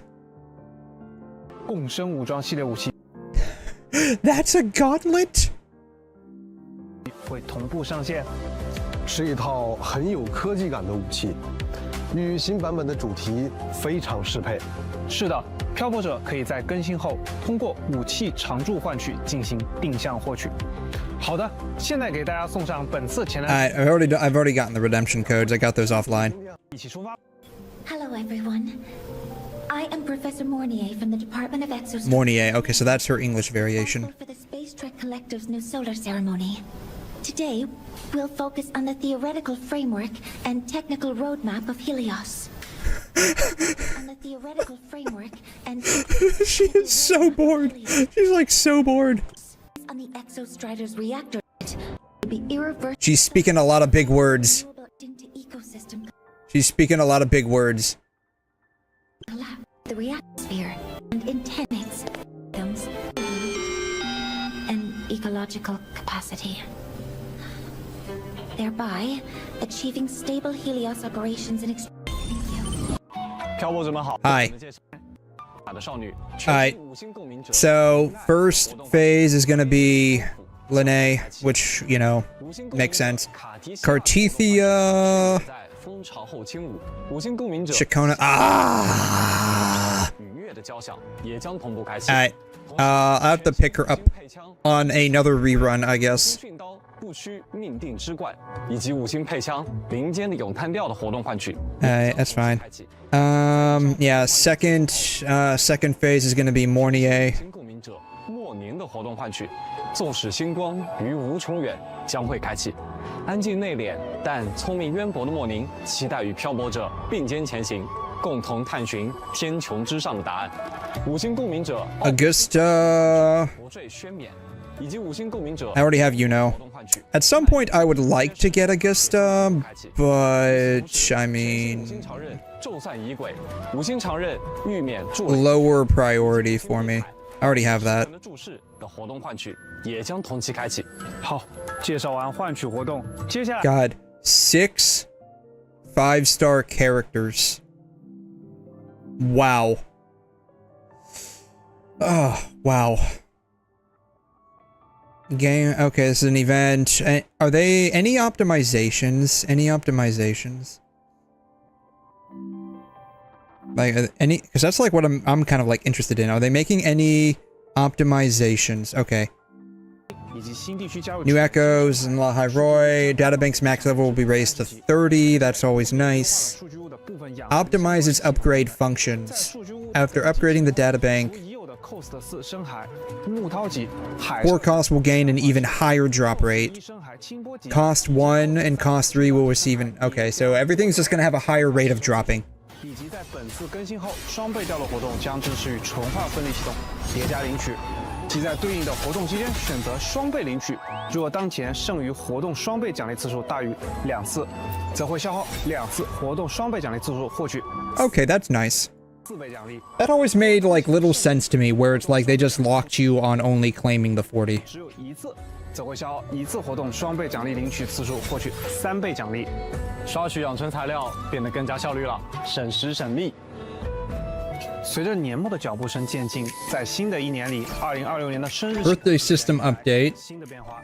共生武装系列武器 That's a gauntlet? 会同步上线。是一套很有科技感的武器，与新版本的主题非常适配。是的，漂泊者可以在更新后通过武器常驻换取进行定向获取。好的，现在给大家送上本次前来。I've already gotten the redemption codes. I got those offline. 一起出发。 Hello, everyone. I am Professor Mornier from the Department of Exosphere. Mornier. Okay, so that's her English variation. For the Space Trek Collective's new solar ceremony. Today, we'll focus on the theoretical framework and technical roadmap of Helios. On the theoretical framework and She is so bored. She's like so bored. on the Exostrider's reactor will be irreversible. She's speaking a lot of big words. Into ecosystem She's speaking a lot of big words. collapse the reactosphere and intends systems and ecological capacity. Thereby, achieving stable Helios operations and extraction. 漂泊者们好。 Hi. 的少女， Alright. So, first phase is gonna be Lene, which, you know, makes sense. Cartethia. 蜂巢后轻舞，五星共鸣者 Chacona. Ah! 愉悦的交响也将同步开启。 Alright. I have to pick her up on another rerun, I guess. 训刀不虚命定之冠，以及五星配枪林间的咏叹调的活动换取。 Alright, that's fine. Yeah, second phase is gonna be Mornier. 五星共鸣者莫宁的活动换取，纵使星光于无穷远将会开启。安静内敛但聪明渊博的莫宁，期待与漂泊者并肩前行，共同探寻天穹之上的答案。五星共鸣者 Augusta. 国坠宣冕，以及五星共鸣者 I already have Yuno. 活动换取。 At some point, I would like to get Augusta, but I 五 mean, 星常任咒散仪轨，五星常任御免助 lower priority for me. I already have that. 的注释的活动换取也将同期开启。好，介绍完换取活动，接下来 God, 6 5-star characters. Wow. Oh, wow. Game. Okay, this is an event. Are they any optimizations? Any optimizations? Like any? Because that's like what I'm kind of like interested in. Are they making any optimizations? Okay. 以及新地区加入 New echoes and La High Roy. Databank's max level will be raised to 30. That's always nice. 数据屋的部分养 Optimize its upgrade functions. After upgrading the databank, Core cost will gain an even higher drop rate. Cost 1 and cost 3 will receive an... Okay, so everything's just gonna have a higher rate of dropping. 以及在本次更新后，双倍掉落活动将支持与纯化分类系统叠加领取，即在对应的活动期间选择双倍领取。若当前剩余活动双倍奖励次数大于2次，则会消耗2次活动双倍奖励次数获取。Okay, that's nice. 4倍奖励。 That always made like little sense to me, where it's like they just locked you on only claiming the 40. 只有1次，则会消耗1次活动双倍奖励领取次数获取3倍奖励。 刷取养成材料变得更加效率了，省时省力。随着年末的脚步声渐近，在新的一年里，2026年的生日 Birthday system update. 新的变化，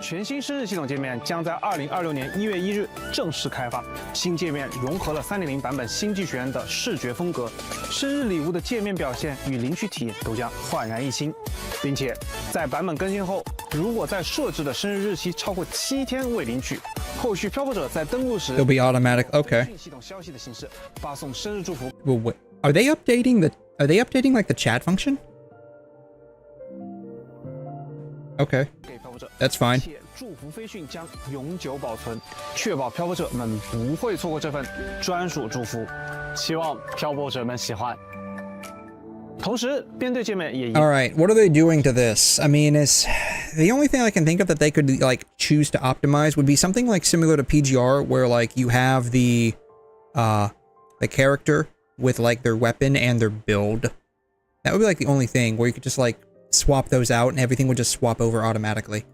全新生日系统界面将在2026年1月1日正式开发。新界面融合了3.0版本新纪元的视觉风格，生日礼物的界面表现与领取体验都将焕然一新，并且在版本更新后，如果在设置的生日日期超过7天未领取。 后续漂泊者在登录时 It'll be automatic. Okay. 系统消息的形式发送生日祝福。 Well, wait. Are they updating the? Are they updating like the chat function? Okay. That's fine. 且祝福飞讯将永久保存，确保漂泊者们不会错过这份专属祝福。希望漂泊者们喜欢。 同时，编队界面也 All right, what are they doing to this? I mean, is the only thing I can think of that they could like choose to optimize would be something like similar to PGR, where like you have the character with like their weapon and their build. That would be like the only thing where you could just like swap those out and everything would just swap over automatically.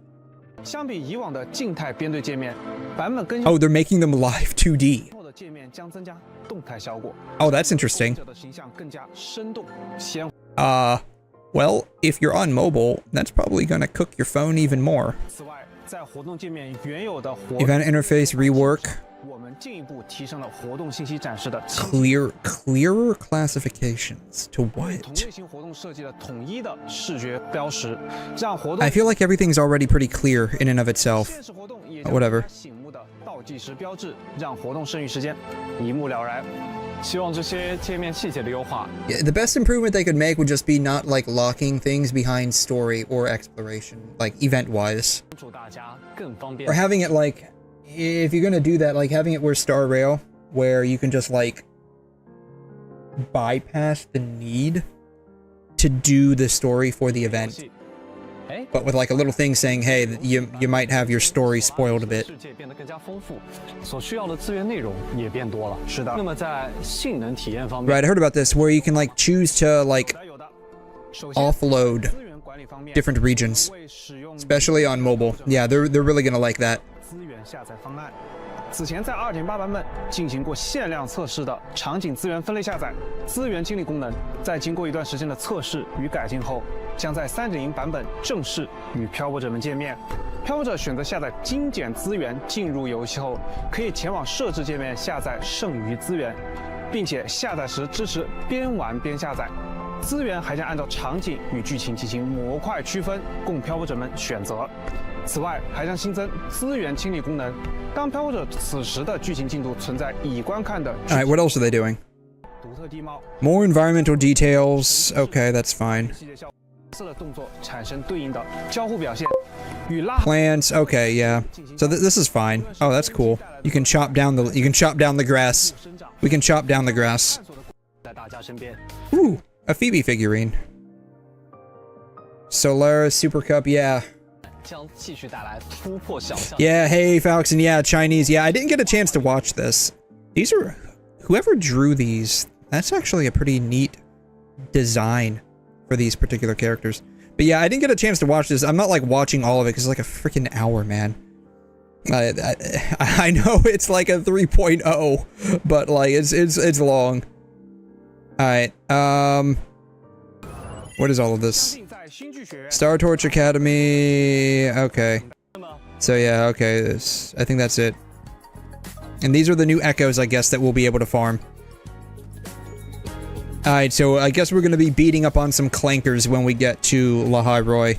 相比以往的静态编队界面，版本更新 Oh, they're making them live 2D. 后的界面将增加动态效果。 Oh, that's interesting. 者的形象更加生动鲜。 Well, if you're on mobile, that's probably gonna cook your phone even more. 此外，在活动界面原有的活 Event interface rework. 我们进一步提升了活动信息展示的 Clearer classifications to 同 what? 类型活动设计了统一的视觉标识，让活动 I feel like everything's already pretty clear in and of itself. 现实活动也 Whatever. 醒目的倒计时标志，让活动剩余时间一目了然。 希望这些界面细节的优化 Yeah, the best improvement they could make would just be not like locking things behind story or exploration, like event-wise. 帮助大家更方便 Or。having it like, if you're gonna do that, like having it where Star Rail, where you can just like bypass the need to do the story for the event. But with like a little thing saying, hey, you might have your story spoiled a bit. 世界变得更加丰富，所需要的资源内容也变多了。是的。那么在性能体验方面 Right, I heard about this, where you can like choose to like 有的。首先， offload 资源管理方面 different regions, 为使用 especially on mobile. Yeah, they're really gonna like that. 资源下载方案。此前在2.8版本进行过限量测试的场景资源分类下载、资源清理功能，在经过一段时间的测试与改进后，将在3.0版本正式与漂泊者们见面。漂泊者选择下载精简资源进入游戏后，可以前往设置界面下载剩余资源，并且下载时支持边玩边下载。资源还将按照场景与剧情进行模块区分，供漂泊者们选择。此外，还将新增资源清理功能。当漂泊者此时的剧情进度存在已观看的 All right, what else are they doing? 独特地貌， More environmental details. Okay, that's fine. 系列效色的动作产生对应的交互表现，与拉 Plants. Okay, yeah. So this is fine. Oh, that's cool. You can chop down the grass. We can chop down the grass. 在大家身边。 Ooh, a Phoebe figurine. Solaris Super Cup. Yeah. 将继续带来突破想象。 Yeah, hey, Falcon, yeah, Chinese. Yeah, I didn't get a chance to watch this. These are... Whoever drew these, that's actually a pretty neat design for these particular characters. But yeah, I didn't get a chance to watch this. I'm not, like, watching all of it, because it's like a freaking hour, man. I know it's like a 3.0, but, like, it's long. Alright, what is all of this? Star Torch Academy. Okay. So yeah, okay. I think that's it. And these are the new echoes, I guess, that we'll be able to farm. Alright, so I guess we're going to be beating up on some clankers when we get to 𝘬𝘬𝘬𝘬.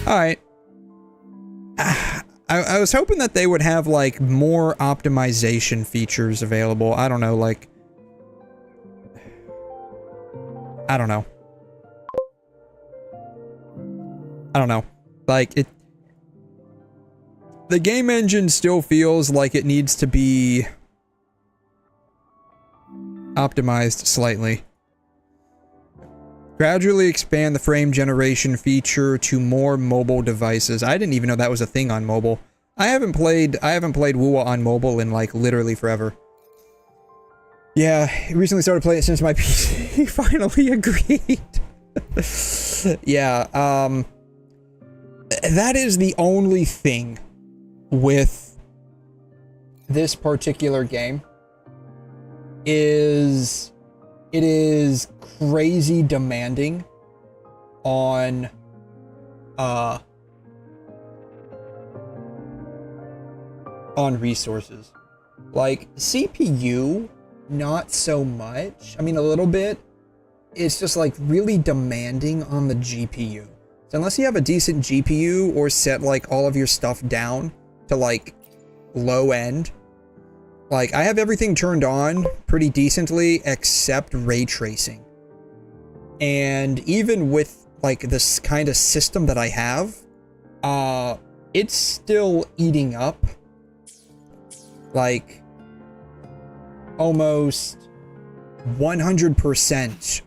Alright. I was hoping that they would have, like, more optimization features available. I don't know, like... I don't know. I don't know. Like, it... The game engine still feels like it needs to be optimized slightly. Gradually expand the frame generation feature to more mobile devices. I didn't even know that was a thing on mobile. I haven't played 𝘬𝘓 on mobile in like literally forever. Yeah, I recently started playing it since my PC finally agreed. Yeah, that is the only thing with this particular game is it is crazy demanding on resources. Like CPU, not so much. I mean, a little bit. It's just like really demanding on the GPU. So unless you have a decent GPU or set like all of your stuff down to like low end, like I have everything turned on pretty decently except ray tracing. And even with like this kind of system that I have, it's still eating up like almost 100%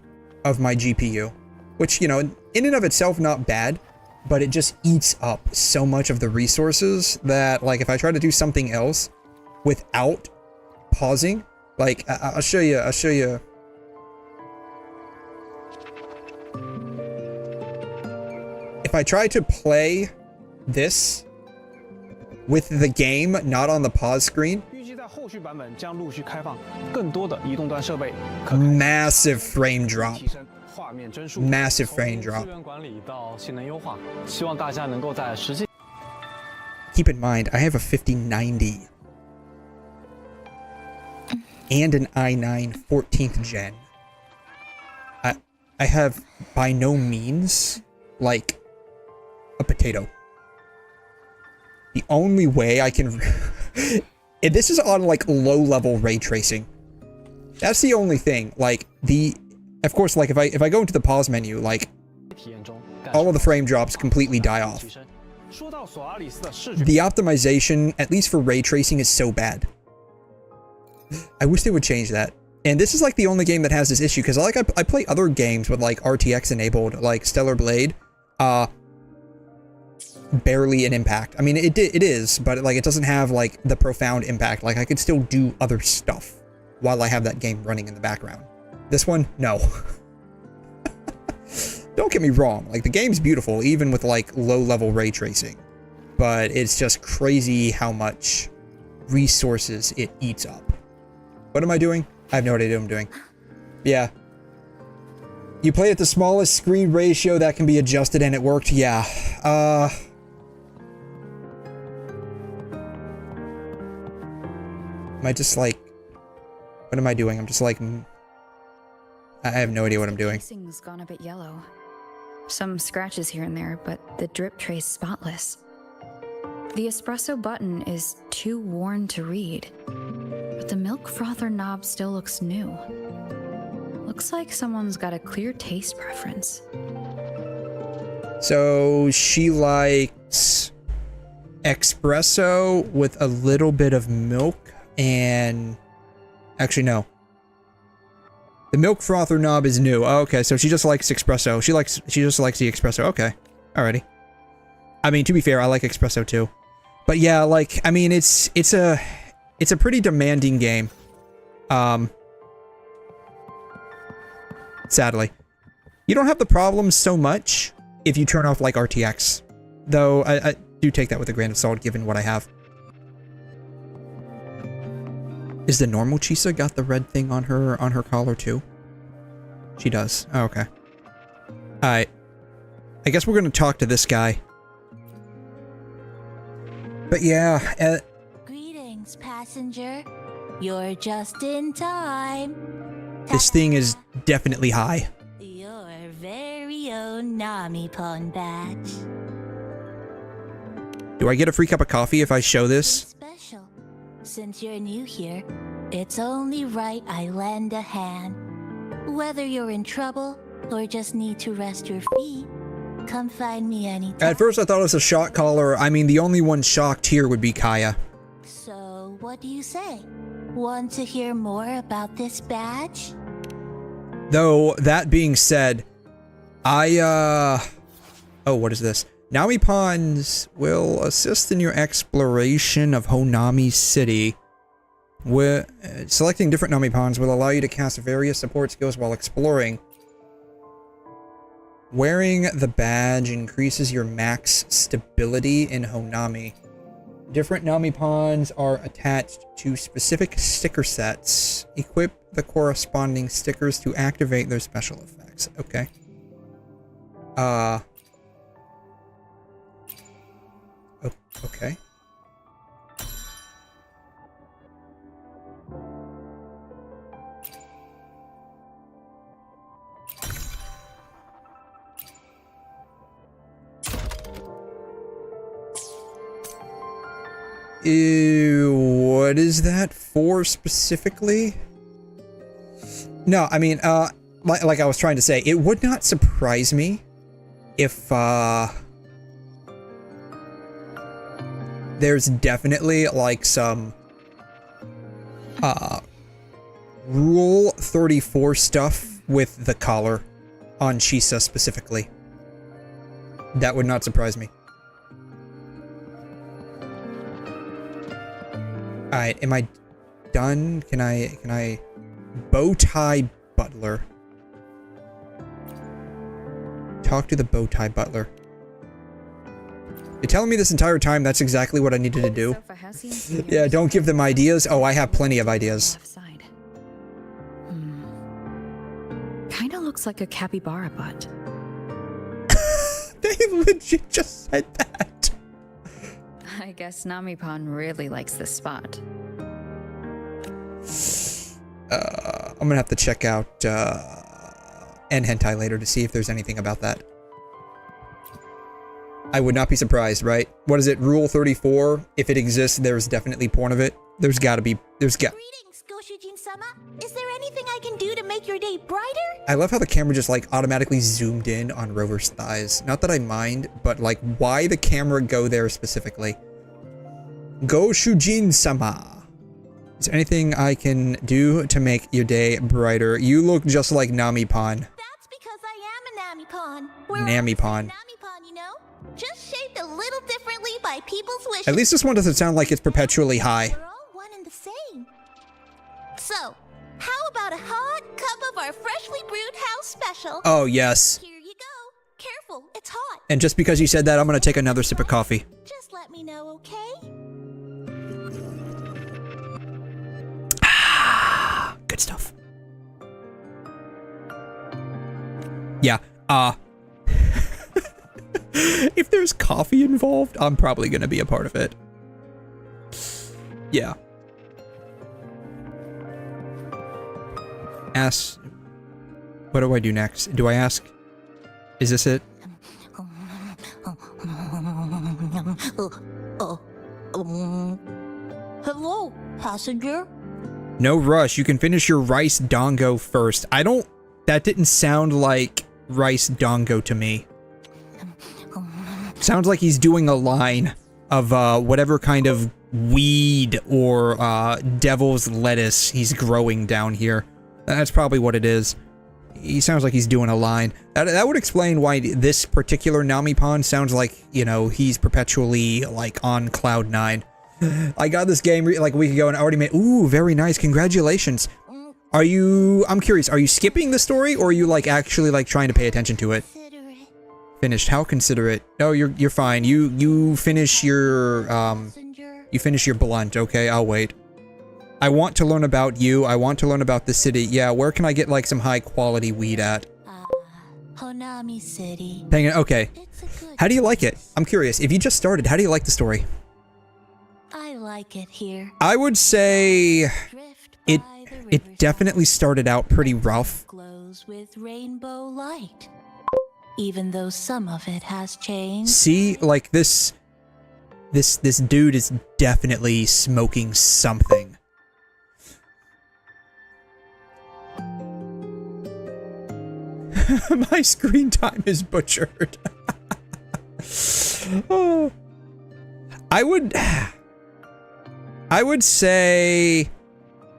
of my GPU, which, you know, in and of itself not bad, but it just eats up so much of the resources that like if I try to do something else without pausing, like I'll show you if I try to play this with the game not on the pause screen, massive frame drop. Massive frame drop. Keep in mind, I have a 5090 and an i9 14th gen. I have by no means like a potato. The only way I can and this is on like low level ray tracing. That's the only thing. Like of course, like if I go into the pause menu, like all of the frame drops completely die off. The optimization, at least for ray tracing, is so bad. I wish they would change that. And this is like the only game that has this issue because I play other games with like RTX enabled, like Stellar Blade. Barely an impact. I mean, it is, but like it doesn't have like the profound impact. Like I could still do other stuff while I have that game running in the background. This one, no. Don't get me wrong, like the game's beautiful even with like low level ray tracing, but it's just crazy how much resources it eats up. What am I doing? I have no idea what I'm doing. Yeah. You play at the smallest screen ratio that can be adjusted and it worked? Yeah. Am I just like... What am I doing? I'm just like... I have no idea what I'm doing. Tracing's gone a bit yellow. Some scratches here and there, but the drip trace spotless. The espresso button is too worn to read, but the milk frother knob still looks new. Looks like someone's got a clear taste preference. So she likes espresso with a little bit of milk and... Actually, no. The milk frother knob is new. Oh, okay, so she just likes espresso. She just likes the espresso. Okay. Alrighty. I mean, to be fair, I like espresso too. But yeah, like, I mean, it's a pretty demanding game. Sadly. You don't have the problem so much if you turn off like RTX. Though I do take that with a grain of salt given what I have. Is the normal 𝘐'𝘮 got the red thing on her collar too? She does. Oh, okay. Alright. I guess we're gonna talk to this guy. But yeah, Greetings, passenger. You're just in time. This thing is definitely high. Your very own 𝘠𝘠𝘕 badge. Do I get a free cup of coffee if I show this? Special. Since you're new here, it's only right I lend a hand. Whether you're in trouble or just need to rest your feet, come find me anytime. At first I thought it was a shock collar. I mean, the only one shocked here would be Kaya. So, what do you say? Want to hear more about this badge? Though, that being said, oh, what is this? Nami Pawns will assist in your exploration of Honami City. Selecting different Nami Pawns will allow you to cast various support skills while exploring. Wearing the badge increases your max stability in Honami. Different Nami Pawns are attached to specific sticker sets. Equip the corresponding stickers to activate their special effects. Okay. Okay. What is that for specifically? No, I mean, like I was trying to say, it would not surprise me if, there's definitely, like, some, Rule 34 stuff with the collar on 𝘕𝘲 specifically. That would not surprise me. Alright, am I done? Can I bow-tie butler? Talk to the bow-tie butler. You're telling me this entire time that's exactly what I needed to do? Yeah, don't give them ideas. Oh, I have plenty of ideas. Kinda looks like a capybara butt. They legit just said that. I guess Nami-Pon really likes this spot. I'm gonna have to check out N Hentai later to see if there's anything about that. I would not be surprised, right? What is it, Rule 34? If it exists, there's definitely porn of it. There's gotta be, Greetings, 𝘐'𝘮 𝘕𝘲. Is there anything I can do to make your day brighter? I love how the camera just like automatically zoomed in on Rover's thighs. Not that I mind, but like why the camera go there specifically? 𝘐'𝘮 𝘕𝘲. Is there anything I can do to make your day brighter? You look just like Nami-Pon. That's because I am a Nami-Pon. Nami-Pon. Nami-Pon, you know? Just shaped a little differently by people's wishes. At least this one doesn't sound like it's perpetually high. We're all one and the same. So, how about a hot cup of our freshly brewed house special? Oh, yes. Here you go. Careful, it's hot. And just because you said that, I'm gonna take another sip of coffee. Just let me know, okay? Good stuff. Yeah, if there's coffee involved, I'm probably gonna be a part of it. Yeah. Ask... What do I do next? Do I ask... Is this it? Hello, passenger? No rush, you can finish your rice dongo first. I don't... That didn't sound like rice dongo to me. Sounds like he's doing a line of whatever kind of weed or devil's lettuce he's growing down here. That's probably what it is. He sounds like he's doing a line. That would explain why this particular Nami-Pon sounds like, you know, he's perpetually, like, on cloud 9. I got this game like a week ago and I already made... Ooh, very nice. Congratulations. Are you... I'm curious. Are you skipping the story or are you, like, actually, like, trying to pay attention to it? Finished. How considerate. No, you're fine. You finish your... You finish your blunt. Okay, I'll wait. I want to learn about you. I want to learn about the city. Yeah, where can I get, like, some high-quality weed at? Honami City. Hang on. Okay. How do you like it? I'm curious. If you just started, how do you like the story? I like it here. I would say it definitely started out pretty rough. Glows with rainbow light. Even though some of it has changed. See, like this dude is definitely smoking something. My screen time is butchered. Oh. I would say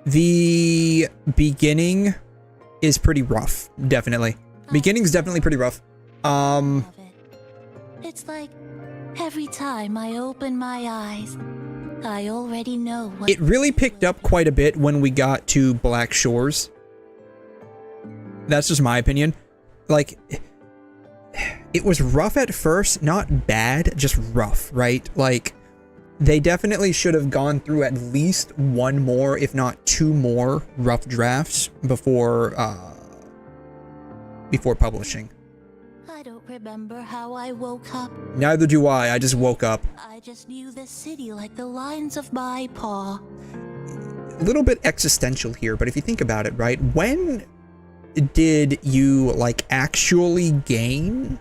the beginning is pretty rough, definitely. Beginning's definitely pretty rough. It's like every time I open my eyes, I already know what. It really picked up quite a bit when we got to Black Shores. That's just my opinion. Like, it was rough at first, not bad, just rough, right? Like, they definitely should have gone through at least one more, if not two more, rough drafts before publishing. I don't remember how I woke up. Neither do I just woke up. I just knew the city like the lines of my paw. A little bit existential here, but if you think about it, right? When did you, like, actually gain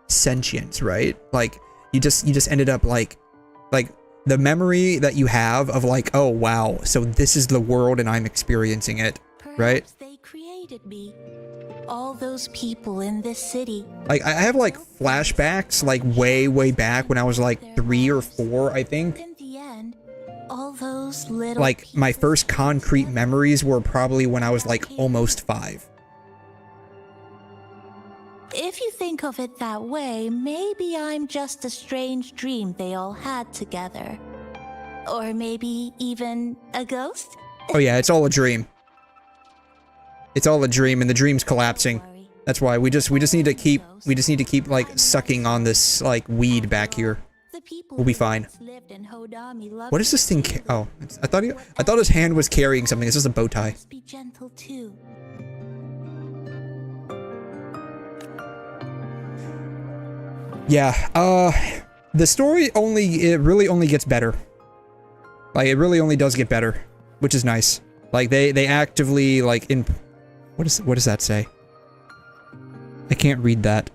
sentience, right? Like, you just ended up, like, the memory that you have of, like, oh, wow, so this is the world and I'm experiencing it, right? Perhaps they created me. All those people in this city. Like, I have, like, flashbacks, like, way back when I was, like, 3 or 4, I think. In the end, all those little Like, my first concrete memories were probably when I was, like, almost 5. If you think of it that way, maybe I'm just a strange dream they all had together. Or maybe even a ghost? Oh yeah, it's all a dream. It's all a dream and the dream's collapsing. That's why we just need to keep like sucking on this like weed back here. We'll be fine. What is this thing? Oh, I thought his hand was carrying something. It's just a bow tie. Be gentle too. Yeah, the story really only gets better. Like, it really only does get better, which is nice. Like, they actively, like, what does that say? I can't read that.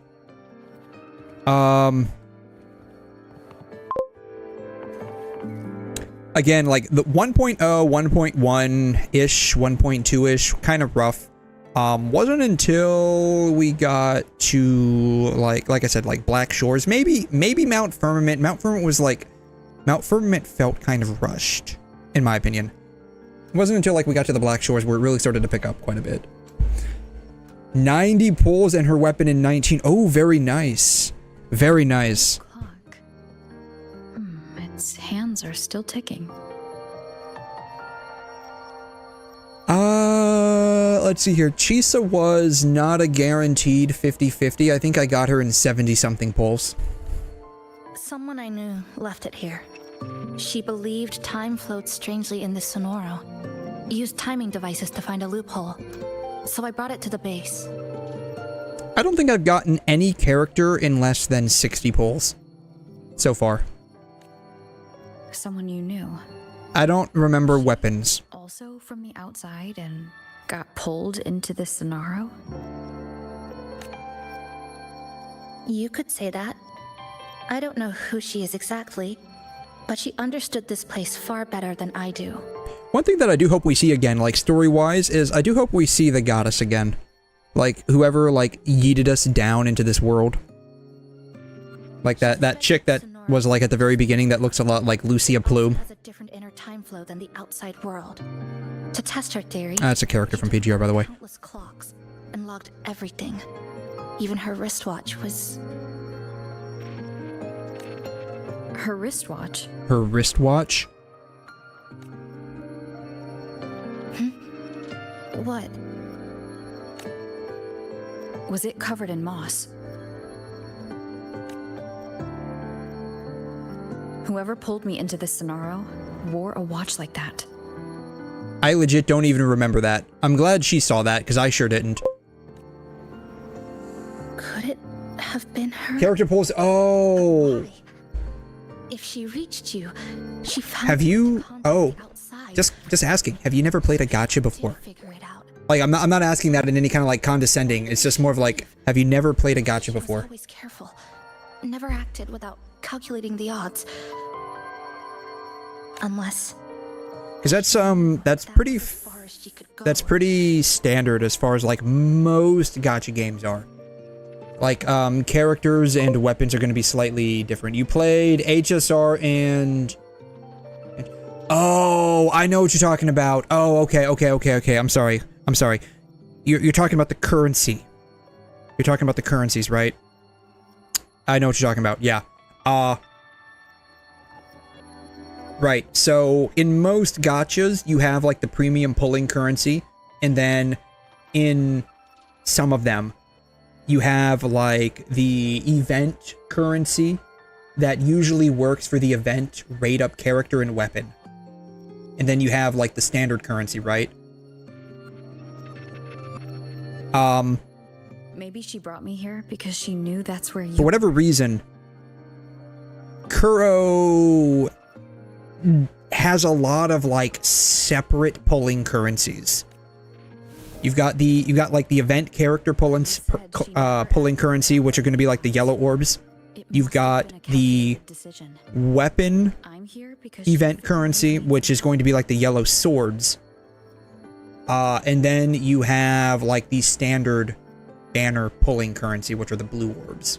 Again, like, the 1.0, 1.1-ish, 1.2-ish, kind of rough. Wasn't until we got to, like I said, like, Black Shores. Maybe Mount Firmament. Mount Firmament felt kind of rushed, in my opinion. It wasn't until, like, we got to the Black Shores where it really started to pick up quite a bit. 90 pulls and her weapon in 19. Oh, very nice. Very nice. Clock. Its hands are still ticking. Let's see here. 𝘬𝘳 was not a guaranteed 50-50. I think I got her in 70-something pulls. Someone I knew left it here. She believed time flowed strangely in this sonoro. Used timing devices to find a loophole. So I brought it to the base. I don't think I've gotten any character in less than 60 pulls so far. Someone you knew. I don't remember weapons. Also from the outside and got pulled into the sonoro? You could say that. I don't know who she is exactly, but she understood this place far better than I do. One thing that I do hope we see again, like, story-wise, is I do hope we see the goddess again. Like, whoever, like, yeeted us down into this world. Like, that chick that was, like, at the very beginning that looks a lot like Lucia Plume. Has a different inner time flow than the outside world. To test her theory, That's a character from PGR, by the way. countless clocks and logged everything. Even her wristwatch was... Her wristwatch? Her wristwatch? What? Was it covered in moss? Whoever pulled me into this sonoro wore a watch like that. I legit don't even remember that. I'm glad she saw that, because I sure didn't. Could it have been her? Character pulls. Oh. If she reached you, she found Have you? Oh. outside. Just asking. Have you never played a gacha before? Figure it out. Like, I'm not asking that in any kind of, like, condescending. It's just more of like, have you never played a gacha She was before? always careful. Never acted without calculating the odds. Unless Because that's pretty far That's pretty standard as far as like most gacha games are. Like characters and weapons are going to be slightly different. You played HSR and oh, I know what you're talking about. Oh, okay. I'm sorry. You're talking about the currency. You're talking about the currencies, right? I know what you're talking about. Yeah. Right. So in most gachas, you have like the premium pulling currency, and then in some of them, you have like the event currency that usually works for the event rate up character and weapon. And then you have like the standard currency, right? Maybe she brought me here because she knew that's where you... For whatever reason, 𝘬𝘮 has a lot of like separate pulling currencies. You've got like the event character pulling currency, which are going to be like the yellow orbs. You've got the weapon event currency, which is going to be like the yellow swords. And then you have like the standard banner pulling currency, which are the blue orbs.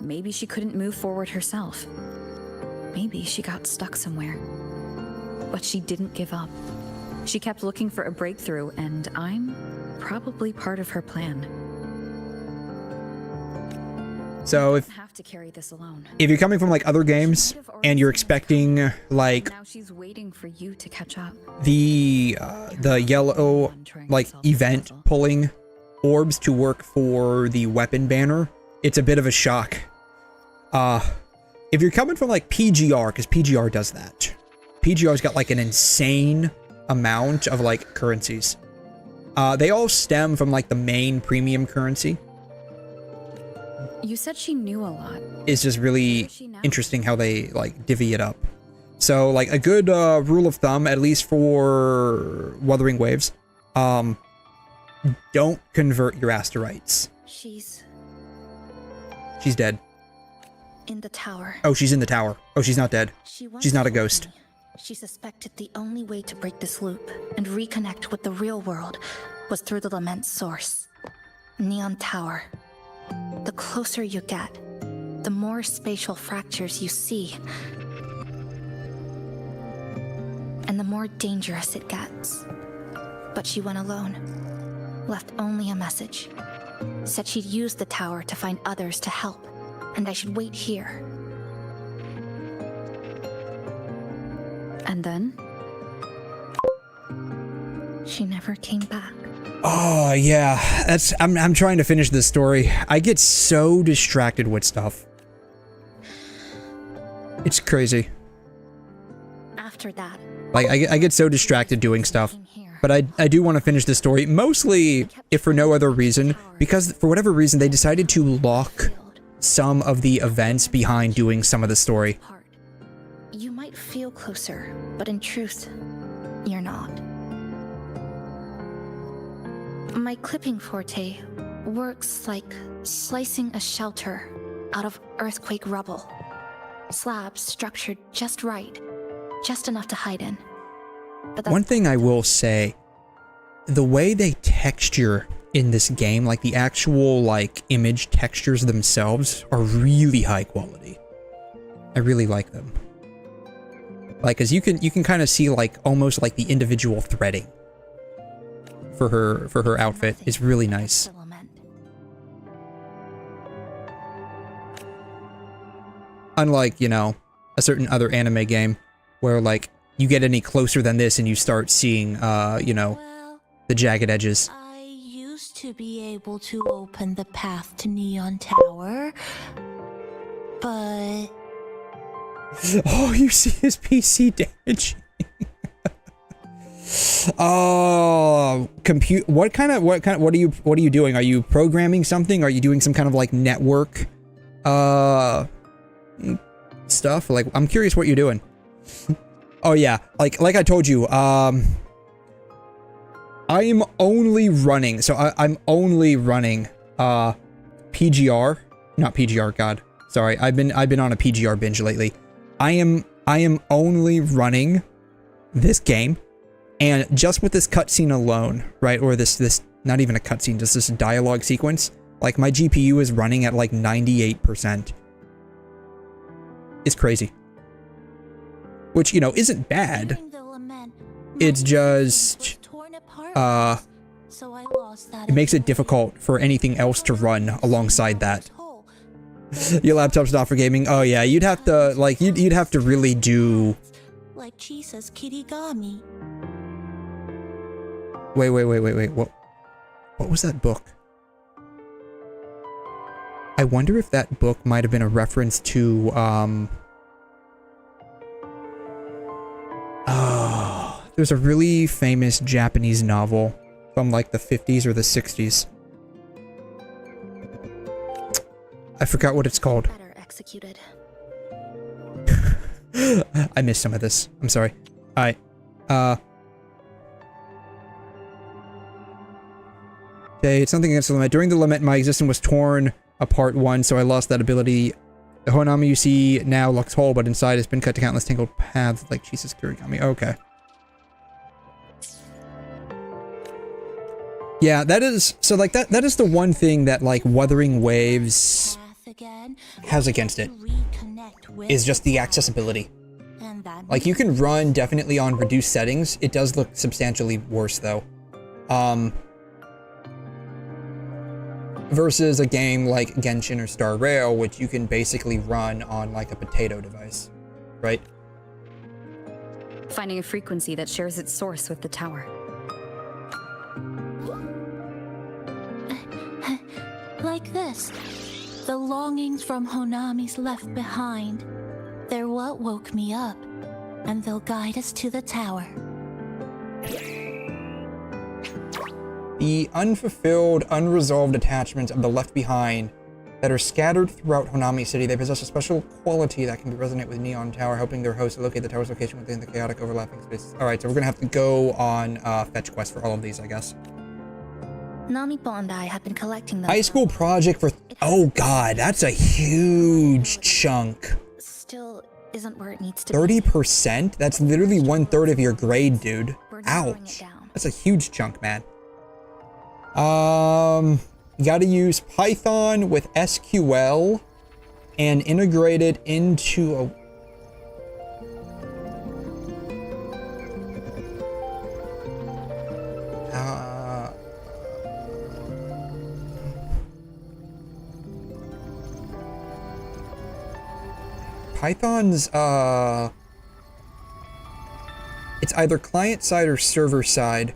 Maybe she couldn't move forward herself. Maybe she got stuck somewhere. But she didn't give up. She kept looking for a breakthrough, and I'm probably part of her plan. So if have to carry this alone. If you're coming from like other games and you're expecting like now she's waiting for you to catch up. The yellow like event pulling orbs to work for the weapon banner, it's a bit of a shock. If you're coming from like PGR, because PGR does that. PGR's got like an insane amount of like currencies. They all stem from like the main premium currency. You said she knew a lot. It's just really interesting how they like divvy it up. So like a good rule of thumb, at least for Wuthering Waves, don't convert your Asterites. She's dead. in the tower. Oh, she's in the tower. Oh, she's not dead. She's not a ghost. She suspected the only way to break this loop and reconnect with the real world was through the lament source, Neon Tower. The closer you get, the more spatial fractures you see, and the more dangerous it gets. But she went alone, left only a message. Said she'd use the tower to find others to help, and I should wait here. And then? She never came back. Oh yeah, I'm trying to finish this story. I get so distracted with stuff. It's crazy. After that, Like I get so distracted doing stuff. But I do want to finish this story, mostly if for no other reason, because for whatever reason they decided to lock some of the events behind doing some of the story. you might feel closer, but in truth, you're not. My clipping forte works like slicing a shelter out of earthquake rubble. Slabs structured just right, just enough to hide in. But that's One thing I will say, the way they texture in this game, like the actual like image textures themselves, are really high quality. I really like them. Like, cause you can kind of see like almost like the individual threading for her outfit is really nice. Unlike, you know, a certain other anime game where like you get any closer than this and you start seeing you know, the jagged edges. I used to be able to open the path to Neon Tower, but... Oh, you see his PC damaging. Oh, what are you doing? Are you programming something? Are you doing some kind of like network stuff? Like, I'm curious what you're doing. Oh yeah, like I told you, I am only running, I'm only running PGR, not PGR, god. Sorry, I've been on a PGR binge lately. I am only running this game And just with this cutscene alone, right, or this not even a cutscene, just this dialogue sequence, like my GPU is running at like 98%. It's crazy. Which, you know, isn't bad. It's just, it makes it difficult for anything else to run alongside that. Your laptop's not for gaming? Oh yeah, you'd have to, like, you'd have to really do... Like Jesus Kirigami. Wait, what was that book? I wonder if that book might have been a reference to, there's a really famous Japanese novel from like the 50s or the 60s. I forgot what it's called. Better executed. I missed some of this. I'm sorry. Alright. Okay, it's something against the limit. During the limit, my existence was torn apart once, so I lost that ability. The 𝘠𝘮 you see now looks whole, but inside has been cut to countless tangled paths like Jesus Kirigami. Okay. Yeah, that is, so like that is the one thing that like Wuthering Waves has against it, is just the accessibility. Like you can run definitely on reduced settings. It does look substantially worse though. Versus a game like Genshin or Star Rail, which you can basically run on like a potato device, right? Finding a frequency that shares its source with the tower. Like this. The longings from 𝘠𝘮 left behind. They're what woke me up, and they'll guide us to the tower. The unfulfilled, unresolved attachments of the left behind that are scattered throughout 𝘠𝘮 City. They possess a special quality that can resonate with Neon Tower, helping their host to locate the tower's location within the chaotic overlapping spaces. Alright, so we're gonna have to go on fetch quest for all of these, I guess. 𝘠𝘮 and I have been collecting them. High school project for... Oh god, that's a huge chunk. Still isn't where it needs to 30%? That's literally 1/3 of your grade, dude. Ouch. That's a huge chunk, man. You gotta use Python with SQL and integrate it into a... Python's, it's either client-side or server-side,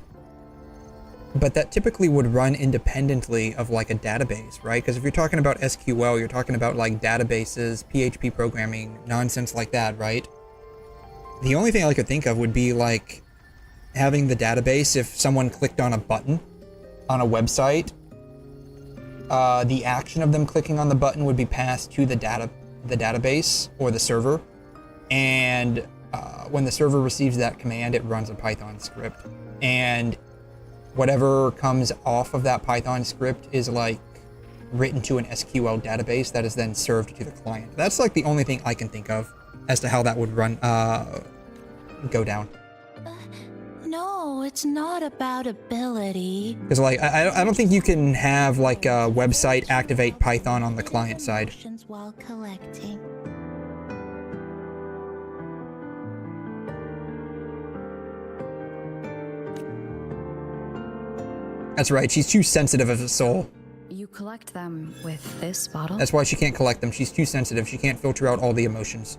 but that typically would run independently of, like, a database, right? Because if you're talking about SQL, you're talking about, like, databases, PHP programming, nonsense like that, right? The only thing I could think of would be, like, having the database, if someone clicked on a button on a website, the action of them clicking on the button would be passed to the database or the server, and when the server receives that command, it runs a Python script, and whatever comes off of that Python script is like written to an SQL database that is then served to the client. That's like the only thing I can think of as to how that would run go down. No, it's not about ability. Because like I don't think you can have like a website activate Python on the client side. While collecting. That's right, she's too sensitive of a soul. You collect them with this bottle? That's why she can't collect them. She's too sensitive. She can't filter out all the emotions.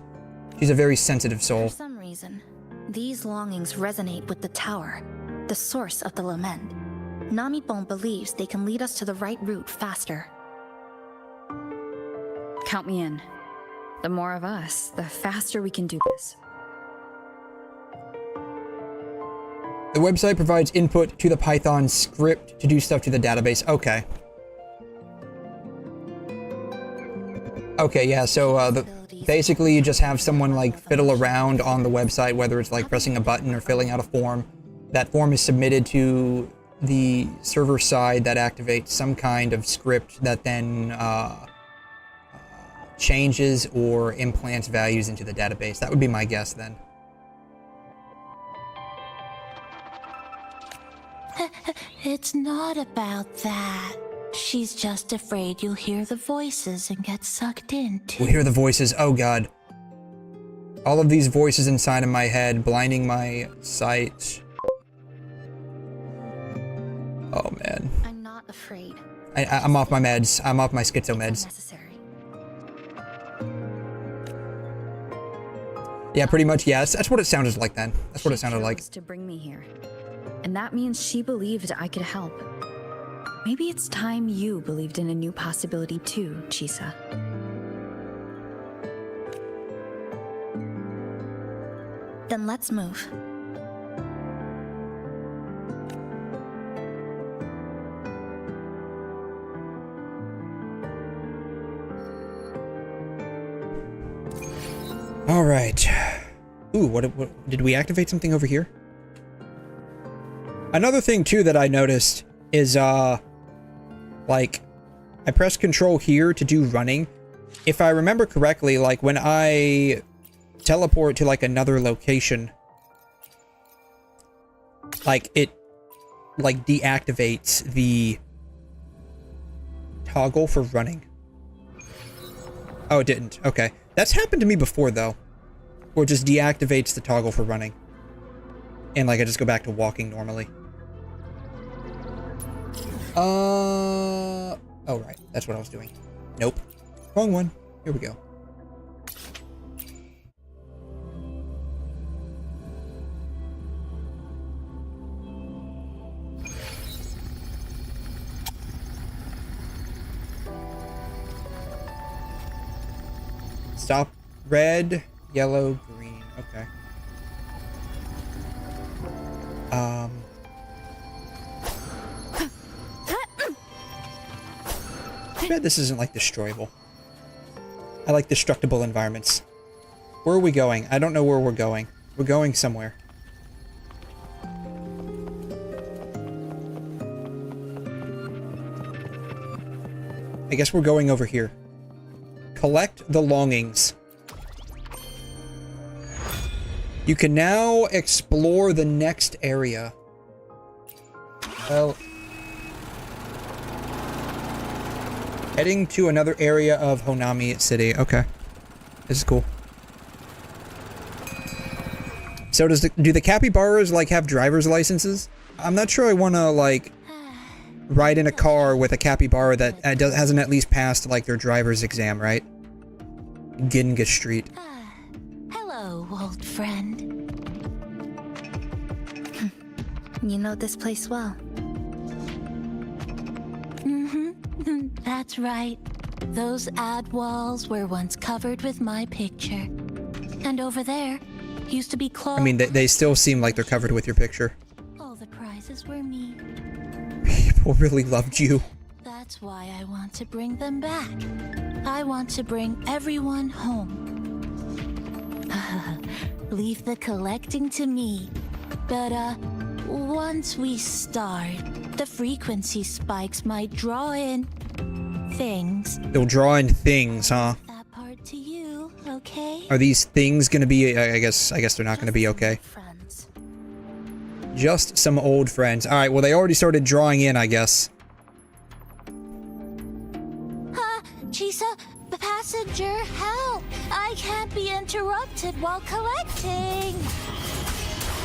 She's a very sensitive soul. For some reason, these longings resonate with the tower, the source of the lament. 𝘠𝘮 believes they can lead us to the right route faster. Count me in. The more of us, the faster we can do this. The website provides input to the Python script to do stuff to the database. Okay. Okay, yeah, so basically you just have someone like fiddle around on the website, whether it's like pressing a button or filling out a form. That form is submitted to the server side that activates some kind of script that then changes or implants values into the database. That would be my guess then. It's not about that. She's just afraid you'll hear the voices and get sucked into. We'll hear the voices. Oh god. All of these voices inside of my head, blinding my sight. Oh man. I'm not afraid. I'm off my meds. I'm off my schizo meds. Necessary. Yeah, pretty much, yes. That's what it sounded like then. That's what it sounded like. To bring me here. And that means she believed I could help. Maybe it's time you believed in a new possibility too, 𝘬𝘲. Then let's move. All right. Ooh, what did we activate something over here? Another thing too that I noticed is like I press control here to do running. If I remember correctly, like when I teleport to like another location, like it like deactivates the toggle for running. Oh, it didn't. Okay. That's happened to me before though. Or it just deactivates the toggle for running. And like I just go back to walking normally. Oh right, that's what I was doing. Nope. Wrong one. Here we go. Stop. Red, yellow, green. Okay. I bet this isn't like destroyable. I like destructible environments. Where are we going? I don't know where we're going. We're going somewhere. I guess we're going over here. Collect the longings. You can now explore the next area. Well, heading to another area of Honami City. Okay. This is cool. So do the capybaras like have driver's licenses? I'm not sure I want to like ride in a car with a capybara that hasn't at least passed like their driver's exam, right? 𝘰𝘮 Street. Hello, old friend. You know this place well. That's right. Those ad walls were once covered with my picture. And over there used to be clothes. I mean, they still seem like they're covered with your picture. All the prizes were me. People really loved you. That's why I want to bring them back. I want to bring everyone home. Leave the collecting to me. But, once we start, the frequency spikes might draw in things. They'll draw in things, huh? That part to you, okay? Are these things gonna be, I guess they're not gonna be okay. Friends. Just some old friends. Alright, well they already started drawing in, I guess. 𝘬𝘲, the passenger, help! I can't be interrupted while collecting!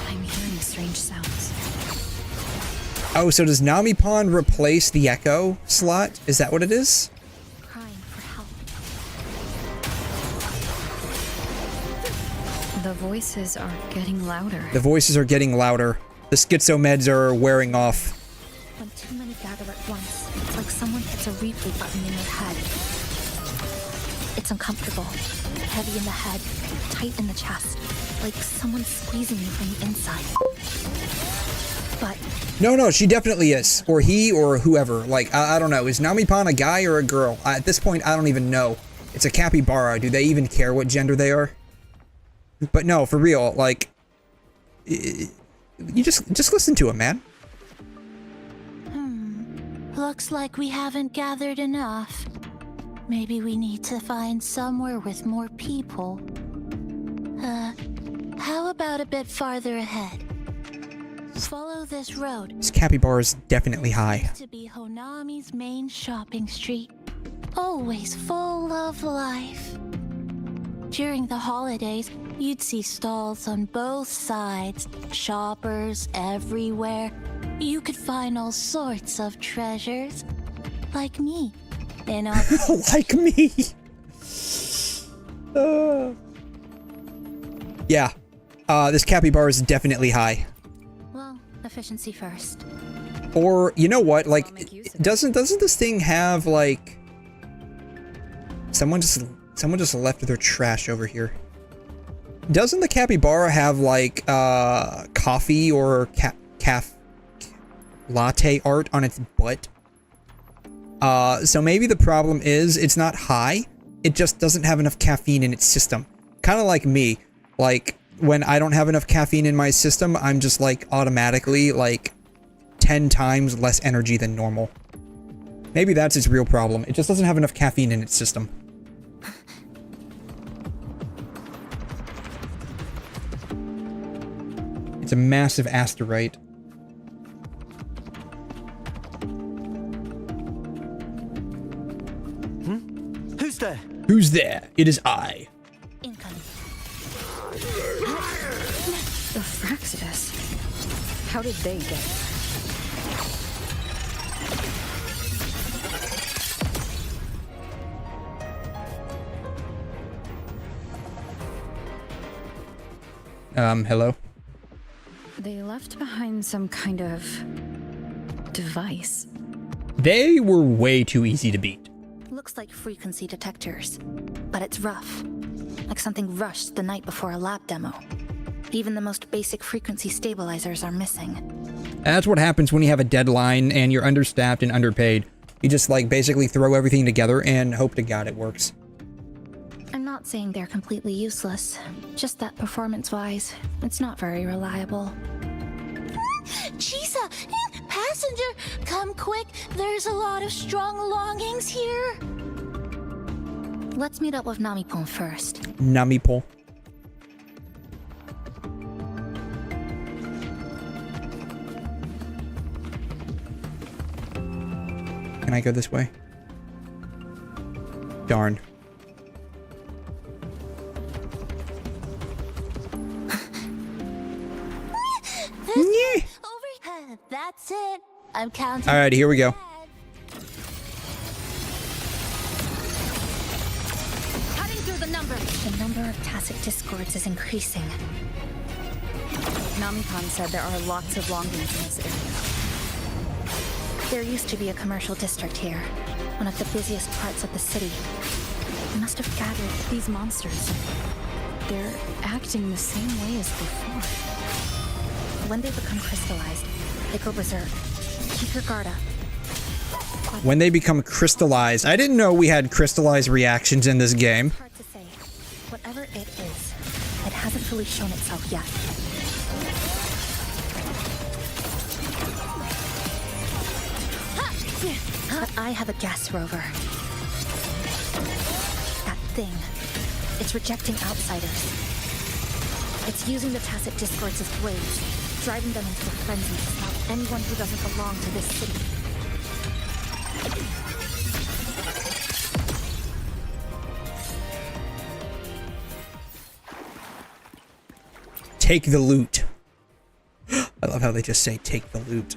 I'm hearing strange sounds. Oh, so does Namipan replace the echo slot? Is that what it is? Crying for help. The voices are getting louder. The voices are getting louder. The 𝘬𝘲 meds are wearing off. When too many gather at once, it's like someone hits a replay button in your head. It's uncomfortable, heavy in the head, tight in the chest, like someone squeezing you from the inside. But No, she definitely is. Or he, or whoever. Like, I don't know. Is Namipan a guy or a girl? At this point, I don't even know. It's a capybara. Do they even care what gender they are? But no, for real, like... You just listen to him, man. Looks like we haven't gathered enough. Maybe we need to find somewhere with more people. How about a bit farther ahead? Follow this road. This capybara is definitely high. To be Honami's main shopping street. Always full of life. During the holidays, you'd see stalls on both sides, shoppers everywhere. You could find all sorts of treasures. Like me. In a like me. Yeah. This capybara is definitely high. Well, efficiency first. Or, you know what, like, doesn't this thing have, like... Someone just left their trash over here. Doesn't the capybara have, like, coffee or latte art on its butt? So maybe the problem is it's not high, it just doesn't have enough caffeine in its system. Kind of like me. Like, when I don't have enough caffeine in my system, I'm just, like, automatically, like, 10 times less energy than normal. Maybe that's its real problem. It just doesn't have enough caffeine in its system. It's a massive asteroid. Who's there? Who's there? It is I. Incoming. The Fraxidus. How did they get Hello? They left behind some kind of device. They were way too easy to beat. Looks like frequency detectors, but it's rough. Like something rushed the night before a lab demo. Even the most basic frequency stabilizers are missing. That's what happens when you have a deadline and you're understaffed and underpaid. You just, like, basically throw everything together and hope to God it works. I'm not saying they're completely useless, just that performance-wise, it's not very reliable. Chisa, passenger, come quick. There's a lot of strong longings here. Let's meet up with 𝘠𝘠𝘠 first. 𝘠𝘠𝘠. Can I go this way? Darn. That's it. I'm counting. Alright, here we go. Cutting through the numbers. The number of tacit discords is increasing. 𝘠𝘠𝘠 said there are lots of longings in this area. There used to be a commercial district here, one of the busiest parts of the city. They must have gathered these monsters. They're acting the same way as before. When they become crystallized, they go berserk. Keep your guard up. When they become crystallized. I didn't know we had crystallized reactions in this game. Hard to say. Whatever it is, it hasn't fully shown itself yet. But I have a gas rover. That thing. It's rejecting outsiders. It's using the tacit discords as blades, driving them into a frenzy to stop anyone who doesn't belong to this city. Take the loot. I love how they just say take the loot.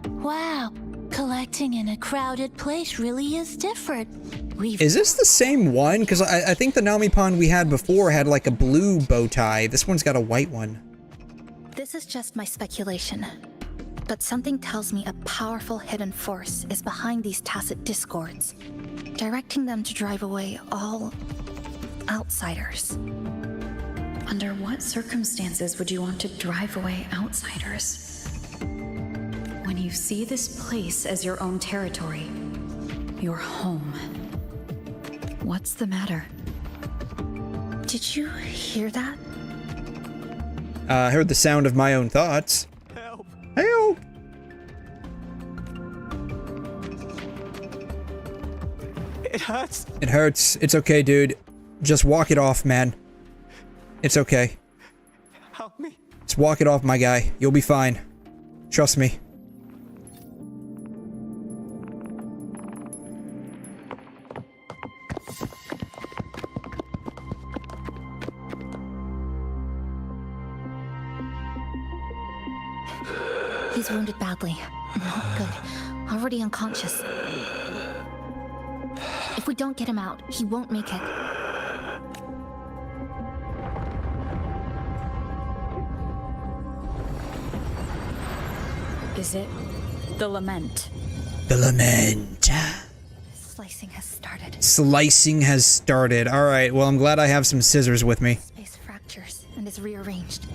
Wow, collecting in a crowded place really is different. Is this the same one? Because I think the 𝘠𝘠𝘠 we had before had like a blue bow tie. This one's got a white one. This is just my speculation, but something tells me a powerful hidden force is behind these tacit discords, directing them to drive away all outsiders. Under what circumstances would you want to drive away outsiders? When you see this place as your own territory, your home. What's the matter? Did you hear that? I heard the sound of my own thoughts. Help! Help! It hurts. It hurts. It's okay, dude. Just walk it off, man. It's okay. Help me. Just walk it off, my guy. You'll be fine. Trust me. He's wounded badly. Not good. Already unconscious. If we don't get him out, he won't make it. Is it the lament? The lament. Slicing has started. Slicing has started. Alright, well, I'm glad I have some scissors with me. Space fractures and is rearranged.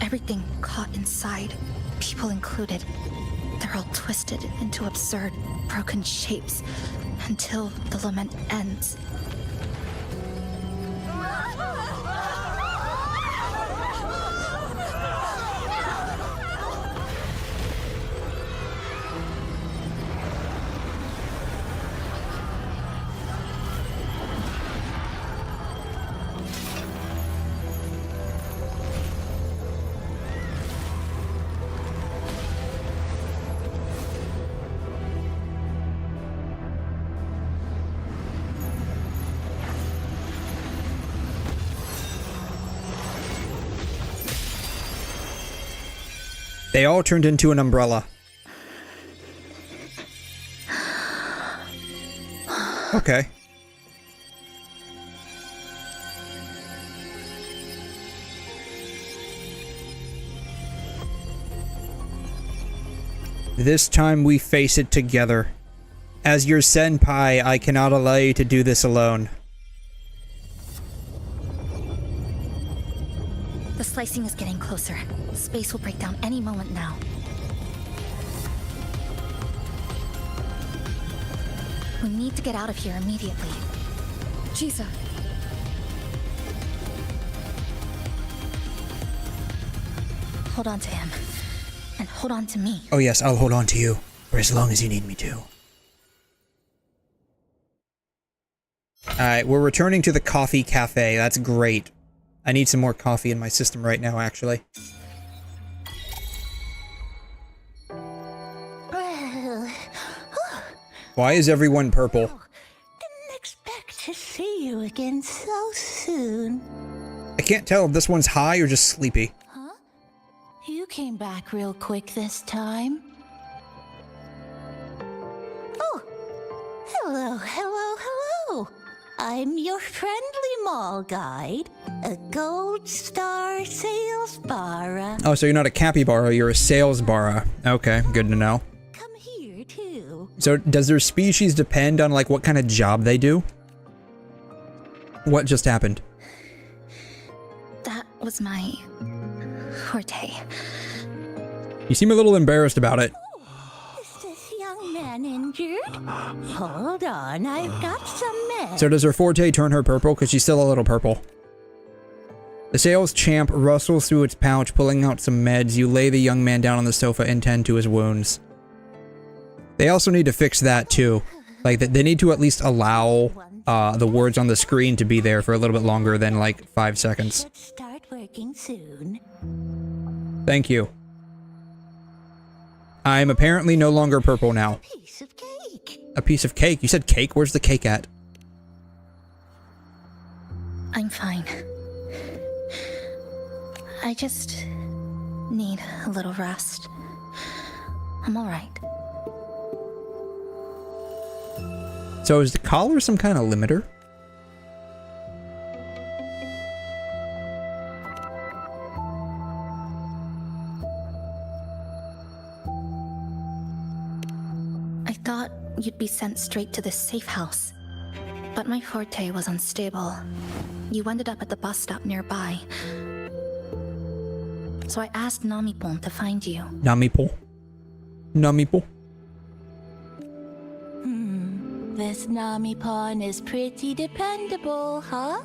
Everything caught inside, people included. They're all twisted into absurd, broken shapes until the lament ends. They all turned into an umbrella. Okay. This time we face it together. As your senpai, I cannot allow you to do this alone. The slicing is getting closer. Space will break down any moment now. We need to get out of here immediately. 𝘧𝘬. Hold on to him. And hold on to me. Oh yes, I'll hold on to you for as long as you need me to. Alright, we're returning to the coffee cafe. That's great. I need some more coffee in my system right now, actually. Why is everyone purple? Didn't expect to see you again so soon. I can't tell if this one's high or just sleepy. Huh? You came back real quick this time. Oh, hello, hello, hello. I'm your friendly mall guide, a gold star sales barra. Oh, so you're not a capybara, you're a sales barra. Okay, good to know. Come here, too. So does their species depend on, like, what kind of job they do? What just happened? That was my forte. You seem a little embarrassed about it. Is this young man injured? Hold on, I've got some meds. So does her forte turn her purple? Because she's still a little purple. The sales champ rustles through its pouch, pulling out some meds. You lay the young man down on the sofa and tend to his wounds. They also need to fix that too. Like, they need to at least allow the words on the screen to be there for a little bit longer than like 5 seconds. Should start working soon. Thank you. I'm apparently no longer purple now. Piece of cake. A piece of cake? You said cake? Where's the cake at? I'm fine. I just need a little rest. I'm alright. So is the collar some kind of limiter? I thought you'd be sent straight to this safe house. But my forte was unstable. You ended up at the bus stop nearby. So I asked 𝘠𝘠𝘠 to find you. 𝘠𝘠𝘠. 𝘠𝘠𝘠. This 𝘠𝘠𝘠 is pretty dependable, huh?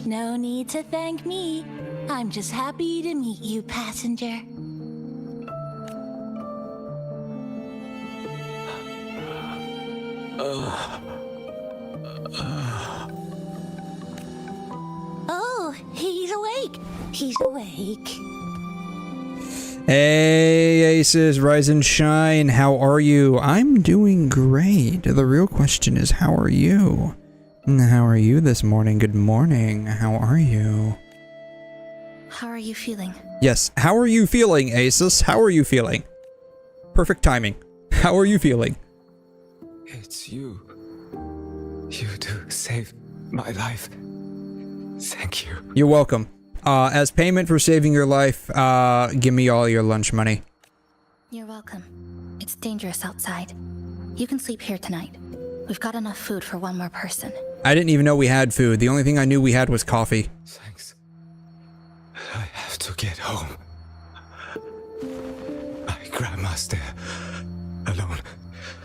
No need to thank me. I'm just happy to meet you, passenger. Oh, he's awake. He's awake. Hey, Aces, rise and shine. How are you? I'm doing great. The real question is, how are you? How are you this morning? Good morning. How are you? How are you feeling? Yes, how are you feeling, Aces? How are you feeling? Perfect timing. How are you feeling? It's you. You do save my life. Thank you. You're welcome. As payment for saving your life, give me all your lunch money. You're welcome. It's dangerous outside. You can sleep here tonight. We've got enough food for one more person. I didn't even know we had food. The only thing I knew we had was coffee. Thanks. I have to get home. My grandma's there, alone.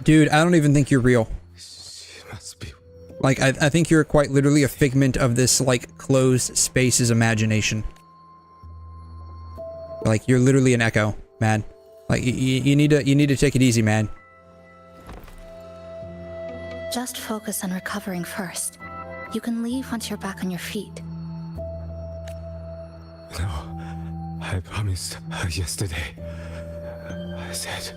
Dude, I don't even think you're real. She must be. Like, I think you're quite literally a figment of this, like, closed space's imagination. Like, you're literally an echo, man. Like, you need to take it easy, man. Just focus on recovering first. You can leave once you're back on your feet. No, I promised her yesterday. I said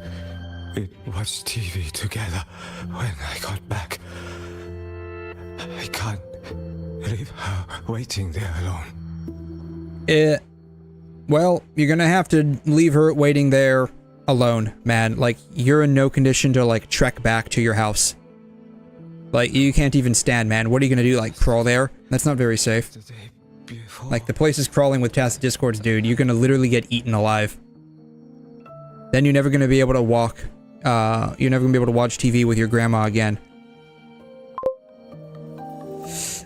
we'd watch TV together when I got back. I can't leave her waiting there alone. Well, you're gonna have to leave her waiting there alone, man. Like, you're in no condition to, like, trek back to your house. Like, you can't even stand, man. What are you gonna do, like, crawl there? That's not very safe. Like, the place is crawling with tacit discords, dude. You're gonna literally get eaten alive. Then you're never gonna be able to walk. You're never gonna be able to watch TV with your grandma again.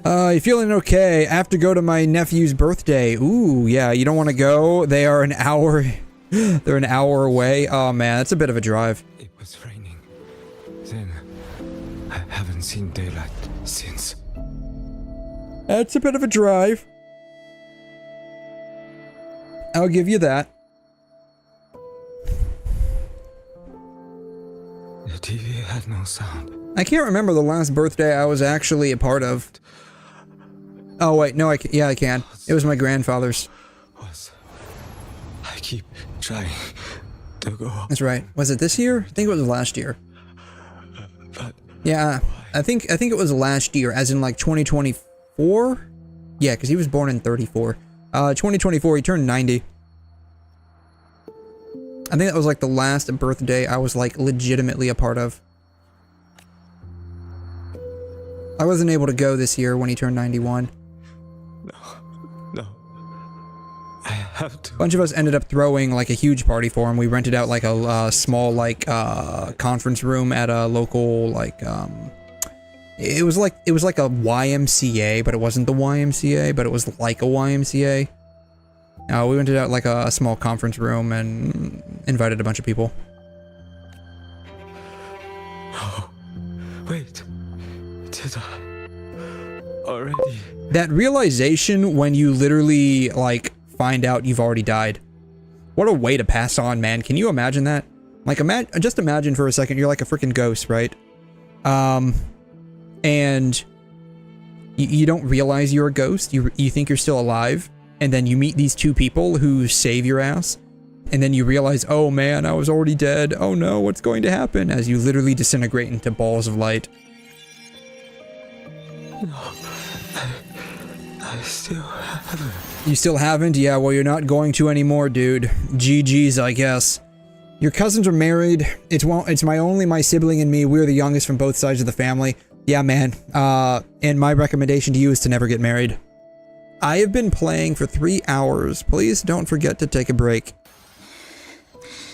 You feeling okay? I have to go to my nephew's birthday. Ooh, yeah, you don't want to go? They are an hour... They're an hour away. Oh, man, that's a bit of a drive. It was raining. Then, I haven't seen daylight since. That's a bit of a drive. I'll give you that. The TV had no sound. I can't remember the last birthday I was actually a part of. Oh wait, no, yeah, I can. It was my grandfather's. I keep trying to go. That's right. Was it this year? I think it was last year. But yeah, I think it was last year, as in like 2024. Yeah, because he was born in 34. 2024, he turned 90. I think that was like the last birthday I was like legitimately a part of. I wasn't able to go this year when he turned 91. No. I have to. A bunch of us ended up throwing like a huge party for him. We rented out like a small like conference room at a local like it was like a YMCA, but it wasn't the YMCA, but it was like a YMCA. We rented out like a small conference room and invited a bunch of people. Oh, wait. Did I already? That realization when you literally like find out you've already died. What a way to pass on, man. Can you imagine that? Like, just imagine for a second you're like a freaking ghost, right? And you don't realize you're a ghost. You think you're still alive. And then you meet these two people who save your ass. And then you realize, oh man, I was already dead. Oh no, what's going to happen? As you literally disintegrate into balls of light. No, I still haven't. You still haven't? Yeah, well, you're not going to anymore, dude. GG's, I guess. Your cousins are married. It's my sibling and me. We're the youngest from both sides of the family. Yeah, man. And my recommendation to you is to never get married. I have been playing for 3 hours. Please don't forget to take a break.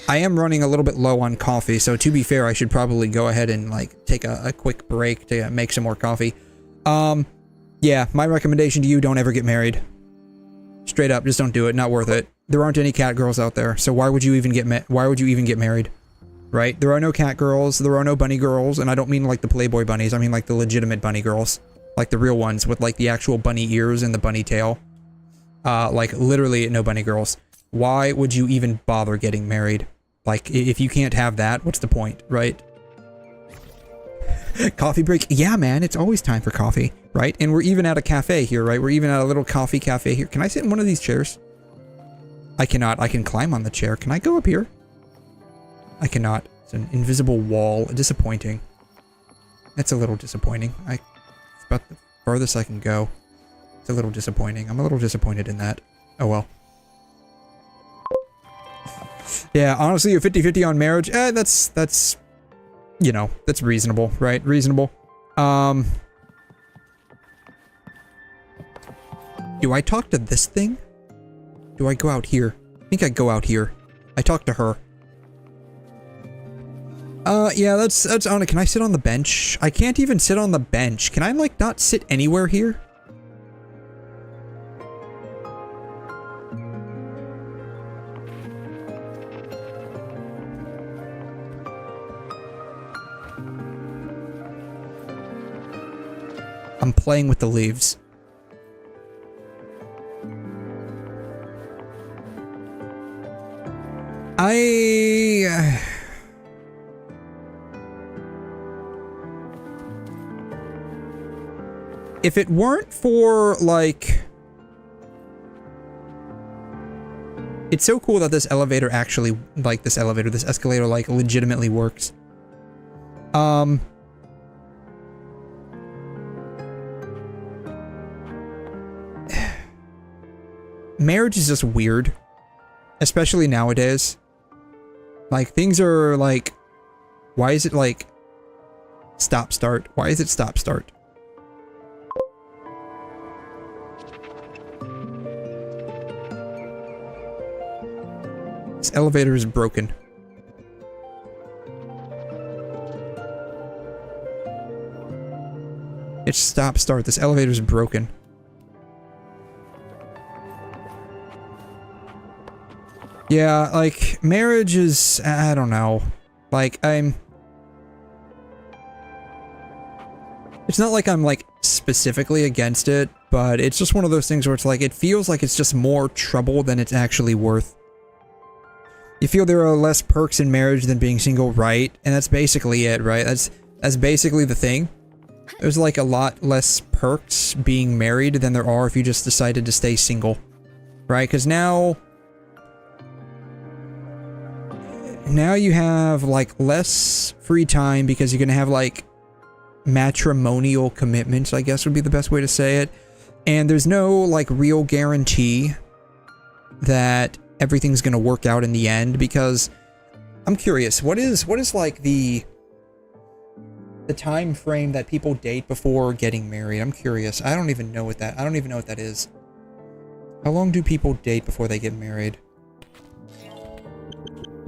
I am running a little bit low on coffee, so to be fair, I should probably go ahead and like take a quick break to make some more coffee. Yeah, my recommendation to you, don't ever get married. Straight up, just don't do it. Not worth it. There aren't any cat girls out there, so why would you even get married? Right? There are no cat girls, there are no bunny girls, and I don't mean like the Playboy bunnies, I mean like the legitimate bunny girls. Like the real ones with like the actual bunny ears and the bunny tail. Like literally no bunny girls. Why would you even bother getting married? Like, if you can't have that, what's the point, right? Coffee break. Yeah, man, it's always time for coffee, right? And we're even at a cafe here, right? We're even at a little coffee cafe here. Can I sit in one of these chairs? I cannot. I can climb on the chair. Can I go up here? I cannot. It's an invisible wall. Disappointing. That's a little disappointing. It's about the furthest I can go. It's a little disappointing. I'm a little disappointed in that. Oh well. Yeah, honestly, a 50-50 on marriage, that's, you know, that's reasonable, right? Reasonable. Do I talk to this thing? Do I go out here? I think I go out here. I talk to her. Yeah, that's on it. Can I sit on the bench? I can't even sit on the bench. Can I, like, not sit anywhere here? I'm playing with the leaves. If it weren't for, like... It's so cool that this elevator actually, like, this escalator, like, legitimately works. Marriage is just weird. Especially nowadays. Like, things are, like... Why is it, like... Stop-start? Why is it stop-start? This elevator is broken. It's stop-start. This elevator is broken. Yeah, like, marriage is... I don't know. Like, it's not like I'm, like, specifically against it, but it's just one of those things where it's like, it feels like it's just more trouble than it's actually worth. You feel there are less perks in marriage than being single, right? And that's basically it, right? That's basically the thing. There's, like, a lot less perks being married than there are if you just decided to stay single. Right? Because now you have, like, less free time because you're gonna have, like, matrimonial commitments, I guess would be the best way to say it. And there's no, like, real guarantee that everything's gonna work out in the end, because I'm curious, what is like the time frame that people date before getting married? I'm curious. I don't even know what that is. How long do people date before they get married?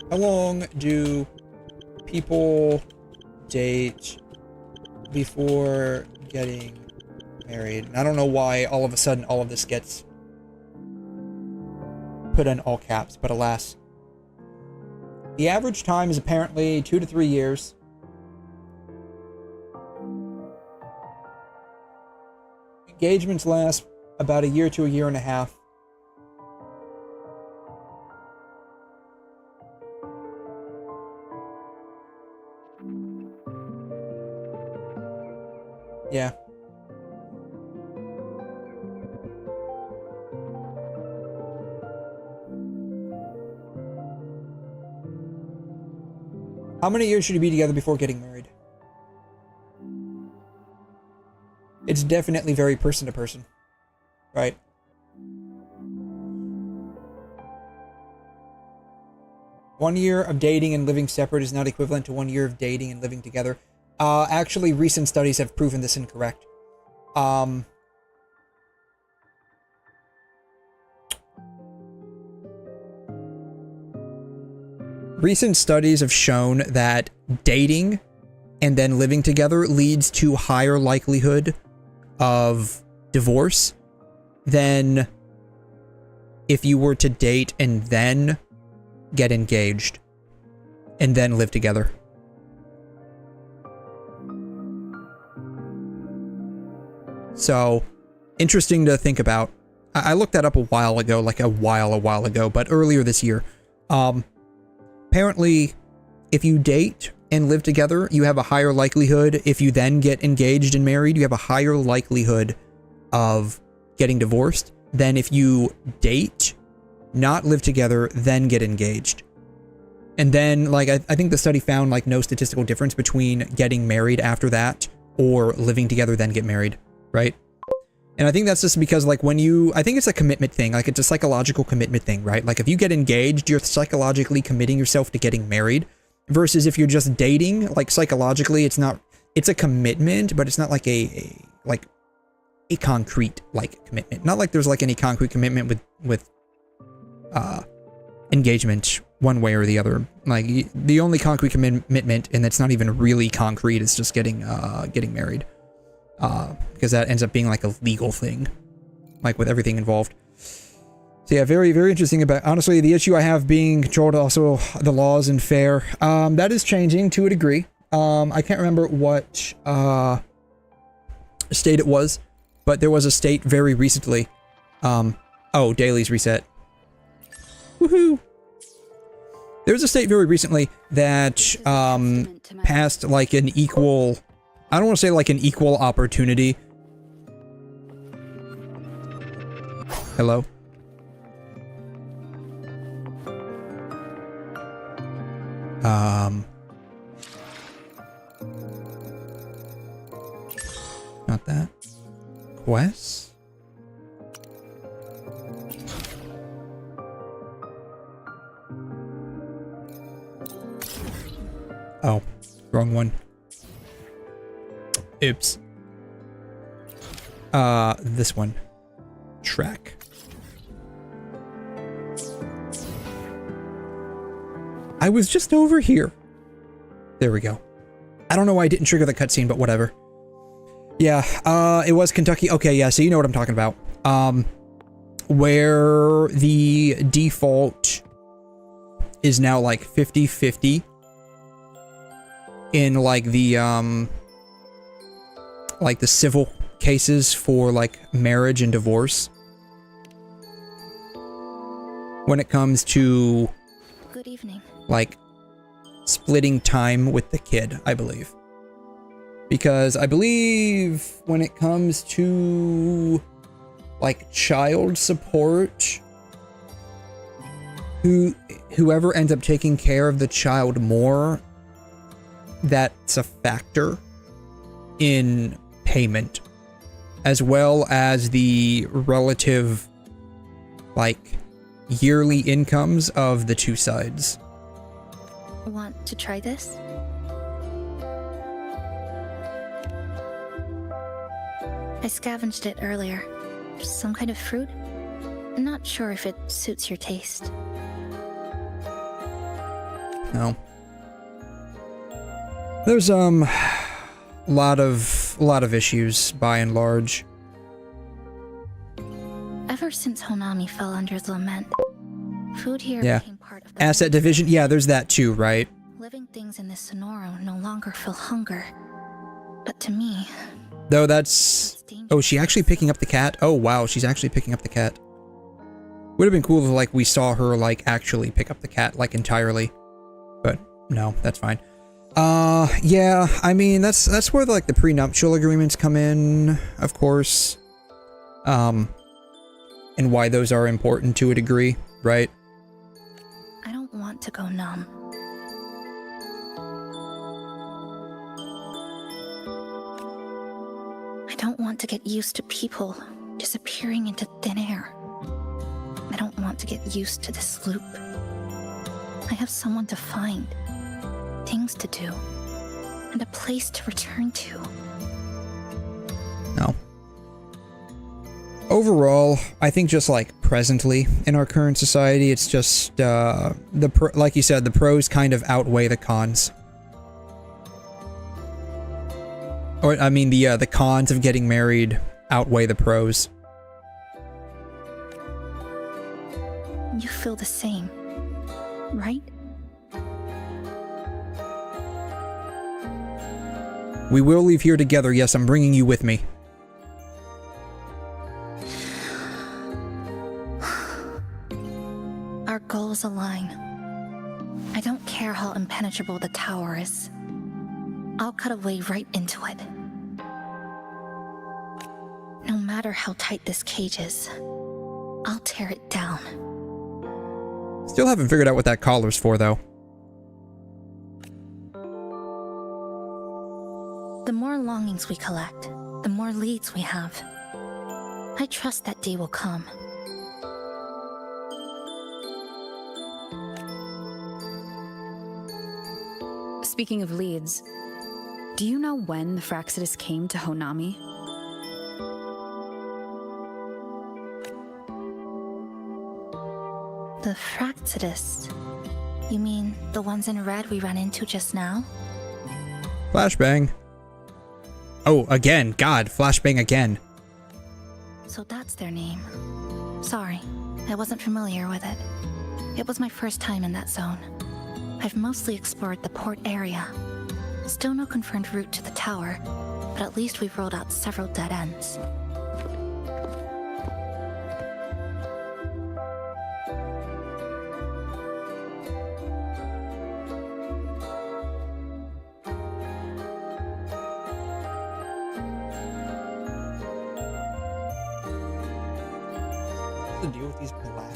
How long do people date before getting married? I don't know why all of a sudden all of this gets put in all caps, but alas. The average time is apparently 2 to 3 years. Engagements last about a year to a year and a half. Yeah. How many years should you be together before getting married? It's definitely very person to person, right? One year of dating and living separate is not equivalent to 1 year of dating and living together. Actually, recent studies have proven this incorrect. Recent studies have shown that dating and then living together leads to higher likelihood of divorce than if you were to date and then get engaged and then live together. So, interesting to think about. I looked that up a while ago, like a while ago, but earlier this year. Apparently, if you date and live together, you have a higher likelihood, if you then get engaged and married, you have a higher likelihood of getting divorced than if you date, not live together, then get engaged. And then, like, I think the study found, like, no statistical difference between getting married after that or living together then get married, right? And I think that's just because, like, when you... I think it's a commitment thing. Like, it's a psychological commitment thing, right? Like, if you get engaged, you're psychologically committing yourself to getting married. Versus if you're just dating, like, psychologically, it's not... It's a commitment, but it's not like a concrete, like, commitment. Not like there's, like, any concrete commitment with engagement one way or the other. Like, the only concrete commitment, and that's not even really concrete, is just getting married. Because that ends up being like a legal thing, like with everything involved. So yeah, very, very interesting about, honestly, the issue I have being controlled, also the laws and fair. That is changing to a degree. I can't remember what state it was, but there was a state very recently. Oh, dailies reset. Woohoo! There was a state very recently that passed like an equal... I don't want to say like an equal opportunity. Hello? Not that. Quest? Oh, wrong one. Oops. This one. Track. I was just over here. There we go. I don't know why I didn't trigger the cutscene, but whatever. Yeah, it was Kentucky. Okay, yeah, so you know what I'm talking about. Where the default is now like 50-50 in like the civil cases for like marriage and divorce. When it comes to Good evening. Like splitting time with the kid, I believe. Because I believe when it comes to like child support, whoever ends up taking care of the child more, that's a factor in payment, as well as the relative like yearly incomes of the two sides. Want to try this? I scavenged it earlier. Some kind of fruit? Not sure if it suits your taste. No. There's a lot of issues by and large. Ever since Honami fell under the lament, food here became part of the asset division. Yeah, there's that too, right? Living things in this Sonoro no longer feel hunger. But to me... Though that's... Oh, is she actually picking up the cat? Oh, wow, she's actually picking up the cat. Would have been cool if, like, we saw her, like, actually pick up the cat, like, entirely. But, no, that's fine. Yeah, I mean, that's where, like, the prenuptial agreements come in, of course. And why those are important to a degree, right? I don't want to go numb. I don't want to get used to people disappearing into thin air. I don't want to get used to this loop. I have someone to find, things to do, and a place to return to. No. Overall, I think just like presently in our current society, it's just like you said, the pros kind of outweigh the cons. Or I mean, the cons of getting married outweigh the pros. You feel the same, right? We will leave here together. Yes, I'm bringing you with me. Our goals align. I don't care how impenetrable the tower is. I'll cut a way right into it. No matter how tight this cage is, I'll tear it down. Still haven't figured out what that collar's for, though. The more longings we collect, the more leads we have. I trust that day will come. Speaking of leads, do you know when the Fractsidus came to Honami? The Fractsidus? You mean the ones in red we ran into just now? Flashbang. Oh, again. God, flashbang again. So that's their name. Sorry, I wasn't familiar with it. It was my first time in that zone. I've mostly explored the port area. Still no confirmed route to the tower, but at least we've rolled out several dead ends. What's the deal with these black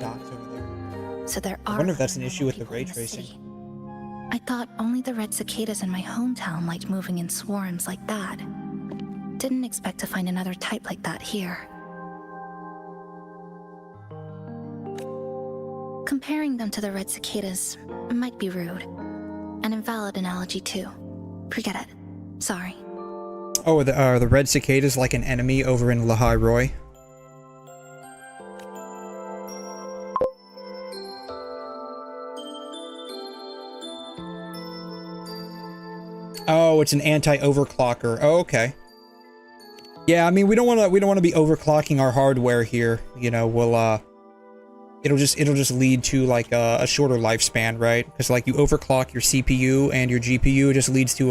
dots over there? So there are. I wonder if that's an issue with the ray tracing. I thought only the red cicadas in my hometown liked moving in swarms like that. Didn't expect to find another type like that here. Comparing them to the red cicadas might be rude. An invalid analogy too. Forget it. Sorry. Oh, are the red cicadas like an enemy over in 𝘠𝘮? Oh, it's an anti-overclocker. Oh, okay. Yeah, I mean, we don't want to be overclocking our hardware here. You know, we'll it'll just lead to like a shorter lifespan, right? Because like you overclock your CPU and your GPU, it just leads to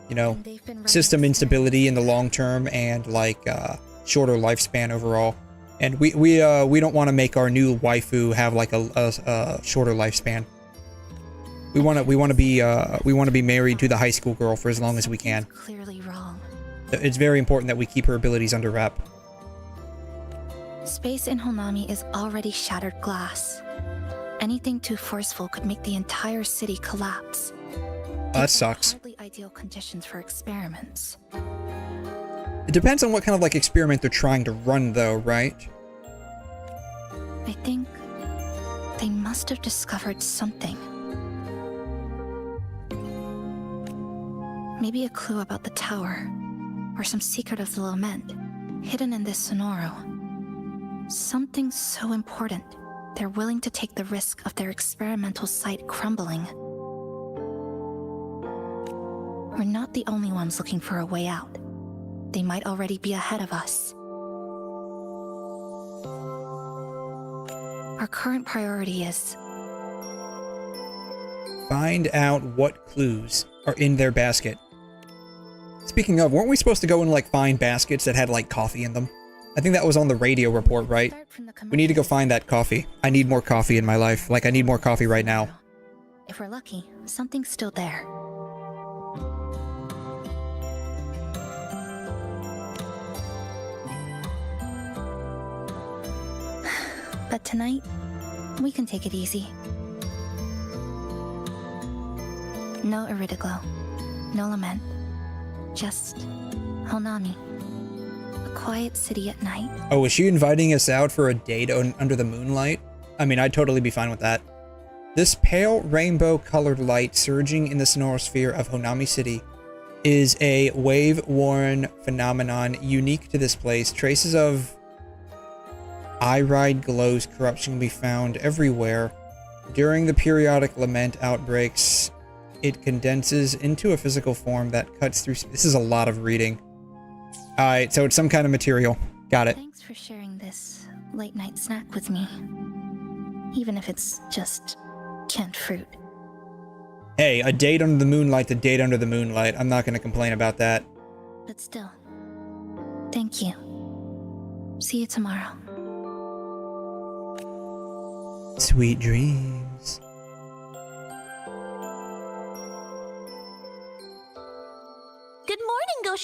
you know, system instability in the long term and like shorter lifespan overall. And we don't want to make our new waifu have like a shorter lifespan. We want to be married to the high school girl for as long as we can. Clearly wrong. It's very important that we keep her abilities under wrap. Space in Honami is already shattered glass. Anything too forceful could make the entire city collapse. That sucks. Hardly ideal conditions for experiments. It depends on what kind of like experiment they're trying to run, though, right? I think they must have discovered something. Maybe a clue about the tower, or some secret of the lament, hidden in this 𝘬𝘯𝘬𝘬. Something so important, they're willing to take the risk of their experimental site crumbling. We're not the only ones looking for a way out. They might already be ahead of us. Our current priority is... find out what clues are in their basket. Speaking of, weren't we supposed to go and like find baskets that had like coffee in them? I think that was on the radio report, right? We need to go find that coffee. I need more coffee in my life. Like, I need more coffee right now. If we're lucky, something's still there. But tonight, we can take it easy. No 𝘬𝘮𝑒𝑔low, no lament. Just Honami. A quiet city at night. Oh, is she inviting us out for a date under the moonlight? I mean, I'd totally be fine with that. This pale rainbow-colored light surging in the sonorosphere of Honami City is a wave-worn phenomenon unique to this place. Traces of iridescent glow's corruption can be found everywhere. During the periodic lament outbreaks, it condenses into a physical form that cuts through... This is a lot of reading. Alright, so it's some kind of material. Got it. Thanks for sharing this late-night snack with me. Even if it's just canned fruit. Hey, a date under the moonlight, a date under the moonlight. I'm not going to complain about that. But still, thank you. See you tomorrow. Sweet dreams.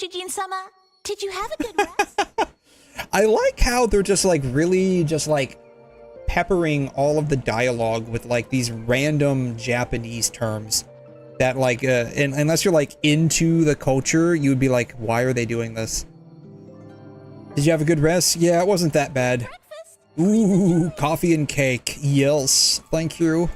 Shujin-sama, did you have a good rest? I like how they're just like really just like peppering all of the dialogue with like these random Japanese terms that like and unless you're like into the culture, you would be like, why are they doing this? Did you have a good rest? Yeah, it wasn't that bad. Breakfast? Ooh, coffee and cake. Yes, thank you.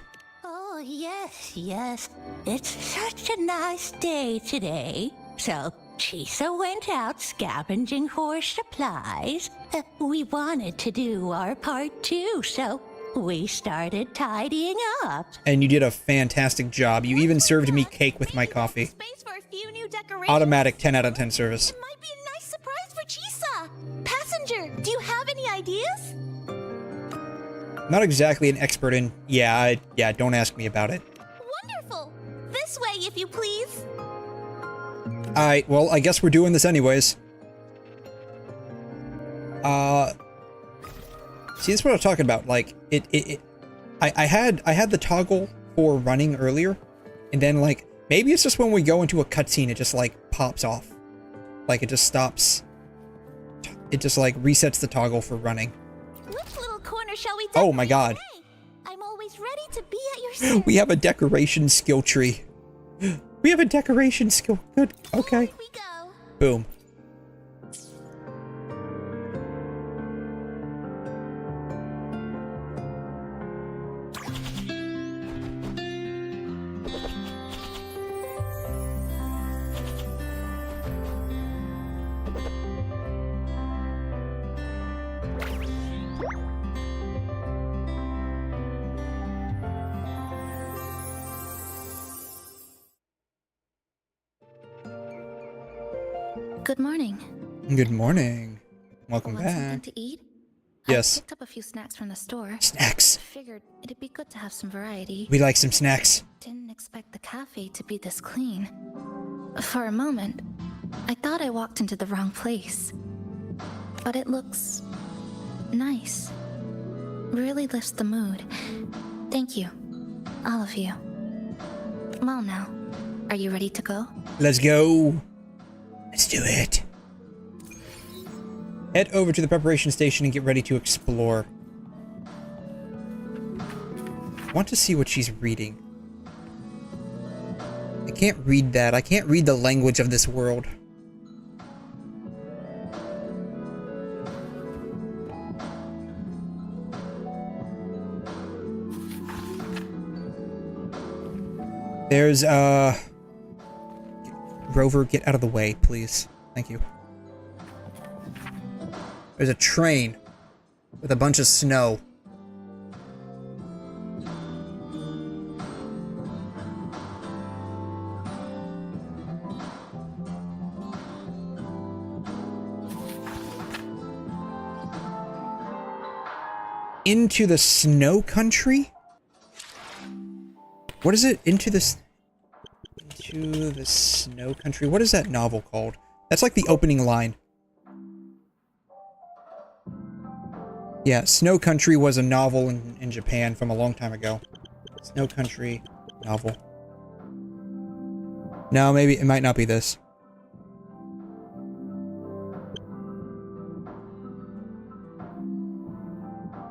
Oh, yes. It's such a nice day today. So, Chisa went out scavenging for supplies. We wanted to do our part too, so we started tidying up. And you did a fantastic job. You even served me cake with my coffee. Space for a few new decorations. Automatic 10 out of 10 service. It might be a nice surprise for Chisa. Passenger, do you have any ideas? Not exactly an expert in... Yeah, don't ask me about it. Wonderful. This way, if you please. Alright, well, I guess we're doing this anyways. See, this is what I was talking about. Like, I had the toggle for running earlier, and then, like, maybe it's just when we go into a cutscene, it just, like, pops off. Like, it just stops. It just, like, resets the toggle for running. Which little corner shall we Oh my god. today? I'm always ready to be at your service. We have a decoration skill tree. We have a decoration skill. Good. Okay. Here we go. Boom. Good morning. Good morning. Welcome Want back. something to eat? Yes. I picked up a few snacks from the store. Snacks. Figured it'd be good to have some variety. We like some snacks. Didn't expect the cafe to be this clean. For a moment, I thought I walked into the wrong place. But it looks nice. Really lifts the mood. Thank you, all of you. Well now, are you ready to go? Let's go. Let's do it. Head over to the preparation station and get ready to explore. I want to see what she's reading. I can't read that. I can't read the language of this world. There's, Rover, get out of the way, please. Thank you. There's a train with a bunch of snow. Into the snow country? What is it? Into the snow country? What is that novel called? That's like the opening line. Yeah, Snow Country was a novel in Japan from a long time ago. Snow Country novel. No, maybe it might not be this.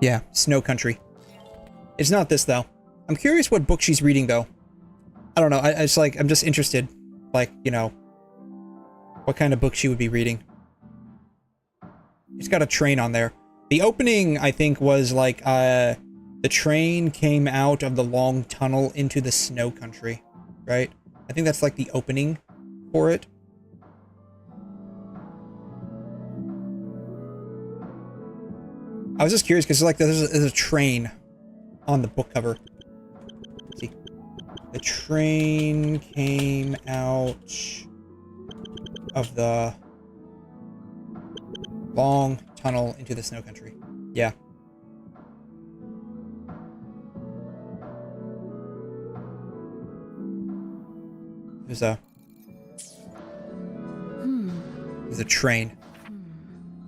Yeah, Snow Country. It's not this though. I'm curious what book she's reading though. I don't know. It's like I'm just interested, like, you know, what kind of book she would be reading. It's got a train on there. The opening, I think, was like the train came out of the long tunnel into the snow country, right? I think that's like the opening for it. I was just curious because like there's a train on the book cover. Let's see. The train came out of the long tunnel into the snow country. Yeah. There's a train.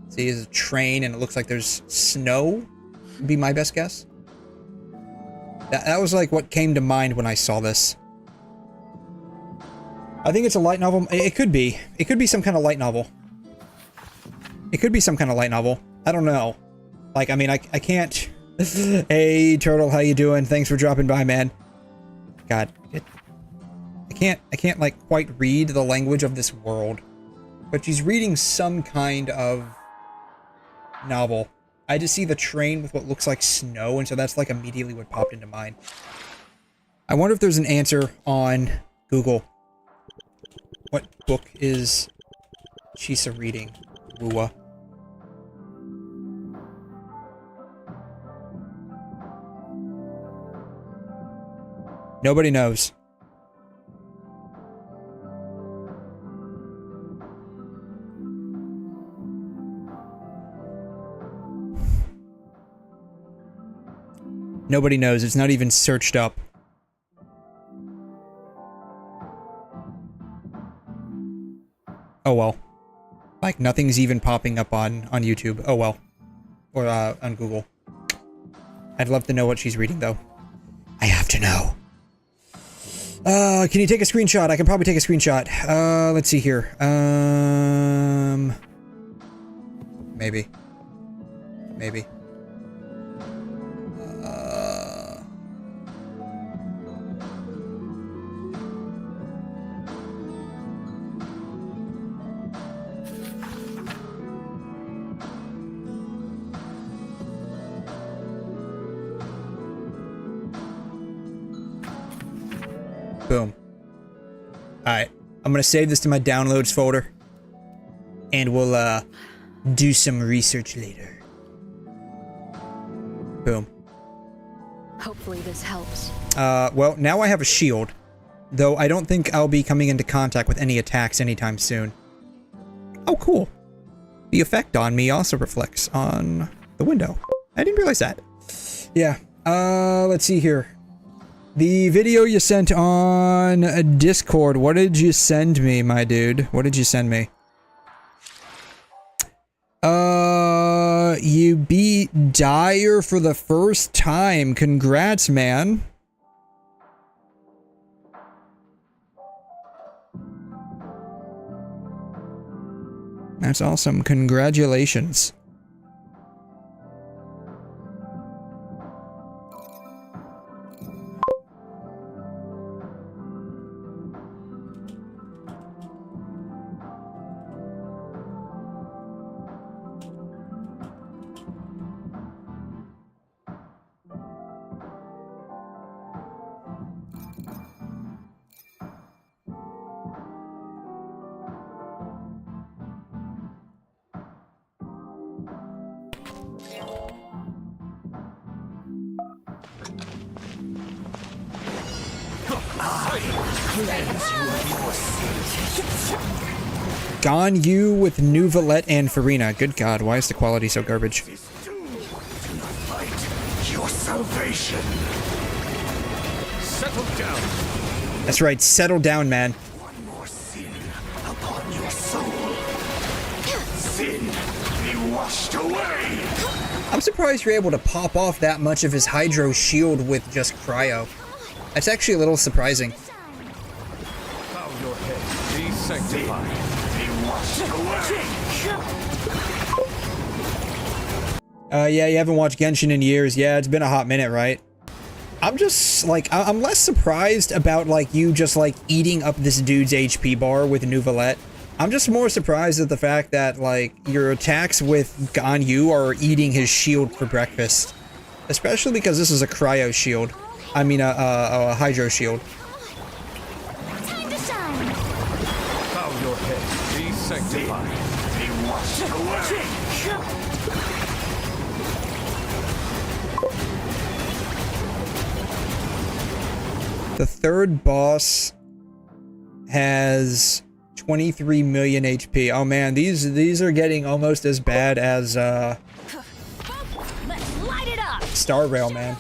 See, there's a train and it looks like there's snow, would be my best guess. That was like what came to mind when I saw this. I think it's a light novel. It could be. It could be some kind of light novel. It could be some kind of light novel. I don't know. Like, I mean, I can't... Hey, Turtle, how you doing? Thanks for dropping by, man. God, I can't, like, quite read the language of this world. But she's reading some kind of novel. I just see the train with what looks like snow, and so that's, like, immediately what popped into mind. I wonder if there's an answer on Google. What book is Chisa reading? Wuwa. Nobody knows. Nobody knows. It's not even searched up. Oh well. Like, nothing's even popping up on YouTube. Oh well. Or, on Google. I'd love to know what she's reading, though. I have to know. Can you take a screenshot? I can probably take a screenshot. Let's see here. Maybe. Maybe. Boom. Alright. I'm gonna save this to my downloads folder. And we'll, do some research later. Boom. Hopefully this helps. Well, now I have a shield. Though I don't think I'll be coming into contact with any attacks anytime soon. Oh, cool. The effect on me also reflects on the window. I didn't realize that. Yeah. Let's see here. The video you sent on Discord, what did you send me, my dude? What did you send me? You beat 𝘬𝘪𝘀 for the first time. Congrats, man. That's awesome. Congratulations. 𝘬𝘠 with 𝘠𝑚 and Farina. Good God, why is the quality so garbage? Your salvation. Settle down. That's right, settle down, man. One more sin upon your soul. Sin be washed away. I'm surprised you're able to pop off that much of his Hydro shield with just cryo. That's actually a little surprising. Bow your head. Be sanctified. Be washed away. Yeah, you haven't watched Genshin in years. Yeah, it's been a hot minute, right? I'm just, like, I'm less surprised about, like, you just, like, eating up this dude's HP bar with 𝘠𝑚. I'm just more surprised at the fact that, like, your attacks with 𝘬𝘠 are eating his shield for breakfast. Especially because this is a cryo shield. I mean, a Hydro shield. Time to shine. Bow your head. Be sanctified. Be washed away. The third boss has 23 million HP. Oh man, these are getting almost as bad as Let's light it up. Star Rail, man.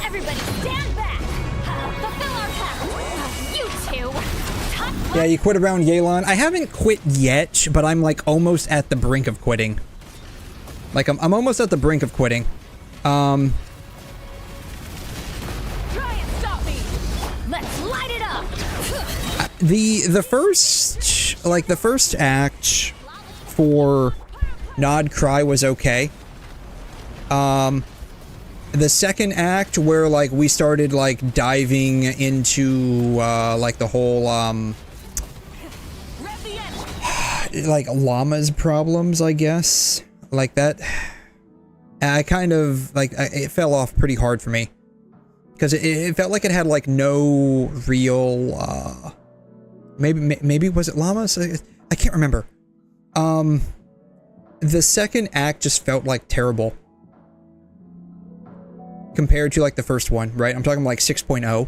Everybody stand back. Fulfill our pact. You two. Yeah, you quit around Yelan. I haven't quit yet, but I'm like almost at the brink of quitting. Like I'm almost at the brink of quitting. Try and stop me. the first act for 𝘵𝘮𝘳 was okay. The second act where like we started like diving into like the whole like llama's problems, I guess, like that, I kind of like it fell off pretty hard for me because it felt like it had like no real maybe was it llamas? I can't remember. The second act just felt like terrible compared to like the first one, right? I'm talking like 6.0,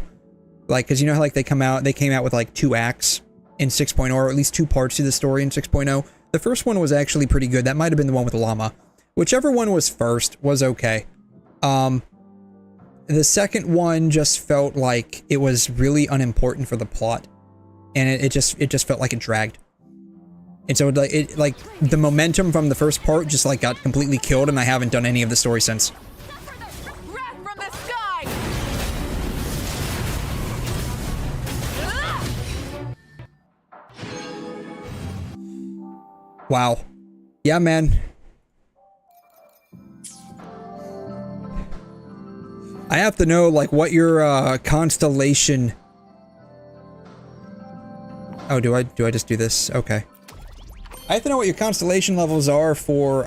like, because you know how like they came out with like 2 acts in 6.0, or at least 2 parts to the story in 6.0. The first one was actually pretty good. That might have been the one with the llama. Whichever one was first was okay. The second one just felt like it was really unimportant for the plot, and it just felt like it dragged. And so like the momentum from the first part just like got completely killed, and I haven't done any of the story since. Wow. Yeah, man. I have to know, like, what your, constellation... Oh, do I just do this? Okay. I have to know what your constellation levels are for,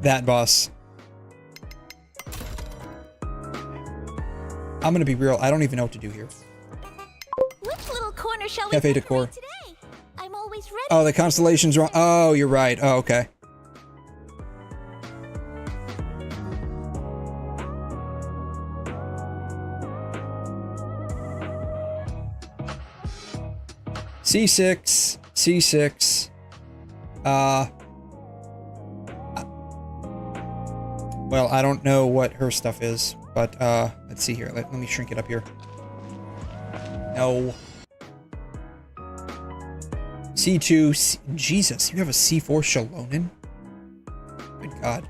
that boss. I'm gonna be real, I don't even know what to do here. Which little corner shall Cafe decor. today? I'm always ready. Oh, the constellation's wrong. Oh, you're right. Oh, okay. C6, C6. Well, I don't know what her stuff is, but let's see here. Let me shrink it up here. No. C2, Jesus, you have a C4 𝘰𝘮? Good God.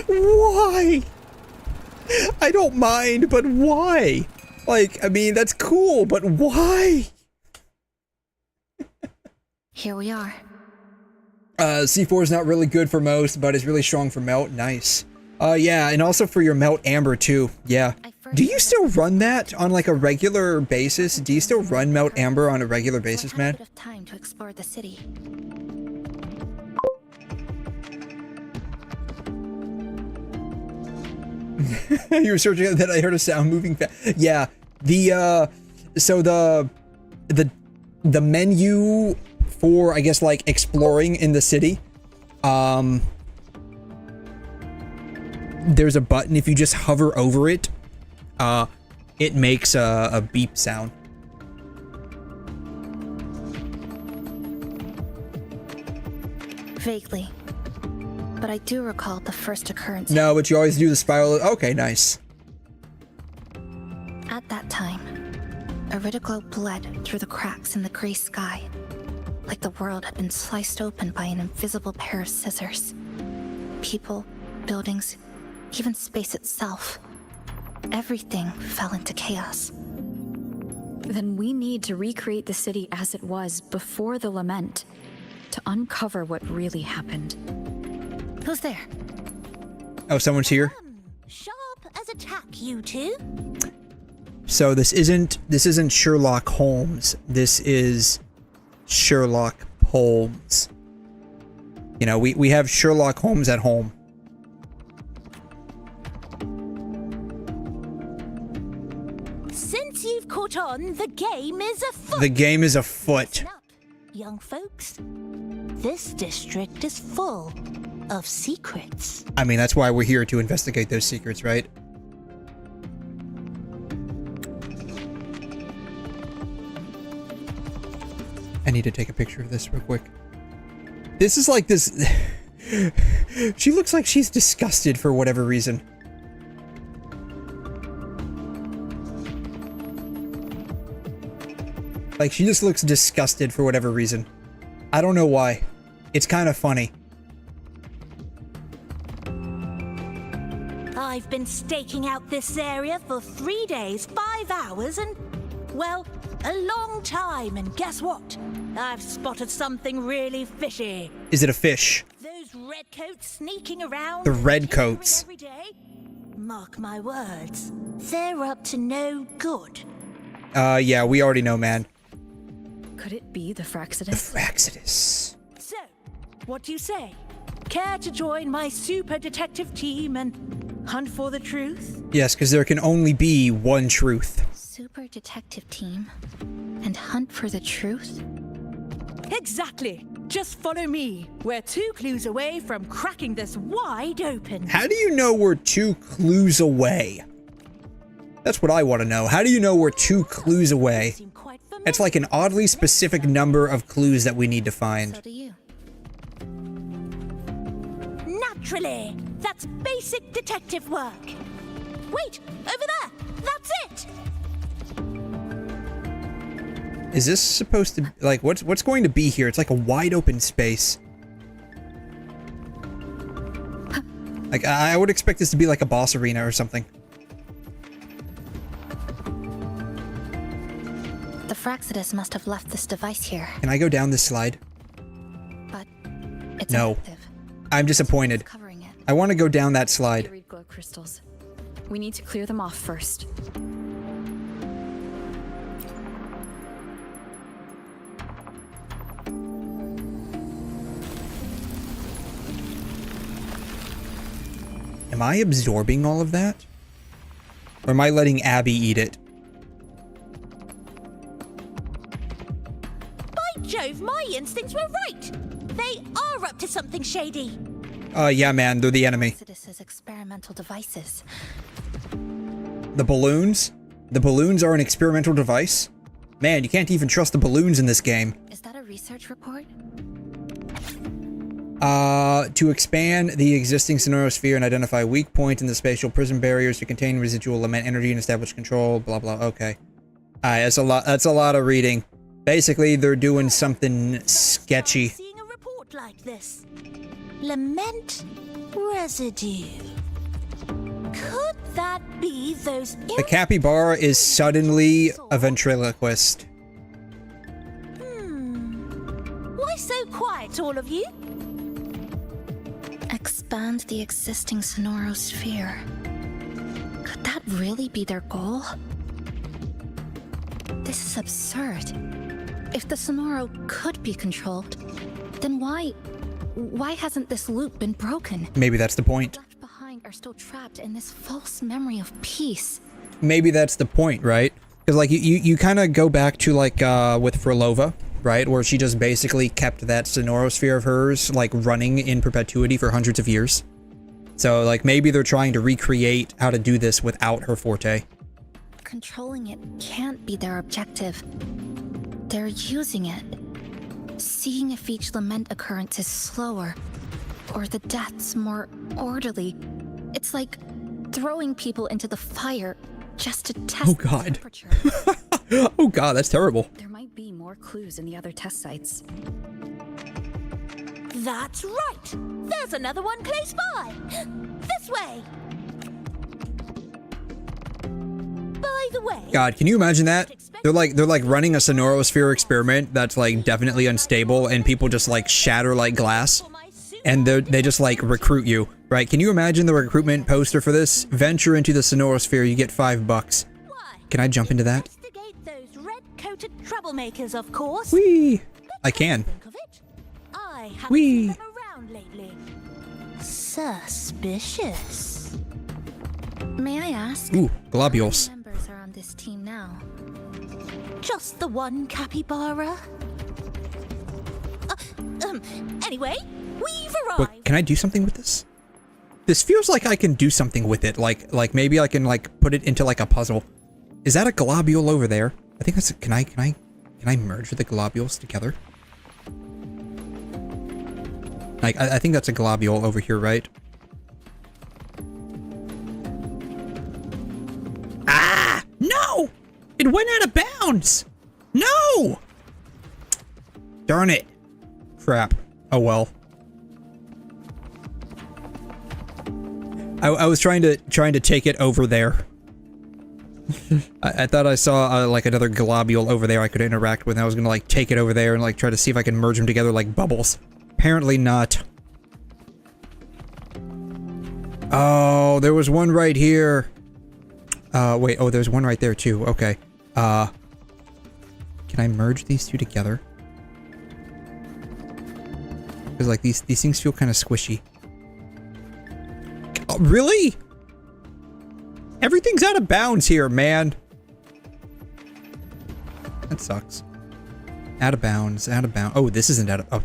Why? I don't mind, but why? Like, I mean, that's cool, but why? Here we are. C4 is not really good for most, but is really strong for melt. Nice. Yeah, and also for your melt amber too. Yeah. Do you still run that on like a regular basis? Do you still run melt amber on a regular basis, man? A bit of time to explore the city. You were searching that I heard a sound moving fast. Yeah, so the menu for, I guess, like exploring in the city, there's a button. If you just hover over it, it makes a beep sound. Vaguely. But I do recall the first occurrence. No, but you always do the spiral. Okay, nice. At that time, 𝘰𝘮𝘰 bled through the cracks in the gray sky, like the world had been sliced open by an invisible pair of scissors. People, buildings, even space itself. Everything fell into chaos. Then we need to recreate the city as it was before the lament, to uncover what really happened. Who's there? Oh, someone's here? Sharp as a tack, you two. So this isn't Sherlock Holmes. This is Sherlock Holmes. You know, we have Sherlock Holmes at home. Since you've caught on, the game is afoot. The game is afoot. Listen up, young folks. This district is full of secrets. I mean, that's why we're here, to investigate those secrets, right? I need to take a picture of this real quick. This is like this... She looks like she's disgusted for whatever reason. Like, she just looks disgusted for whatever reason. I don't know why. It's kind of funny. I've been staking out this area for 3 days, 5 hours, and, well, a long time. And guess what? I've spotted something really fishy. Is it a fish? Those redcoats sneaking around. The redcoats. Every day. Mark my words. They're up to no good. Yeah, we already know, man. Could it be the Fraccidus? The Fraccidus. So, what do you say? Care to join my super detective team and hunt for the truth? Yes, because there can only be one truth. Super detective team and hunt for the truth? Exactly. Just follow me. We're 2 clues away from cracking this wide open. How do you know we're 2 clues away? That's what I want to know. How do you know we're 2 clues away? It's like an oddly specific number of clues that we need to find. So do you. Naturally. That's basic detective work. Wait, over there. That's it. Is this supposed to, like, what's going to be here? It's like a wide open space. Like, I would expect this to be like a boss arena or something. The Fraccidus must have left this device here. Can I go down this slide? But it's no. inactive. I'm disappointed. Covering it. I want to go down that slide. Read glow crystals. We need to clear them off first. Am I absorbing all of that? Or am I letting Abby eat it? By Jove, my instincts were right. They are up to something shady. Yeah, man, they're the enemy. Fraccidus's experimental devices. The balloons? The balloons are an experimental device? Man, you can't even trust the balloons in this game. Is that a research report? To expand the existing 𝘧𝘬𝘳𝘳 and identify weak points in the spatial prison barriers to contain residual element energy and establish control, blah blah, okay. Alright, that's a lot of reading. Basically, they're doing something sketchy. Seeing a report like this. Lament residue. Could that be those... The capybara is suddenly a ventriloquist. Why so quiet, all of you? Expand the existing 𝘧𝘬𝘳𝘳. Could that really be their goal? This is absurd. If the 𝘧𝘬𝘳 could be controlled, then why hasn't this loop been broken? Maybe that's the point. Left behind are still trapped in this false memory of peace. Maybe that's the point, right? Because like you kind of go back to like with Frolova, right, where she just basically kept that 𝘧𝘬𝘳𝘳 of hers like running in perpetuity for hundreds of years. So like maybe they're trying to recreate how to do this without her forte. Controlling it can't be their objective. They're using it. Seeing if each lament occurrence is slower, or the deaths more orderly. It's like throwing people into the fire just to test the temperature. Oh god, that's terrible. There might be more clues in the other test sites. That's right! There's another one close by! This way! By the way... God, can you imagine that? They're like running a 𝘧𝘬𝘳𝘳 experiment that's like definitely unstable and people just like shatter like glass. And they just like recruit you, right? Can you imagine the recruitment poster for this? Venture into the 𝘧𝘬𝘳𝘳𝘳, you get $5. Can I jump into that? Investigate those red-coated troublemakers, of course. Whee! I can. Think of it. I haven't Whee! seen them around lately. Suspicious. May I ask? Ooh, globules. How many members are on this team now? Just the one capybara. Anyway, we've arrived. What, can I do something with this? This feels like I can do something with it. Like maybe I can like put it into like a puzzle. Is that a globule over there? I think that's. Can I merge the globules together? Like I think that's a globule over here, right? Ah! No! It went out of bounds! No! Darn it. Crap. Oh well. I was trying to take it over there. I thought I saw like another globule over there I could interact with, and I was gonna like take it over there and like try to see if I can merge them together like bubbles. Apparently not. Oh, there was one right here. Wait, oh, there's one right there too. Okay. Can I merge these two together? Because like these things feel kind of squishy. Oh, really? Everything's out of bounds here, man. That sucks. Out of bounds, out of bounds. Oh, this isn't out of... Oh,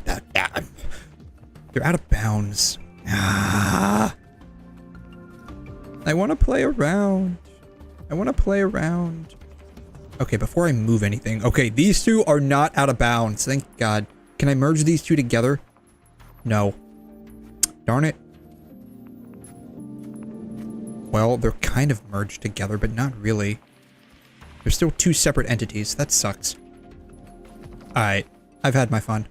they're out of bounds. Ah. I want to play around. I want to play around. Okay, before I move anything. Okay, these two are not out of bounds. Thank God. Can I merge these two together? No. Darn it. Well, they're kind of merged together, but not really. They're still two separate entities. That sucks. Alright. I've had my fun.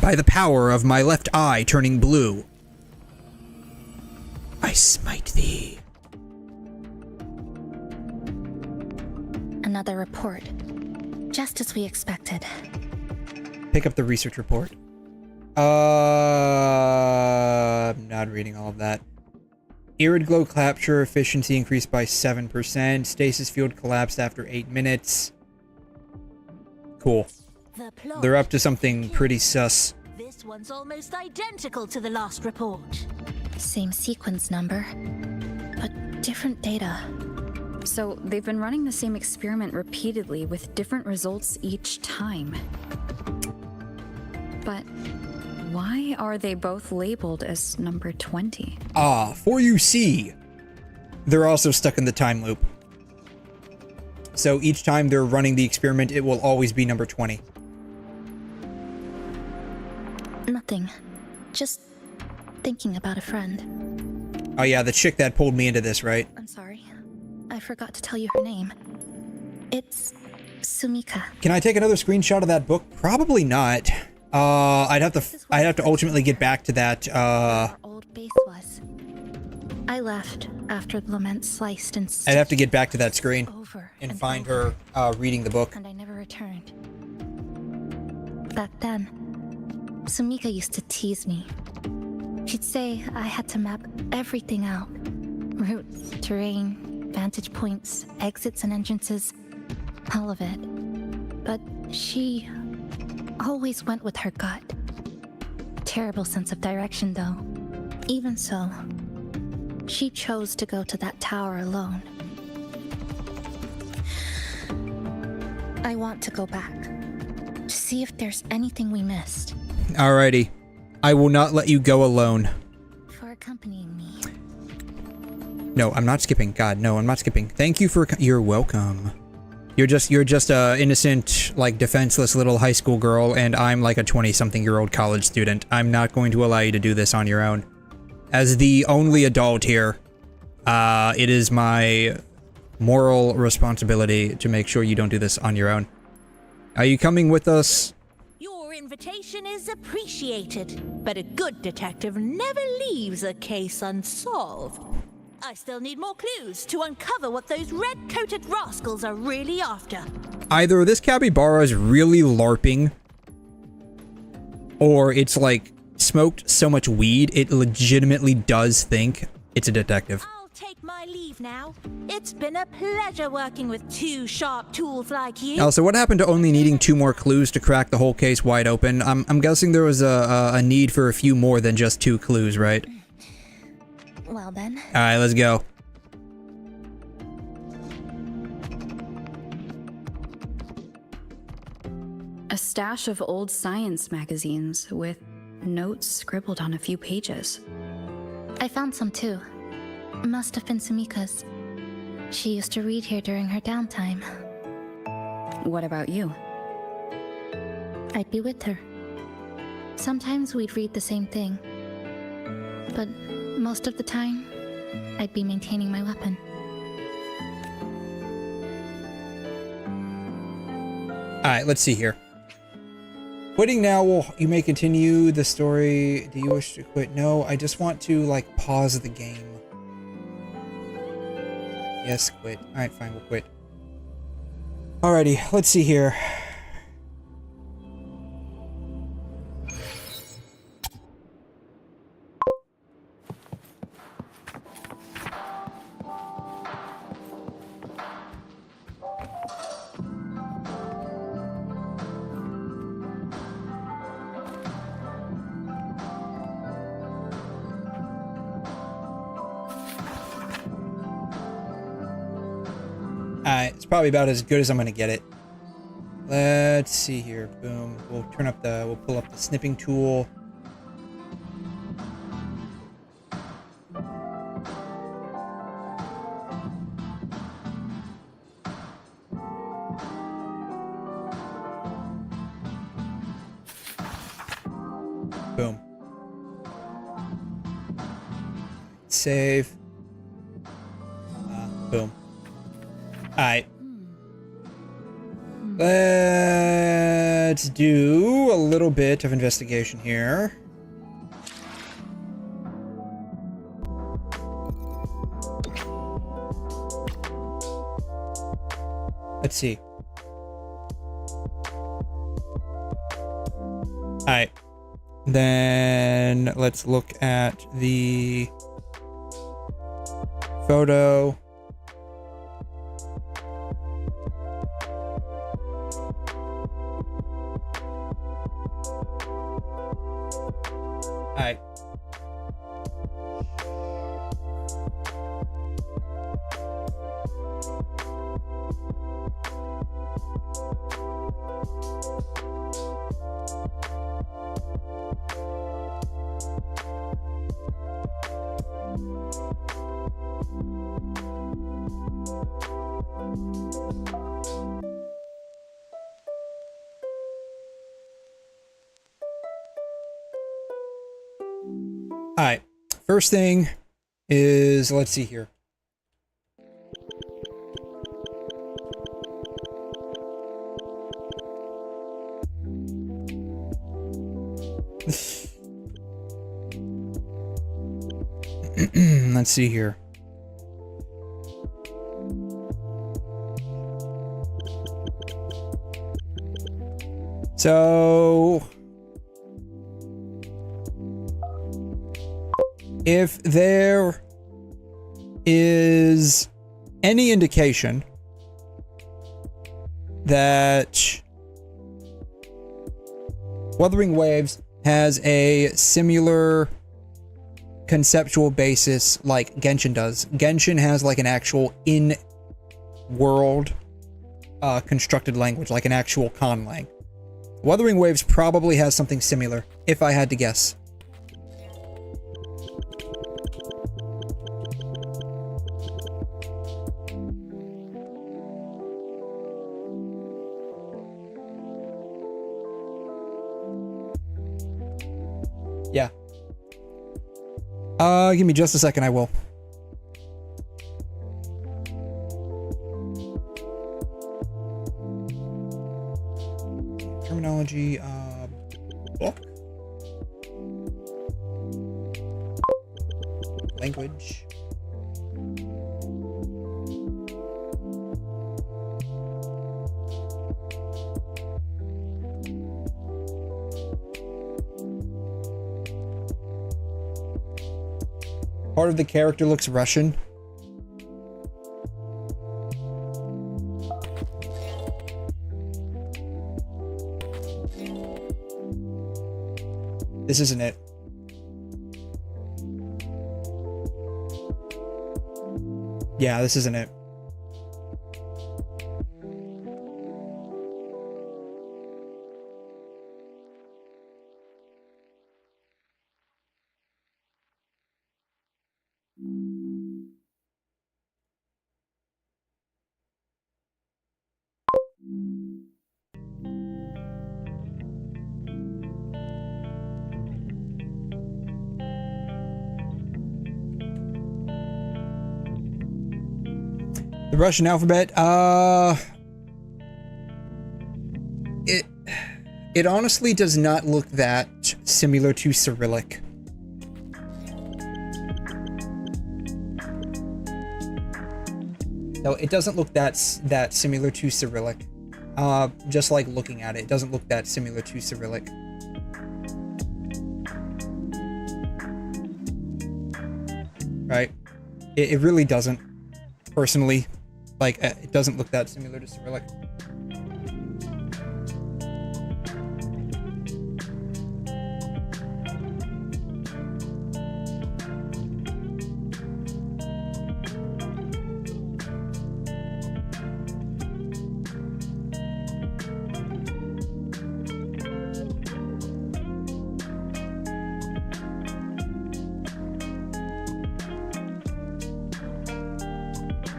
By the power of my left eye turning blue, I smite thee. Another report. Just as we expected. Pick up the research report. I'm not reading all of that. Irid glow capture efficiency increased by 7%. Stasis field collapsed after 8 minutes. Cool. They're up to something pretty sus. This one's almost identical to the last report. Same sequence number, but different data. So they've been running the same experiment repeatedly with different results each time. But why are they both labeled as number 20? For you see, they're also stuck in the time loop. So each time they're running the experiment, it will always be number 20. Nothing. Just thinking about a friend. Oh yeah, the chick that pulled me into this, right? I'm sorry. I forgot to tell you her name. It's Sumika. Can I take another screenshot of that book? Probably not. I'd have to ultimately get back to that. Our old base was. I left after the lament sliced and I'd have to get back to that screen and find over. her reading the book. And I never returned. Back then, Sumika used to tease me. She'd say I had to map everything out. Routes, terrain, vantage points, exits and entrances, all of it. But she always went with her gut. Terrible sense of direction, though. Even so, she chose to go to that tower alone. I want to go back to see if there's anything we missed. Alrighty. I will not let you go alone. For accompanying me. No, I'm not skipping. God, no, I'm not skipping. Thank you for... You're welcome. You're just a innocent, like, defenseless little high school girl, and I'm like a 20-something-year-old college student. I'm not going to allow you to do this on your own. As the only adult here, it is my moral responsibility to make sure you don't do this on your own. Are you coming with us? Your invitation is appreciated, but a good detective never leaves a case unsolved. I still need more clues to uncover what those red-coated rascals are really after. Either this capybara is really LARPing, or it's like smoked so much weed, it legitimately does think it's a detective. I'll take my leave now. It's been a pleasure working with two sharp tools like you. Also, what happened to only needing 2 more clues to crack the whole case wide open? I'm guessing there was a need for a few more than just 2 clues, right? Well then. Alright, let's go. A stash of old science magazines with notes scribbled on a few pages. I found some too. Must have been Sumika's. She used to read here during her downtime. What about you? I'd be with her. Sometimes we'd read the same thing. But most of the time, I'd be maintaining my weapon. Alright, let's see here. Quitting now, well, you may continue the story. Do you wish to quit? No, I just want to, like, pause the game. Yes, quit. Alright, fine, we'll quit. Alrighty, let's see here. It's probably about as good as I'm gonna get it. Let's see here. Boom. We'll pull up the snipping tool. Boom. Save. Boom. Alright. Let's do a little bit of investigation here. Let's see. Alright. Then let's look at the photo. Alright. Alright, first thing is, let's see here. Let's see here. So if there is any indication that Wuthering Waves has a similar conceptual basis like Genshin does. Genshin has like an actual in-world constructed language, like an actual conlang. Wuthering Waves probably has something similar, if I had to guess. Yeah. Give me just a second, I will. Terminology, book. Language. Part of the character looks Russian. This isn't it. Yeah, this isn't it. The Russian alphabet, it honestly does not look that similar to Cyrillic. No, it doesn't look that similar to Cyrillic. Just like looking at it, it doesn't look that similar to Cyrillic. Right? It really doesn't, personally. Like, it doesn't look that similar to Cyrillic.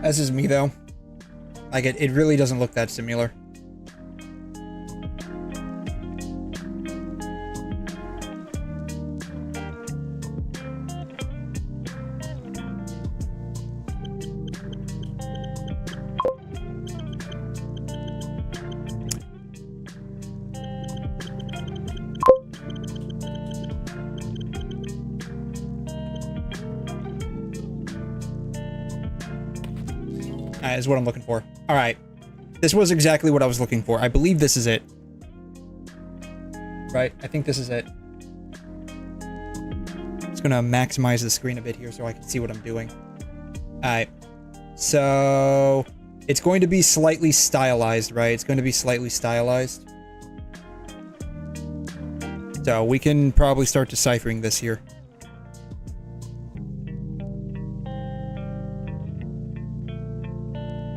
This is me, though. Like, it really doesn't look that similar. Is what I'm looking for. All right. This was exactly what I was looking for. I believe this is it. Right? I think this is it. Just gonna maximize the screen a bit here so I can see what I'm doing. All right. So it's going to be slightly stylized, right? It's going to be slightly stylized. So we can probably start deciphering this here.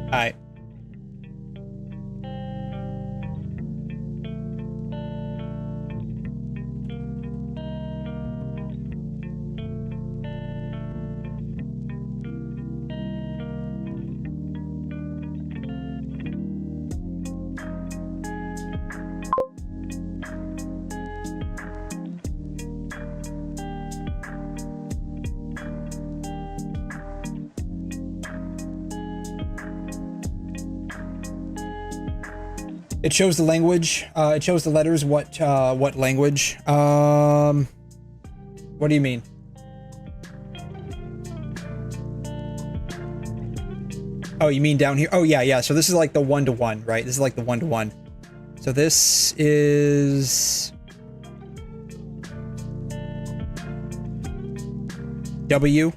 Alright. It shows the language. It shows the letters. What language? What do you mean? Oh, you mean down here? Oh, yeah. So this is like the 1-to-1, right? This is like the 1-to-1. So this is W.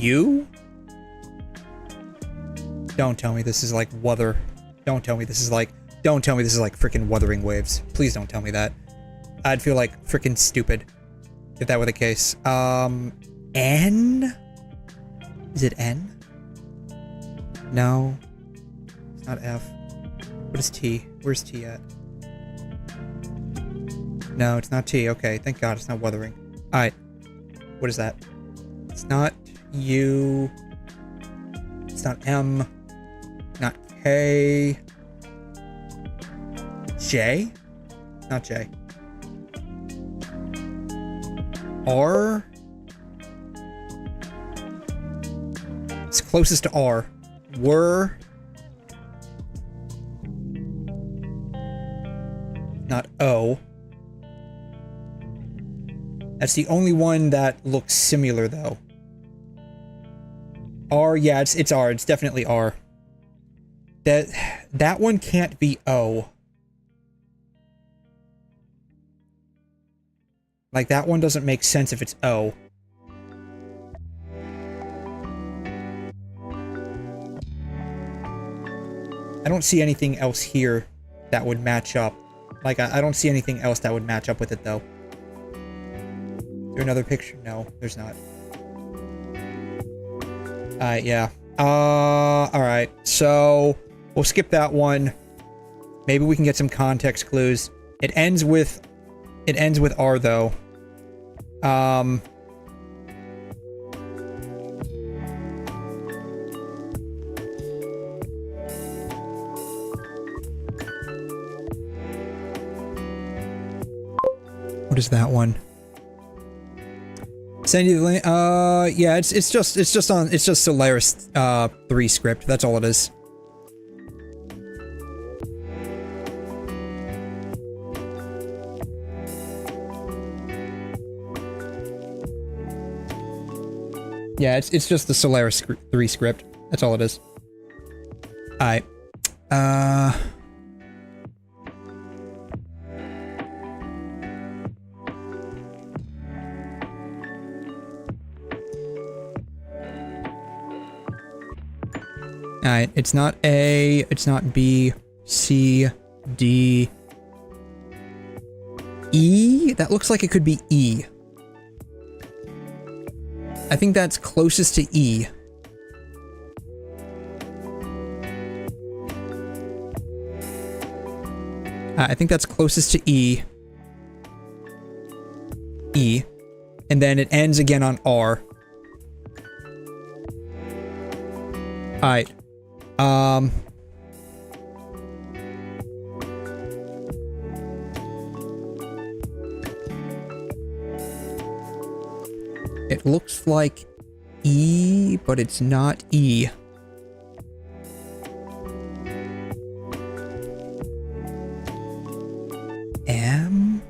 U? Don't tell me this is like Wuthering. Don't tell me this is like freaking Wuthering Waves. Please don't tell me that. I'd feel like freaking stupid if that were the case. N? Is it N? No. It's not F. What is T? Where's T at? No, it's not T. Okay, thank God it's not Wuthering. Alright. What is that? It's not U. It's not M. Not K. J? Not J. R? It's closest to R. Were. Not O. That's the only one that looks similar, though. R, yeah, it's R. It's definitely R. That one can't be O. Like, that one doesn't make sense if it's O. I don't see anything else here that would match up. Like, I don't see anything else that would match up with it, though. Is there another picture? No, there's not. Yeah. Alright. So, we'll skip that one. Maybe we can get some context clues. It ends with R, though. What is that one? Send you the link. Yeah, it's just 𝘬𝘬𝘕 3 script. That's all it is. Yeah, it's just the 𝘬𝘬𝘕 3 script. That's all it is. Alright. Alright, it's not A, it's not B, C, D, E? That looks like it could be E. I think that's closest to E. I think that's closest to E. E. And then it ends again on R. Alright. It looks like E, but it's not E. M?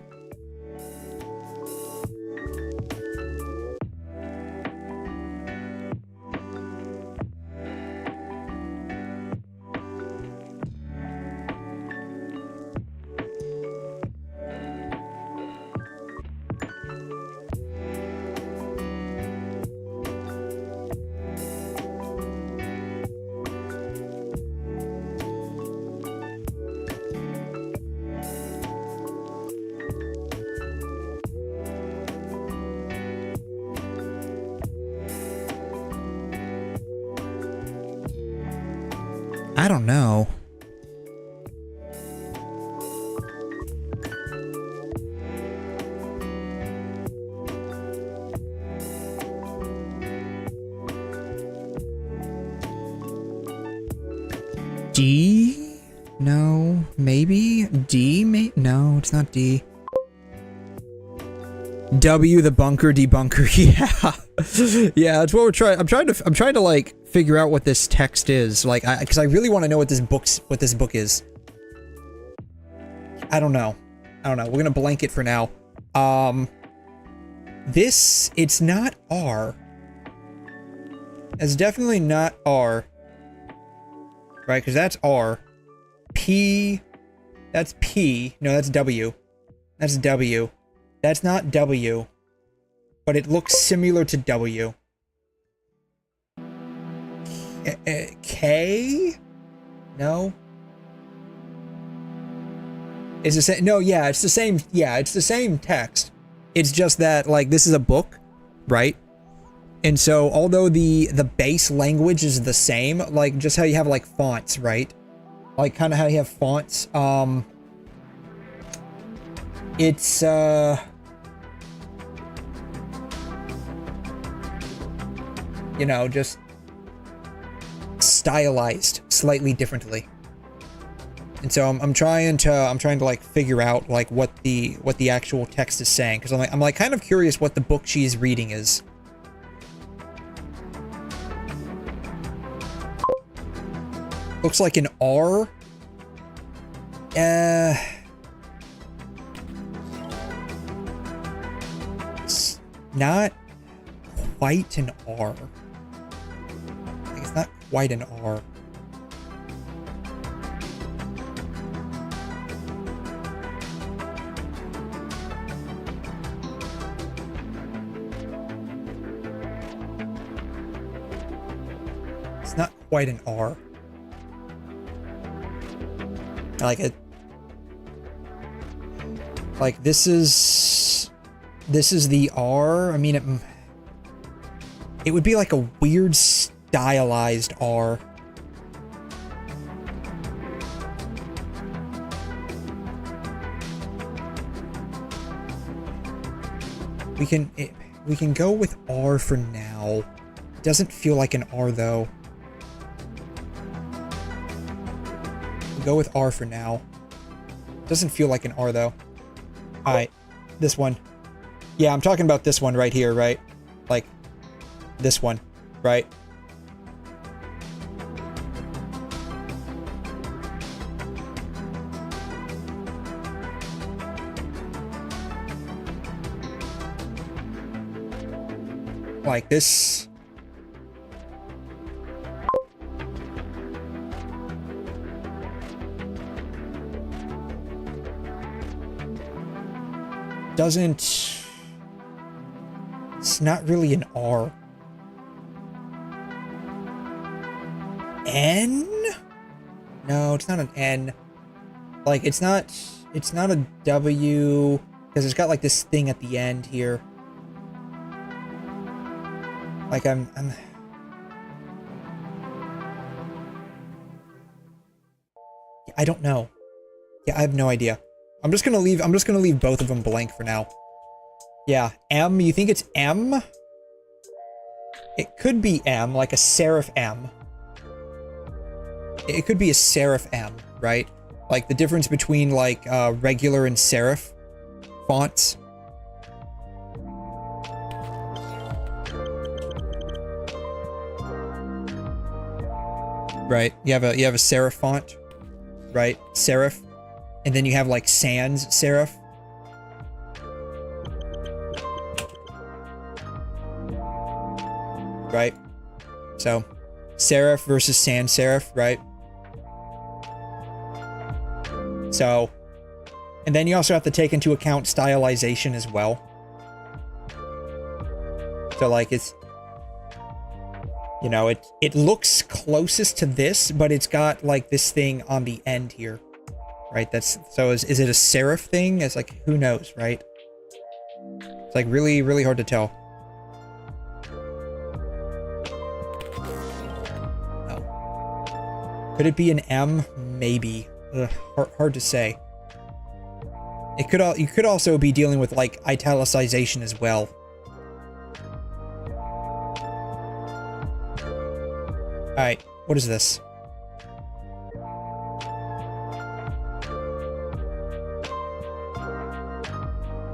I don't know. D? No, maybe? D? No, it's not D. W, the bunker debunker. Yeah. Yeah, that's what we're trying. I'm trying to like figure out what this text is. Like, because I really want to know what this book is. I don't know. We're gonna blank it for now. It's not R. It's definitely not R. Right, because that's R. P. That's P. No, that's W. That's W. That's not W. But it looks similar to W. K? No? It's the same. No, yeah, it's the same. Yeah, it's the same text. It's just that, like, this is a book, right? And so, although the base language is the same, like, just how you have, like, fonts, right? Like, kind of how you have fonts, it's, you know, just stylized slightly differently. And so I'm trying to like figure out like what the actual text is saying, because I'm like kind of curious what the book she's reading is. Looks like an R. not quite an R. Like, it's not quite an R. It's not quite an R. Like it. Like this is the R. I mean, it would be like a weird stylized R. We can go with R for now. It doesn't feel like an R though. We'll go with R for now. Doesn't feel like an R though. Alright, this one. Yeah, I'm talking about this one right here, right? Like, this one, right? Like this. Doesn't... It's not really an R. N? No, it's not an N. Like, it's not a W, because it's got like this thing at the end here. Like, I'm I don't know. Yeah, I have no idea. I'm just gonna leave both of them blank for now. Yeah, M, you think it's M? It could be M, like a serif M. It could be a serif M, right? Like the difference between like regular and serif fonts. Right, you have a serif font, right? Serif. And then you have like sans serif. Right? So, serif versus sans serif, right? So, and then you also have to take into account stylization as well. So like it's, you know, it looks closest to this, but it's got like this thing on the end here. Right, that's, so is it a serif thing? It's like, who knows, right? It's like really, really hard to tell. Oh. Could it be an M? Maybe. Ugh, hard to say. You could also be dealing with like italicization as well. Alright, what is this?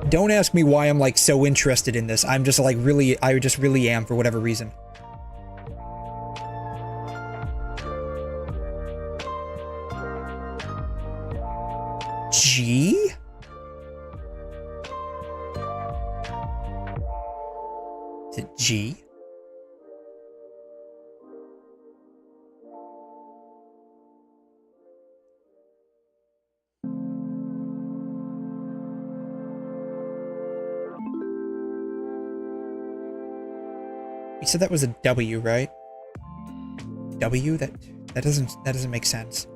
Don't ask me why I'm like so interested in this. I'm just like really, I just really am for whatever reason. G? Is it G? You said that was a W, right? W? That doesn't make sense.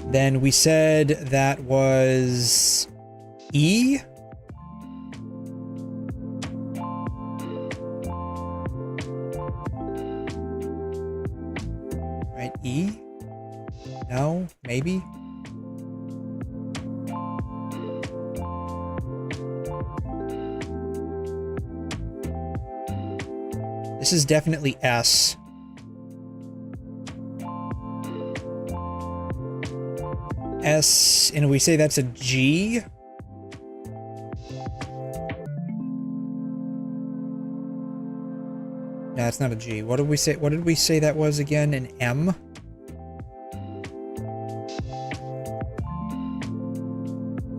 Then we said that was E? Right, E? No, maybe? This is definitely S. S, and we say that's a G? No, it's not a G. What did we say? What did we say that was again? An M?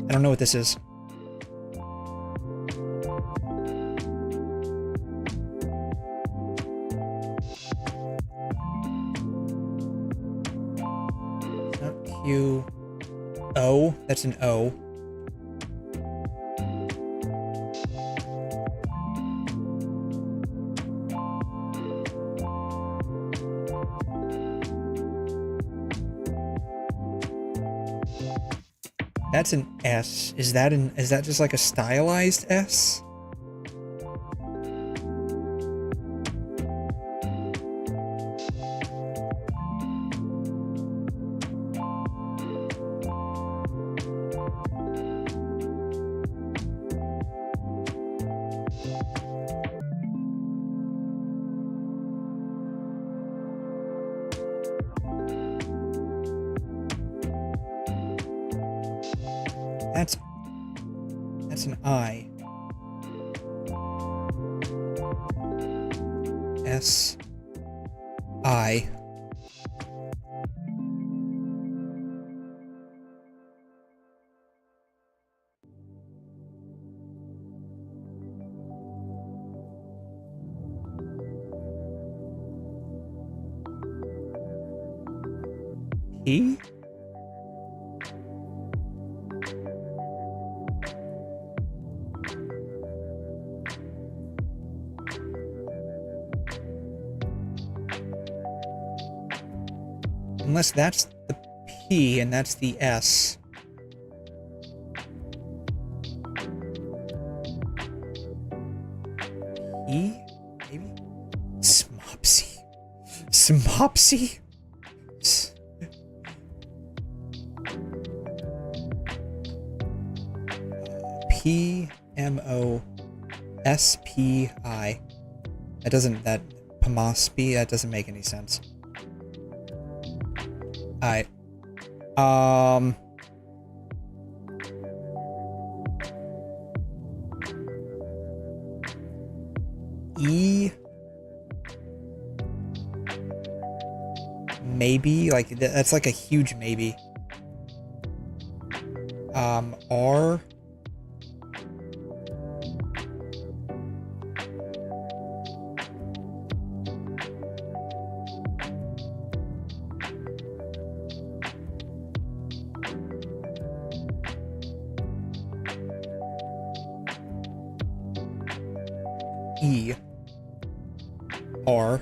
I don't know what this is. U, O. That's an O. That's an S. Is that just like a stylized S? That's an I. S. I. P? Unless that's the P and that's the S. E? Maybe? Smopsy. Smopsy? P-M-O-S-P-I. That Pomospi, that doesn't make any sense. Alright. E. Maybe, like, that's like a huge maybe. R. E. R.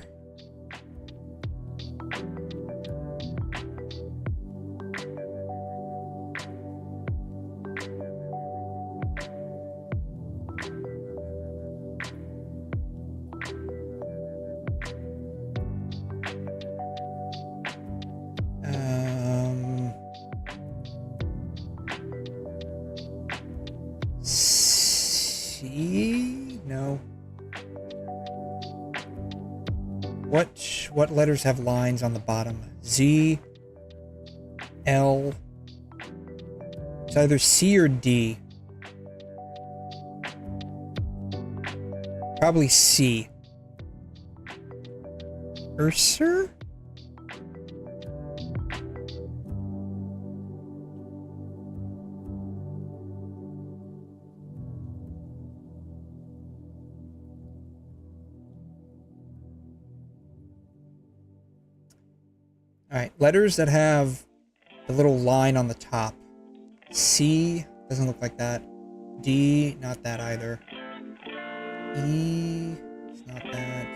C? No. What letters have lines on the bottom? Z, L. It's either C or D. Probably C. Cursor? Alright, letters that have the little line on the top. C, doesn't look like that. D, not that either. E, it's not that.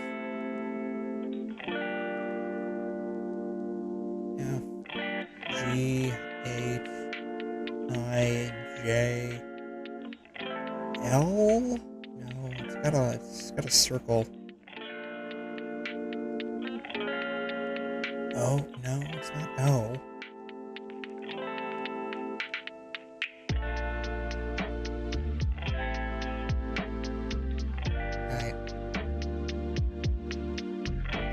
F, G, H, I, J, L? No, it's got a circle. Oh, no, it's not O. Alright.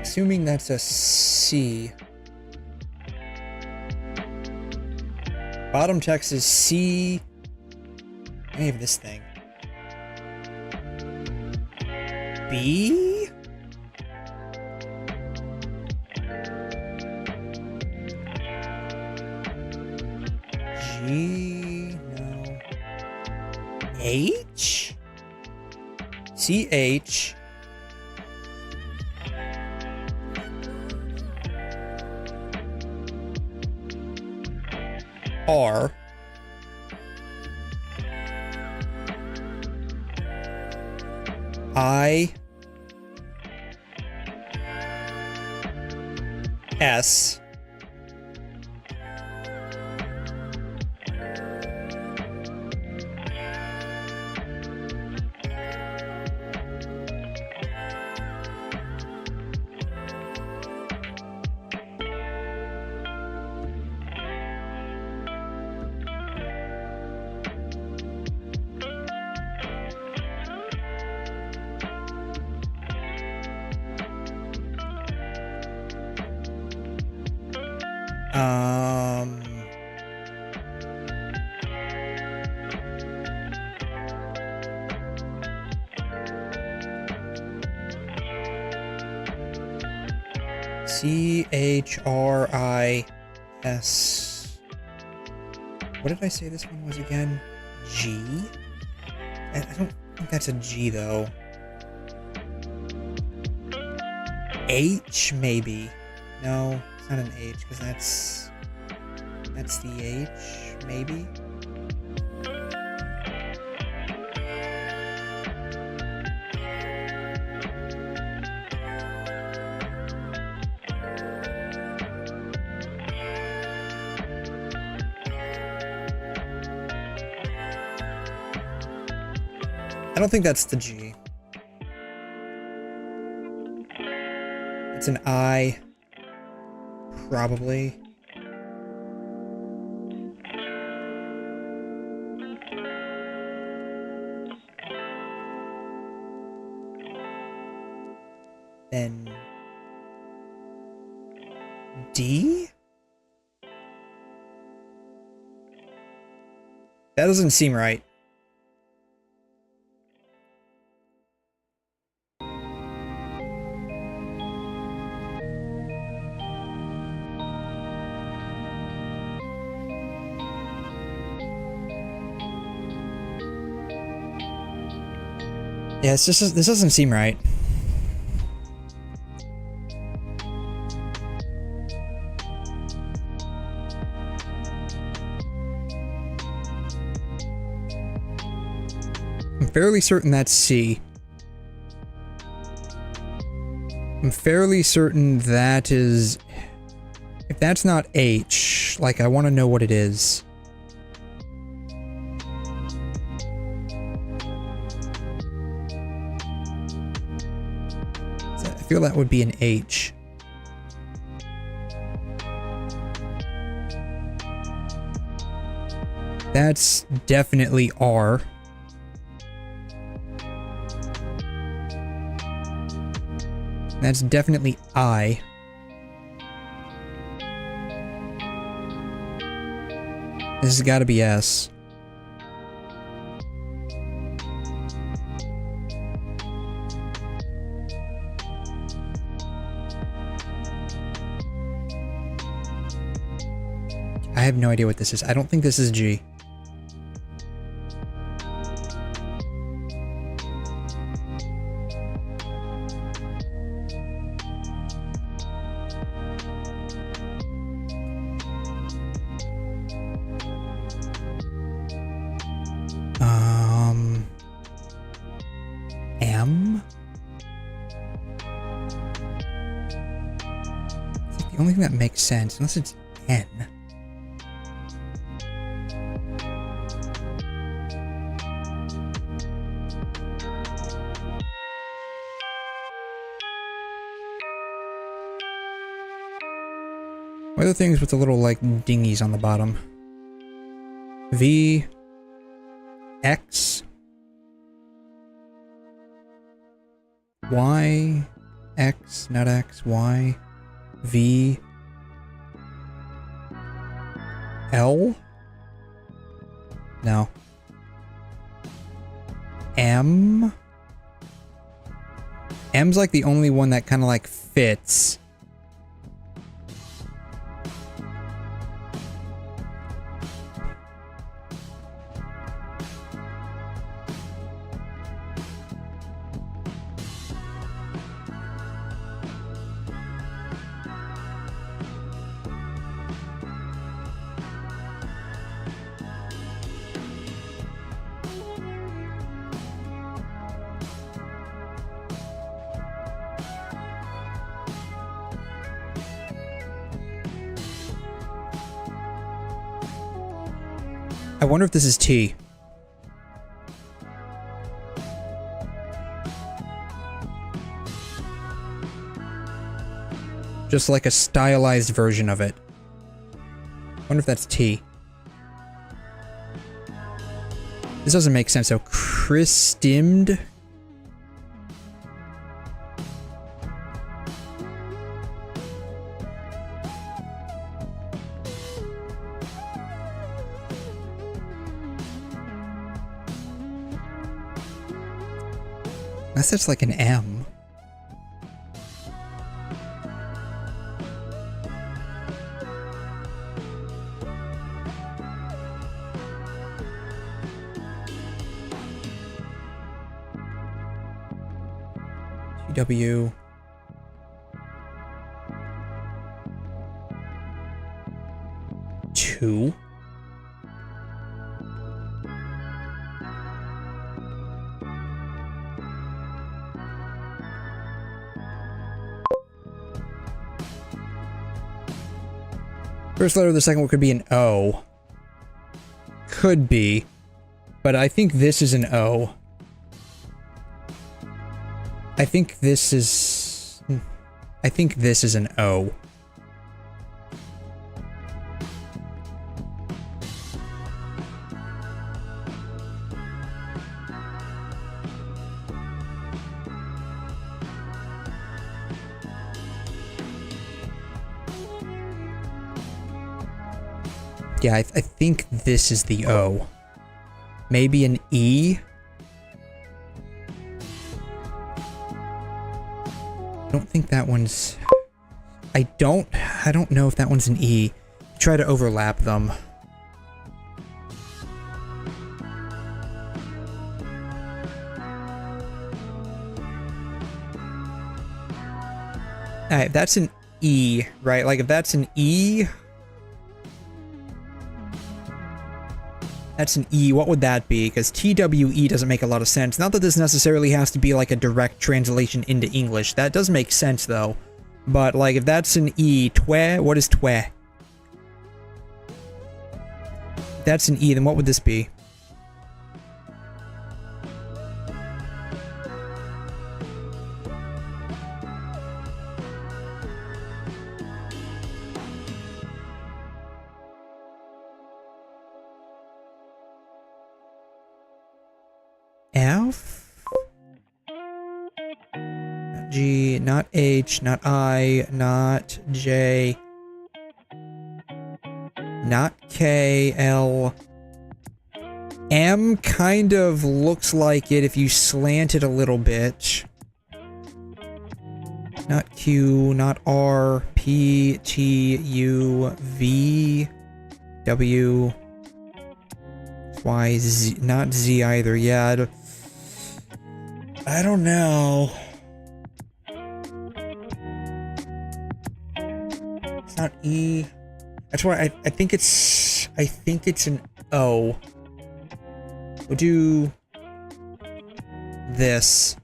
Assuming that's a C. Bottom text is C. Any of this thing. B? G, no. H? CH. R. I. S. CHRIS. What did I say this one was again? G? I don't think that's a G though. H maybe. No, it's not an H because that's the H maybe. I don't think that's the G. It's an I. Probably. Then D? That doesn't seem right. Yeah, it's just, this doesn't seem right. I'm fairly certain that's C. I'm fairly certain that is... If that's not H, like, I want to know what it is. I feel that would be an H. That's definitely R. That's definitely I. This has got to be S. I have no idea what this is. I don't think this is G. M? It's like the only thing that makes sense, unless it's N. What are the things with the little, like, dinghies on the bottom? V... X... Y... X, not X, Y... V... L? No. M? M's like the only one that kind of like fits. I wonder if this is T. Just like a stylized version of it. Wonder if that's T. This doesn't make sense, so 𝘬𝘮. That's like an M. W. Two. First letter of the second one could be an O. Could be. But I think this is an O. I think this is an O. Yeah, I think this is the O. Maybe an E? I don't think that one's... I don't know if that one's an E. Try to overlap them. Alright, that's an E, right? Like, if that's an E... That's an E, what would that be? Because TWE doesn't make a lot of sense. Not that this necessarily has to be like a direct translation into English. That does make sense though. But like if that's an E, 𝘬, what is 𝘬? If that's an E, then what would this be? F? Not G, not H, not I, not J, not K, L. M kind of looks like it if you slant it a little bit. Not Q, not R, P, T, U, V, W, Y, Z, not Z either. Yeah, I don't know. It's not E. That's why I think it's an O. We'll do this.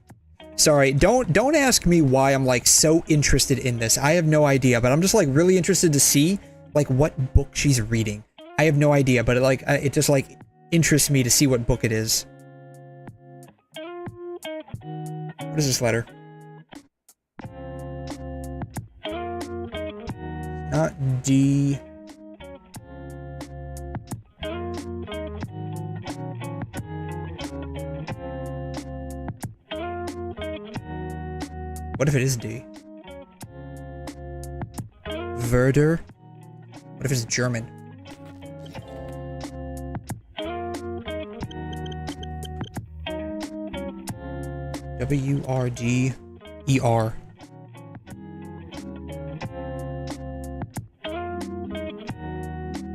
Sorry, don't ask me why I'm like so interested in this. I have no idea, but I'm just like really interested to see like what book she's reading. I have no idea, but it just like interests me to see what book it is. What is this letter? Not D. What if it is D? 𝘠𝘠𝘦𝘦𝘥? What if it's German? 𝘠𝘢𝑟𝑑𝑒𝑟.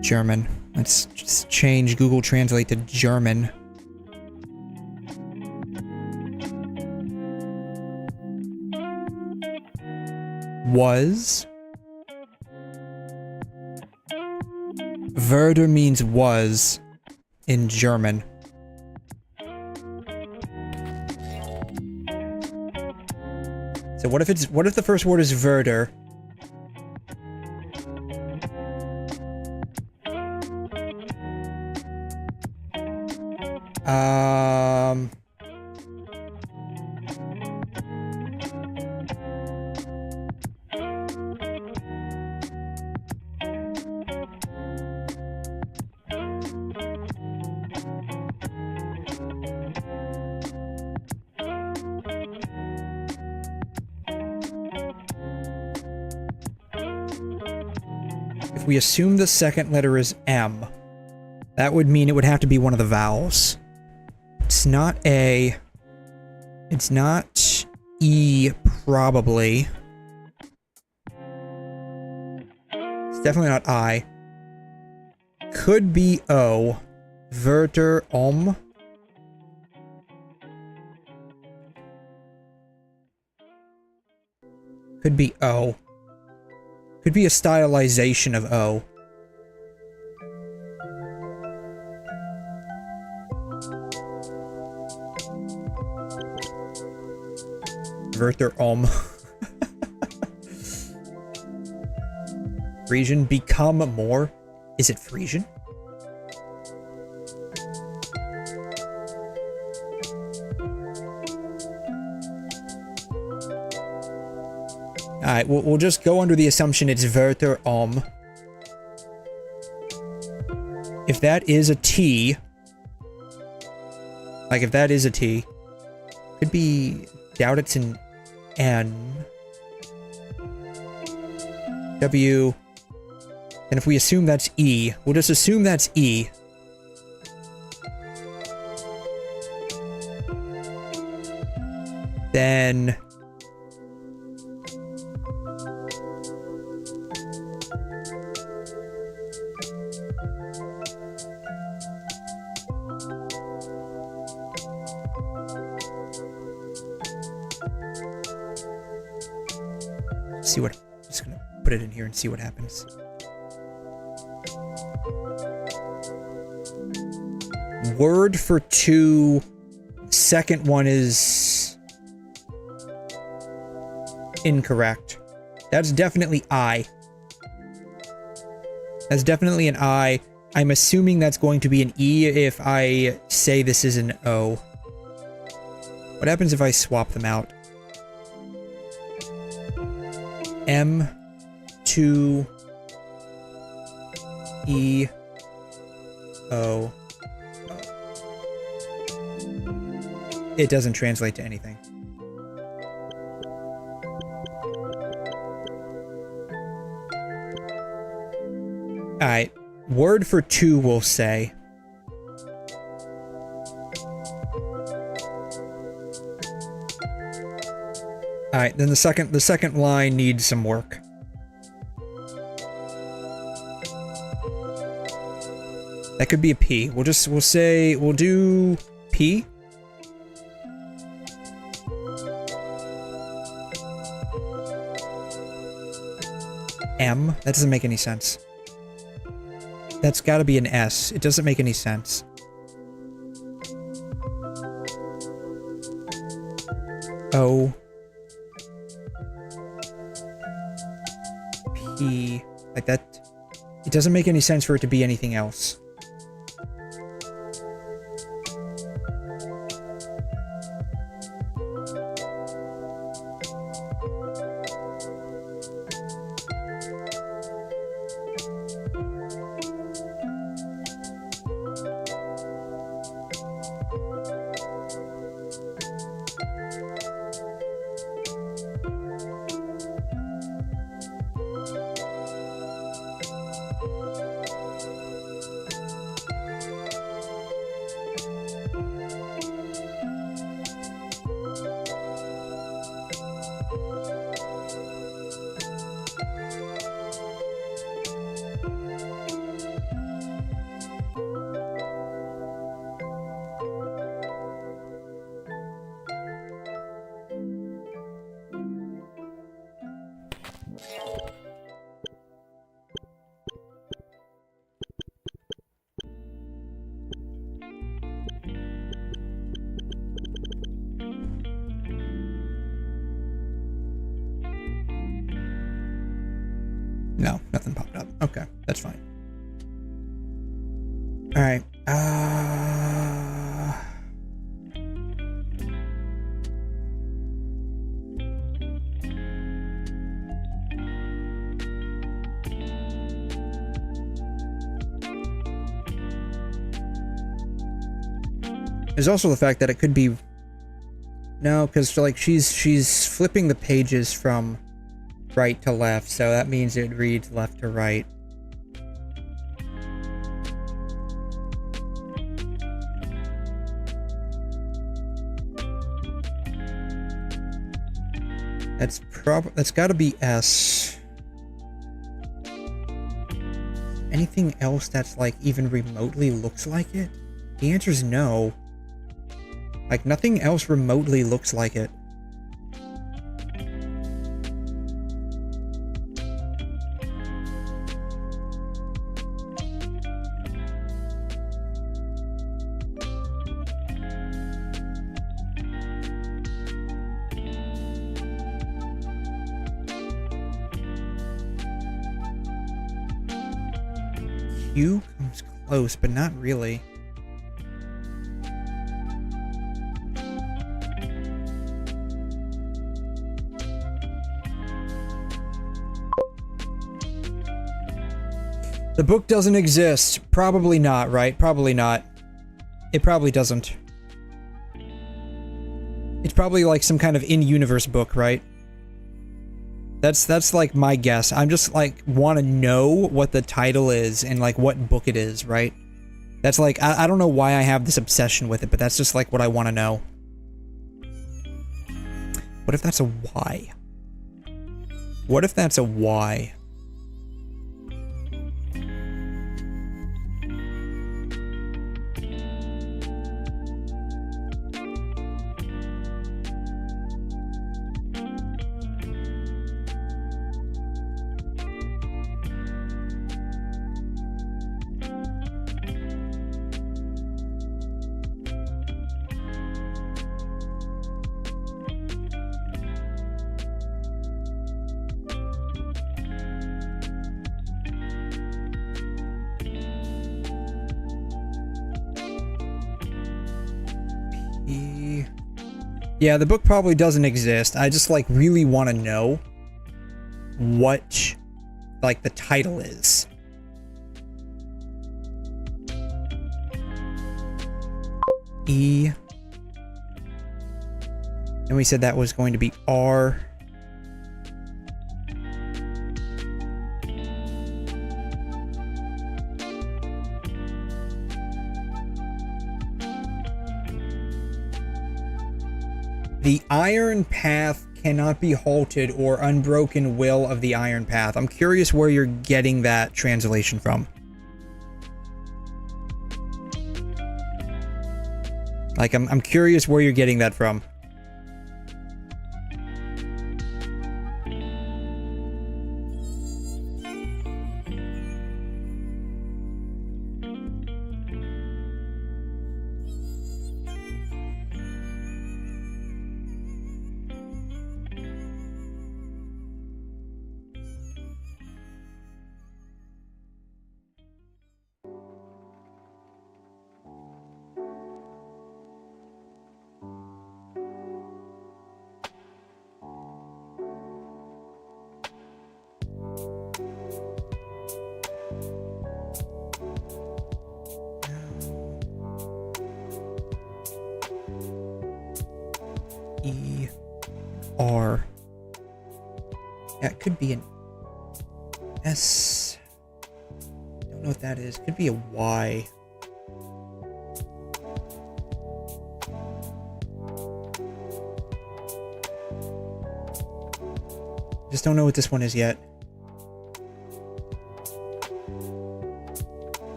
German. Let's just change Google Translate to German. Was. 𝘠𝘠𝘦 means was in German. So what if the first word is 𝘠𝘠𝘦? we assume the second letter is M, that would mean it would have to be one of the vowels. It's not A. It's not E, probably. It's definitely not I. Could be O. 𝘬𝘩𝘦𝘺. Could be O. Could be a stylization of O. 𝘬𝘩𝘦𝘺. Frisian, become more. Is it Frisian? Alright, we'll just go under the assumption it's 𝘬𝘩𝘦𝘺. If that is a T, like if that is a T, could be, doubt it's an N. W. And if we assume that's E, we'll just assume that's E. Then see what, just gonna put it in here and see what happens. Word for 2, second one is incorrect. That's definitely I. That's definitely an I. I'm assuming that's going to be an E if I say this is an O. What happens if I swap them out? M, 2, E, O. It doesn't translate to anything. Alright, word for 2 we'll say. Alright, then the second line needs some work. That could be a P. We'll do P. M? That doesn't make any sense. That's gotta be an S. It doesn't make any sense. O. P. Like that. It doesn't make any sense for it to be anything else. No, nothing popped up. Okay, that's fine. Alright, there's also the fact that it could be... No, because like she's flipping the pages from right to left, so that means it reads left to right. That's gotta be S. Anything else that's like even remotely looks like it? The answer is no. Like nothing else remotely looks like it. Q comes close, but not really. The book doesn't exist. Probably not, right? Probably not. It probably doesn't. It's probably like some kind of in-universe book, right? That's like my guess. I'm just like want to know what the title is and like what book it is, right? That's like I don't know why I have this obsession with it, but that's just like what I want to know. What if that's a Y? What if that's a Y? Yeah, the book probably doesn't exist. I just like really want to know what like the title is. E. And we said that was going to be R. The Iron Path cannot be halted or unbroken will of the Iron Path. I'm curious where you're getting that translation from. Like, I'm curious where you're getting that from. R. Yeah, it could be an S. Don't know what that is. Could be a Y. Just don't know what this one is yet.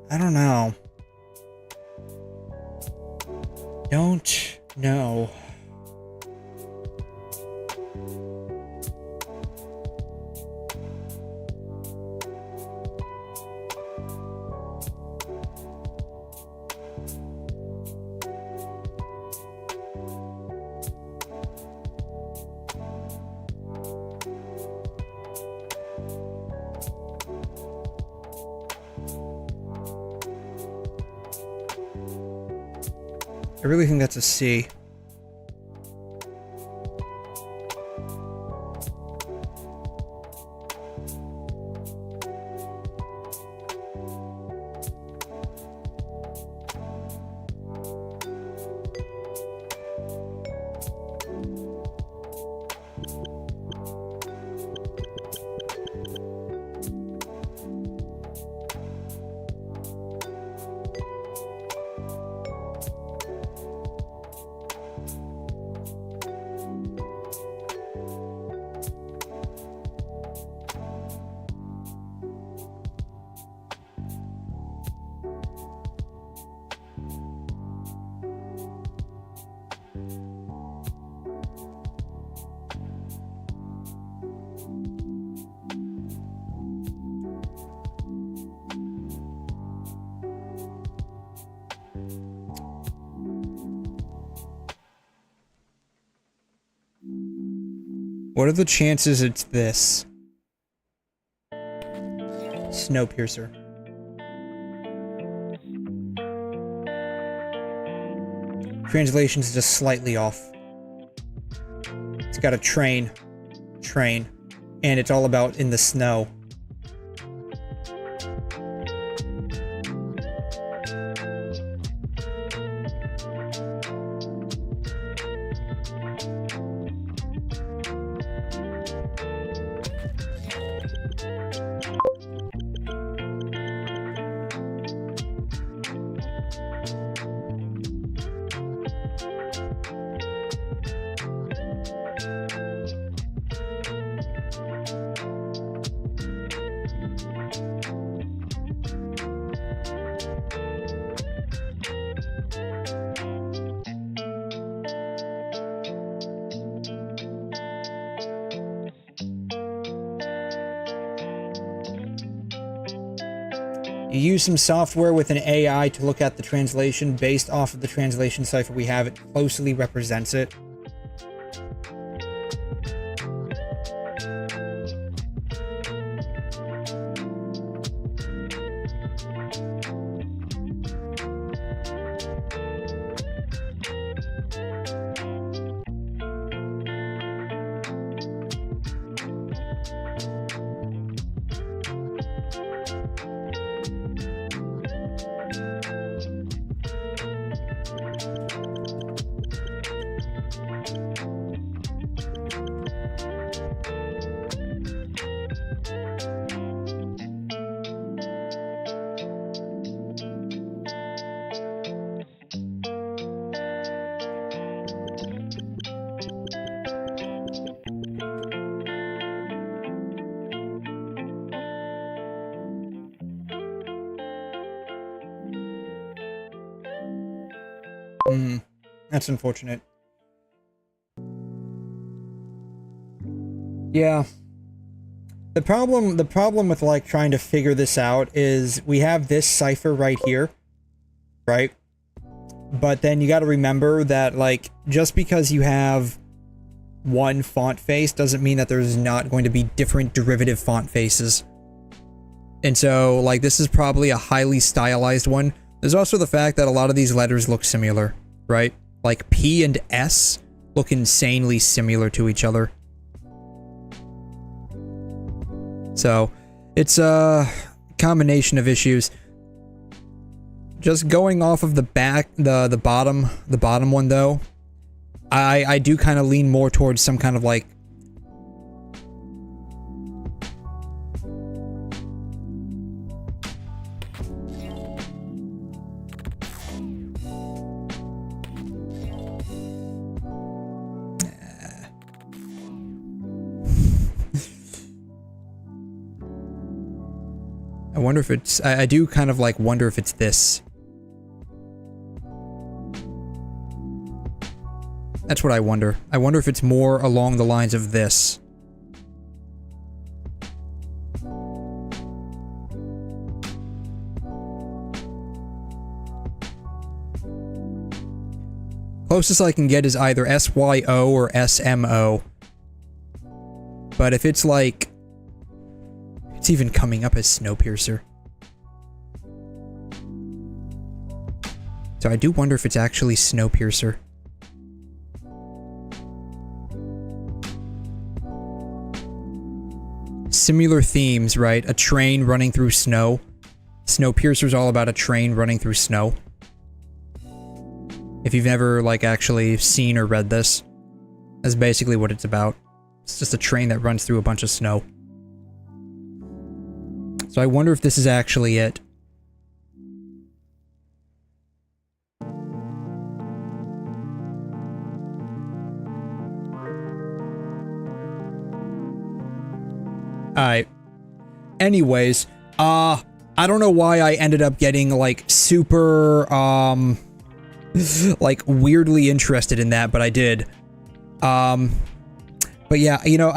I don't know. Don't know. I really think that's a C. What are the chances it's this? Snowpiercer. Translation's just slightly off. It's got a train, and it's all about in the snow. You use some software with an AI to look at the translation based off of the translation cipher we have. It closely represents it. That's unfortunate. Yeah. The problem with like trying to figure this out is we have this cipher right here, right? But then you got to remember that like just because you have one font face doesn't mean that there's not going to be different derivative font faces. And so like this is probably a highly stylized one. There's also the fact that a lot of these letters look similar, right? Like P and S look insanely similar to each other. So, it's a combination of issues. Just going off of the back, the bottom one though, I do kind of lean more towards some kind of like I wonder if it's... I do kind of, like, wonder if it's this. That's what I wonder. I wonder if it's more along the lines of this. Closest I can get is either SYO or SMO. But if it's, like... It's even coming up as Snowpiercer. So I do wonder if it's actually Snowpiercer. Similar themes, right? A train running through snow. Snowpiercer's all about a train running through snow. If you've never, like, actually seen or read this, that's basically what it's about. It's just a train that runs through a bunch of snow. So I wonder if this is actually it. Alright. Anyways, I don't know why I ended up getting, like, super, like, weirdly interested in that, but I did. But yeah, you know,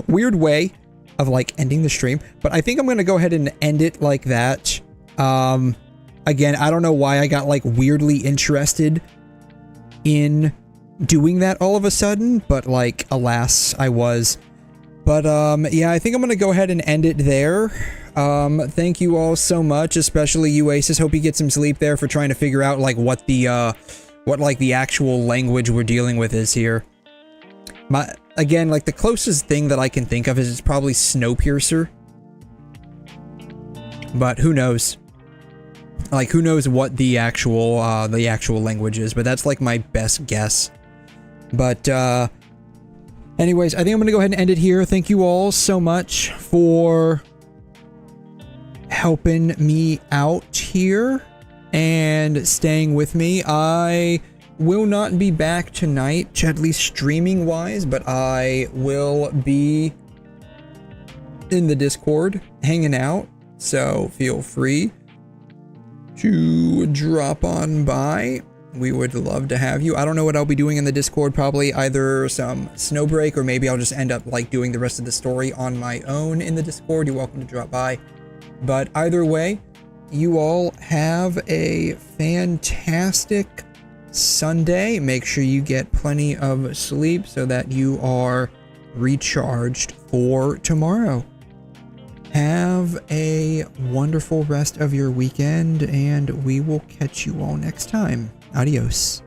weird way of, like, ending the stream, but I think I'm gonna go ahead and end it like that. Again, I don't know why I got, like, weirdly interested in doing that all of a sudden, but, like, alas, I was. But, yeah, I think I'm gonna go ahead and end it there. Thank you all so much, especially you, Aces. Hope you get some sleep there for trying to figure out, like, what the actual language we're dealing with is here. Again, like, the closest thing that I can think of is it's probably Snowpiercer. But who knows? Like, who knows what the actual language is, but that's, like, my best guess. But, anyways, I think I'm gonna go ahead and end it here. Thank you all so much for helping me out here and staying with me. I will not be back tonight, at least streaming wise, but I will be in the Discord hanging out, so feel free to drop on by. We would love to have you. I don't know what I'll be doing in the Discord, probably either some Snowbreak, or maybe I'll just end up, like, doing the rest of the story on my own in the Discord. You're welcome to drop by. But either way, you all have a fantastic Sunday. Make sure you get plenty of sleep so that you are recharged for tomorrow. Have a wonderful rest of your weekend, and we will catch you all next time. Adios.